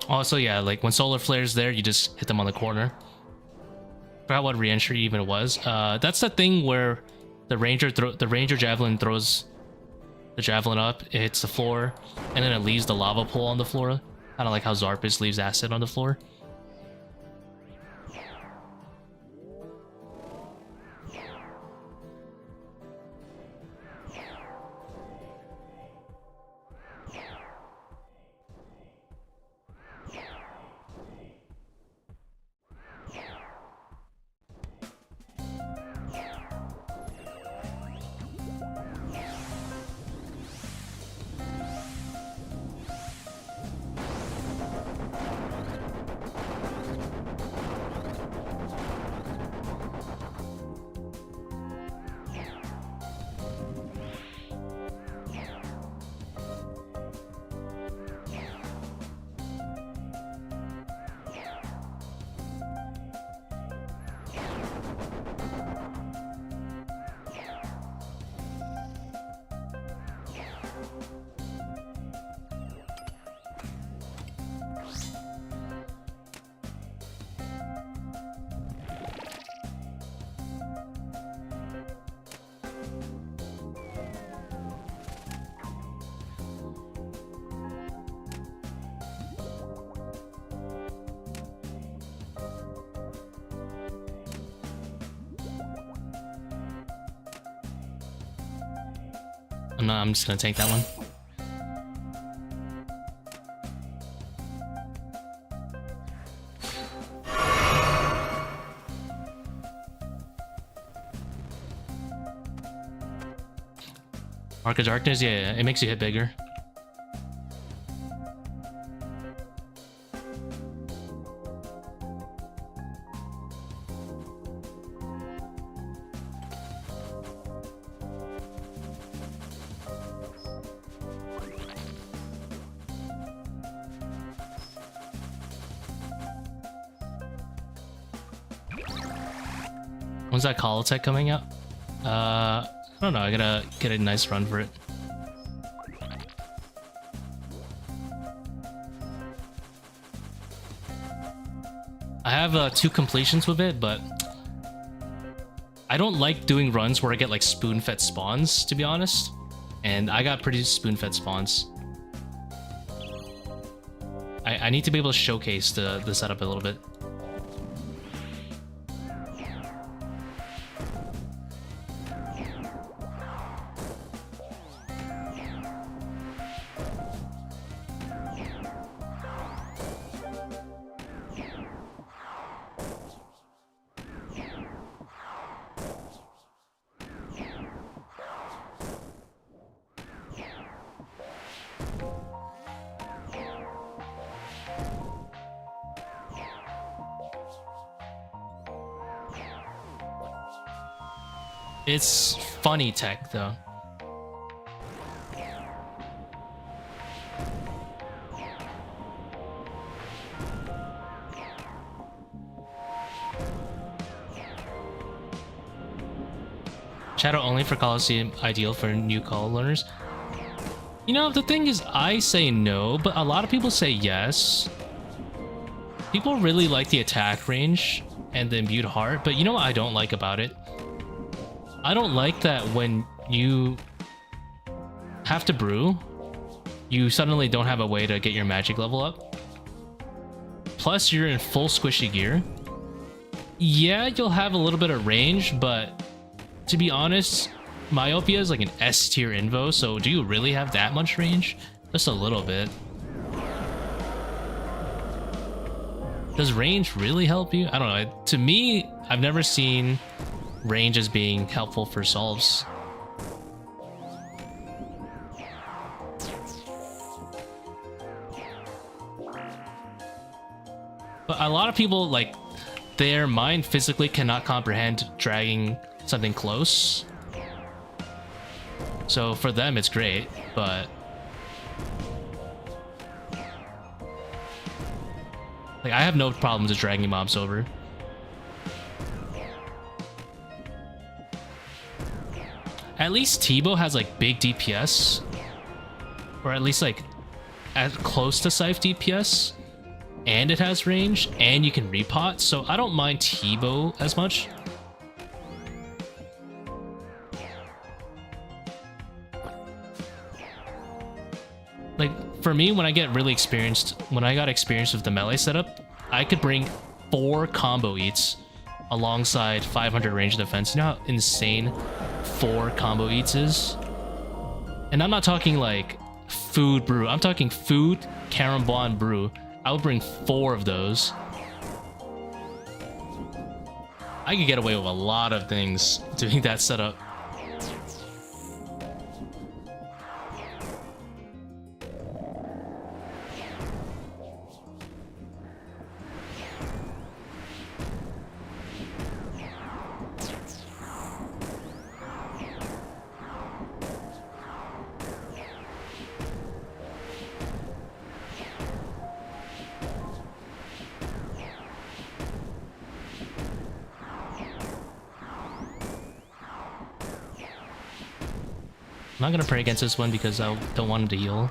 A: Also, yeah, like when solar flare's there, you just hit them on the corner. Forgot what re-entry even was. That's the thing where the ranger javelin throws the javelin up, it hits the floor, and then it leaves the lava pool on the floor. Kind of like how Zarpus leaves acid on the floor. I'm just gonna take that one. Arc of Darkness, yeah, it makes you hit bigger. When's that call tech coming out? I don't know, I gotta get a nice run for it. I have 2 completions with it, but I don't like doing runs where I get like spoon-fed spawns, to be honest. And I got pretty spoon-fed spawns. I need to be able to showcase the setup a little bit. It's funny tech though. Shadow only for Colosseum, ideal for new call learners. You know, the thing is, I say no, but a lot of people say yes. People really like the attack range and the imbued heart, but you know what I don't like about it? I don't like that when you have to brew, you suddenly don't have a way to get your magic level up. Plus, you're in full squishy gear. Yeah, you'll have a little bit of range, but to be honest, Myopia is like an S tier invo, so do you really have that much range? Just a little bit. Does range really help you? I don't know. To me, I've never seen range as being helpful for solves. But a lot of people, like, their mind physically cannot comprehend dragging something close. So for them, it's great, but like, I have no problems with dragging mobs over. At least Tbow has like big DPS, or at least like as close to Scythe DPS, and it has range, and you can repot, so I don't mind Tbow as much. Like, for me, when I get really experienced, when I got experience with the melee setup, I could bring 4 combo eats alongside 500 range defense. You know how insane 4 combo eats is? And I'm not talking like food brew. I'm talking food, Carambois, and brew. I would bring 4 of those. I could get away with a lot of things doing that setup. I'm not gonna pray against this one because I don't want him to heal.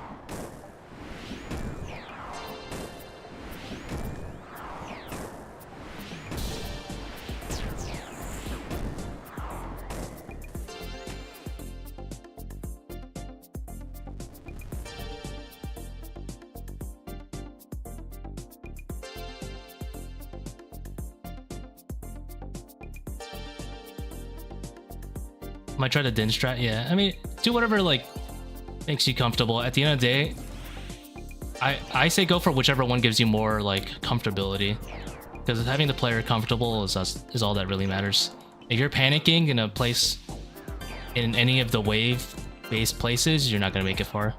A: Might try the din strat, yeah. I mean, do whatever like makes you comfortable. At the end of the day, I say go for whichever one gives you more like comfortability, because having the player comfortable is all that really matters. If you're panicking in a place, in any of the wave-based places, you're not gonna make it far.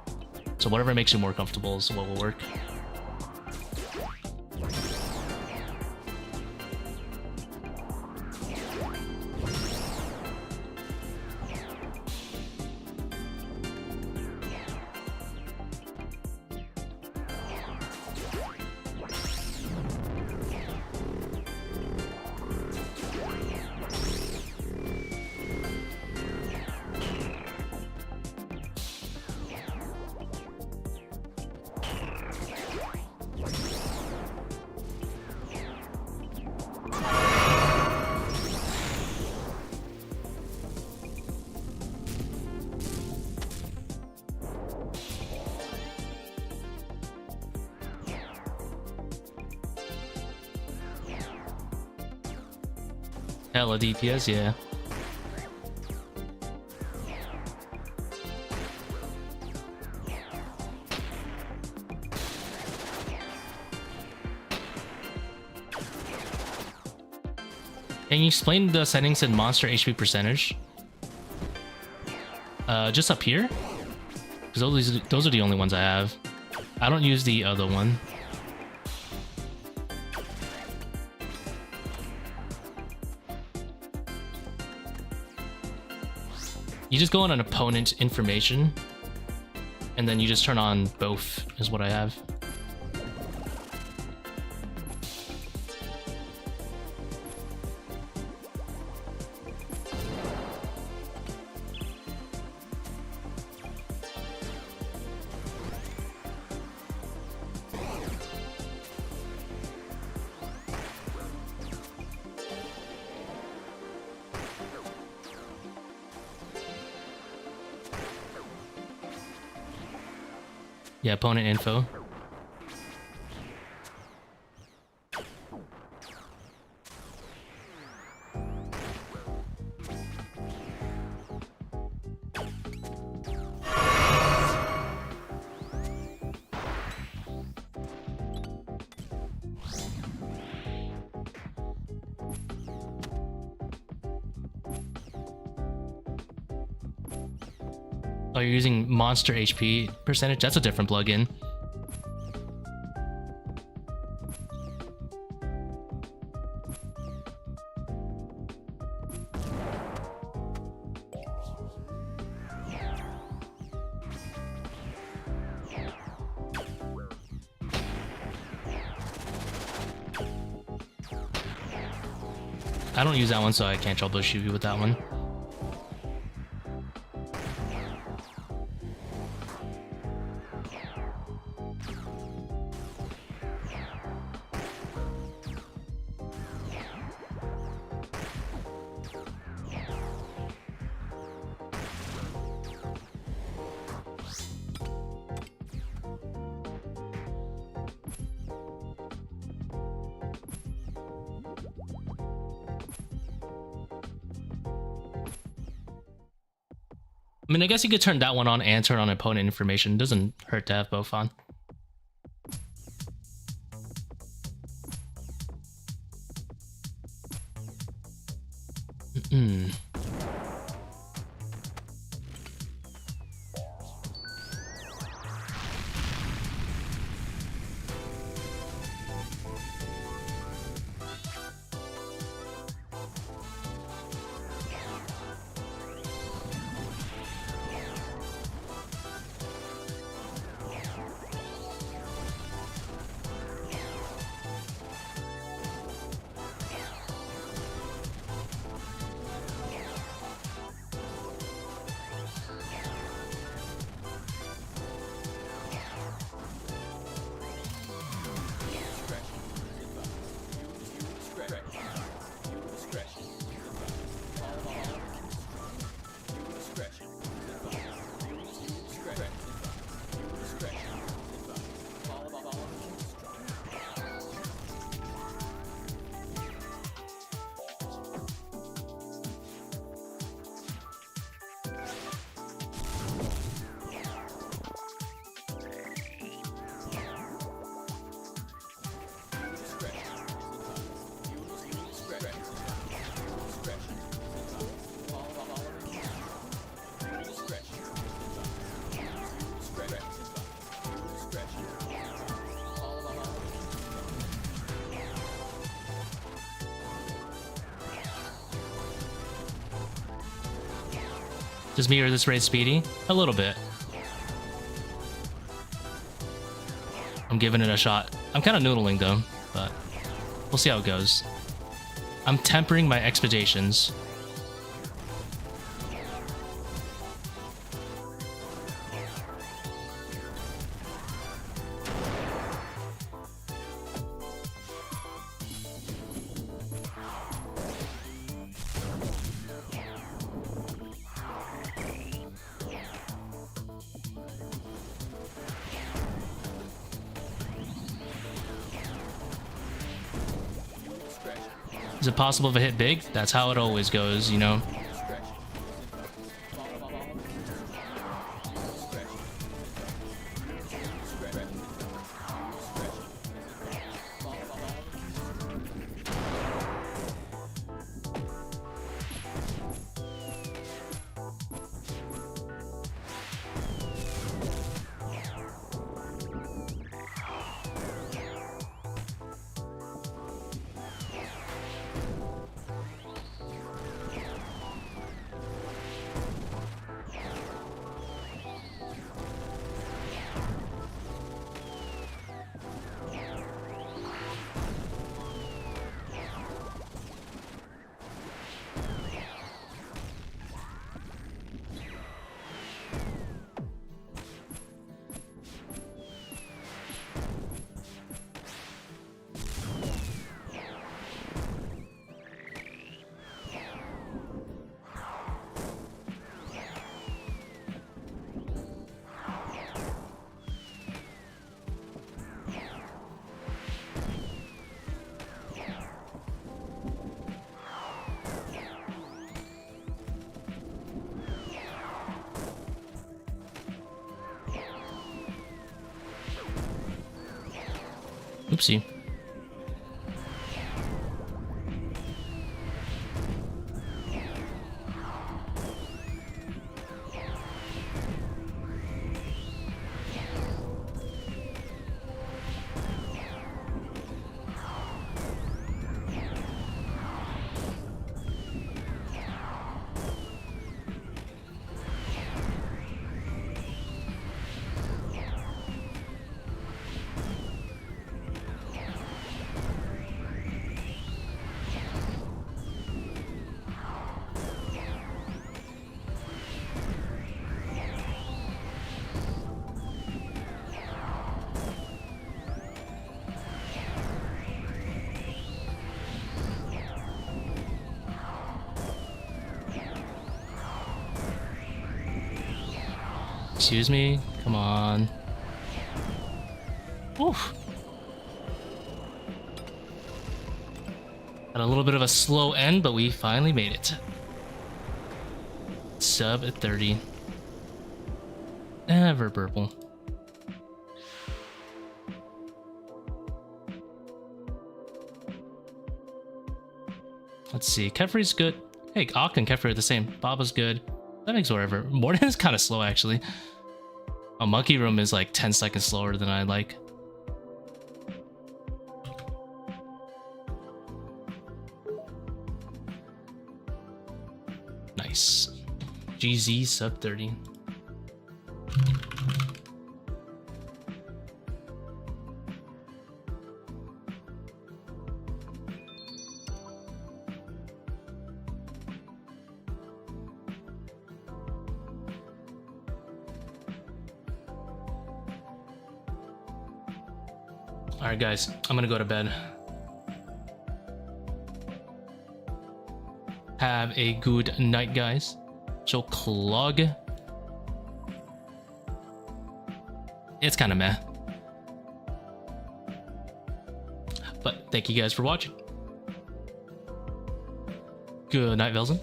A: So whatever makes you more comfortable is what will work. Hella DPS, yeah. Can you explain the settings in monster HP percentage? Just up here? Because those are the only ones I have. I don't use the other one. You just go on an opponent information, and then you just turn on both, is what I have. Yeah, opponent info. Oh, you're using monster HP percentage? That's a different plugin. I don't use that one, so I can't troubleshoot you with that one. I mean, I guess you could turn that one on and turn on opponent information. It doesn't hurt to have both on. Does me or this raid speedy? A little bit. I'm giving it a shot. I'm kind of noodling though, but we'll see how it goes. I'm tempering my expectations. Is it possible if I hit big? That's how it always goes, you know? Oopsie. Excuse me? Come on. Oof. Had a little bit of a slow end, but we finally made it. Sub at 30. Ever purple. Let's see. Kephri's good. Hey, Akkha and Kephri are the same. Baba's good. That makes whatever. Warden is kind of slow, actually. A monkey room is like 10 seconds slower than I like. Nice. GZ sub 30. Alright guys, I'm gonna go to bed. Have a good night, guys. So Clog. It's kind of meh. But thank you guys for watching. Good night, Velzen.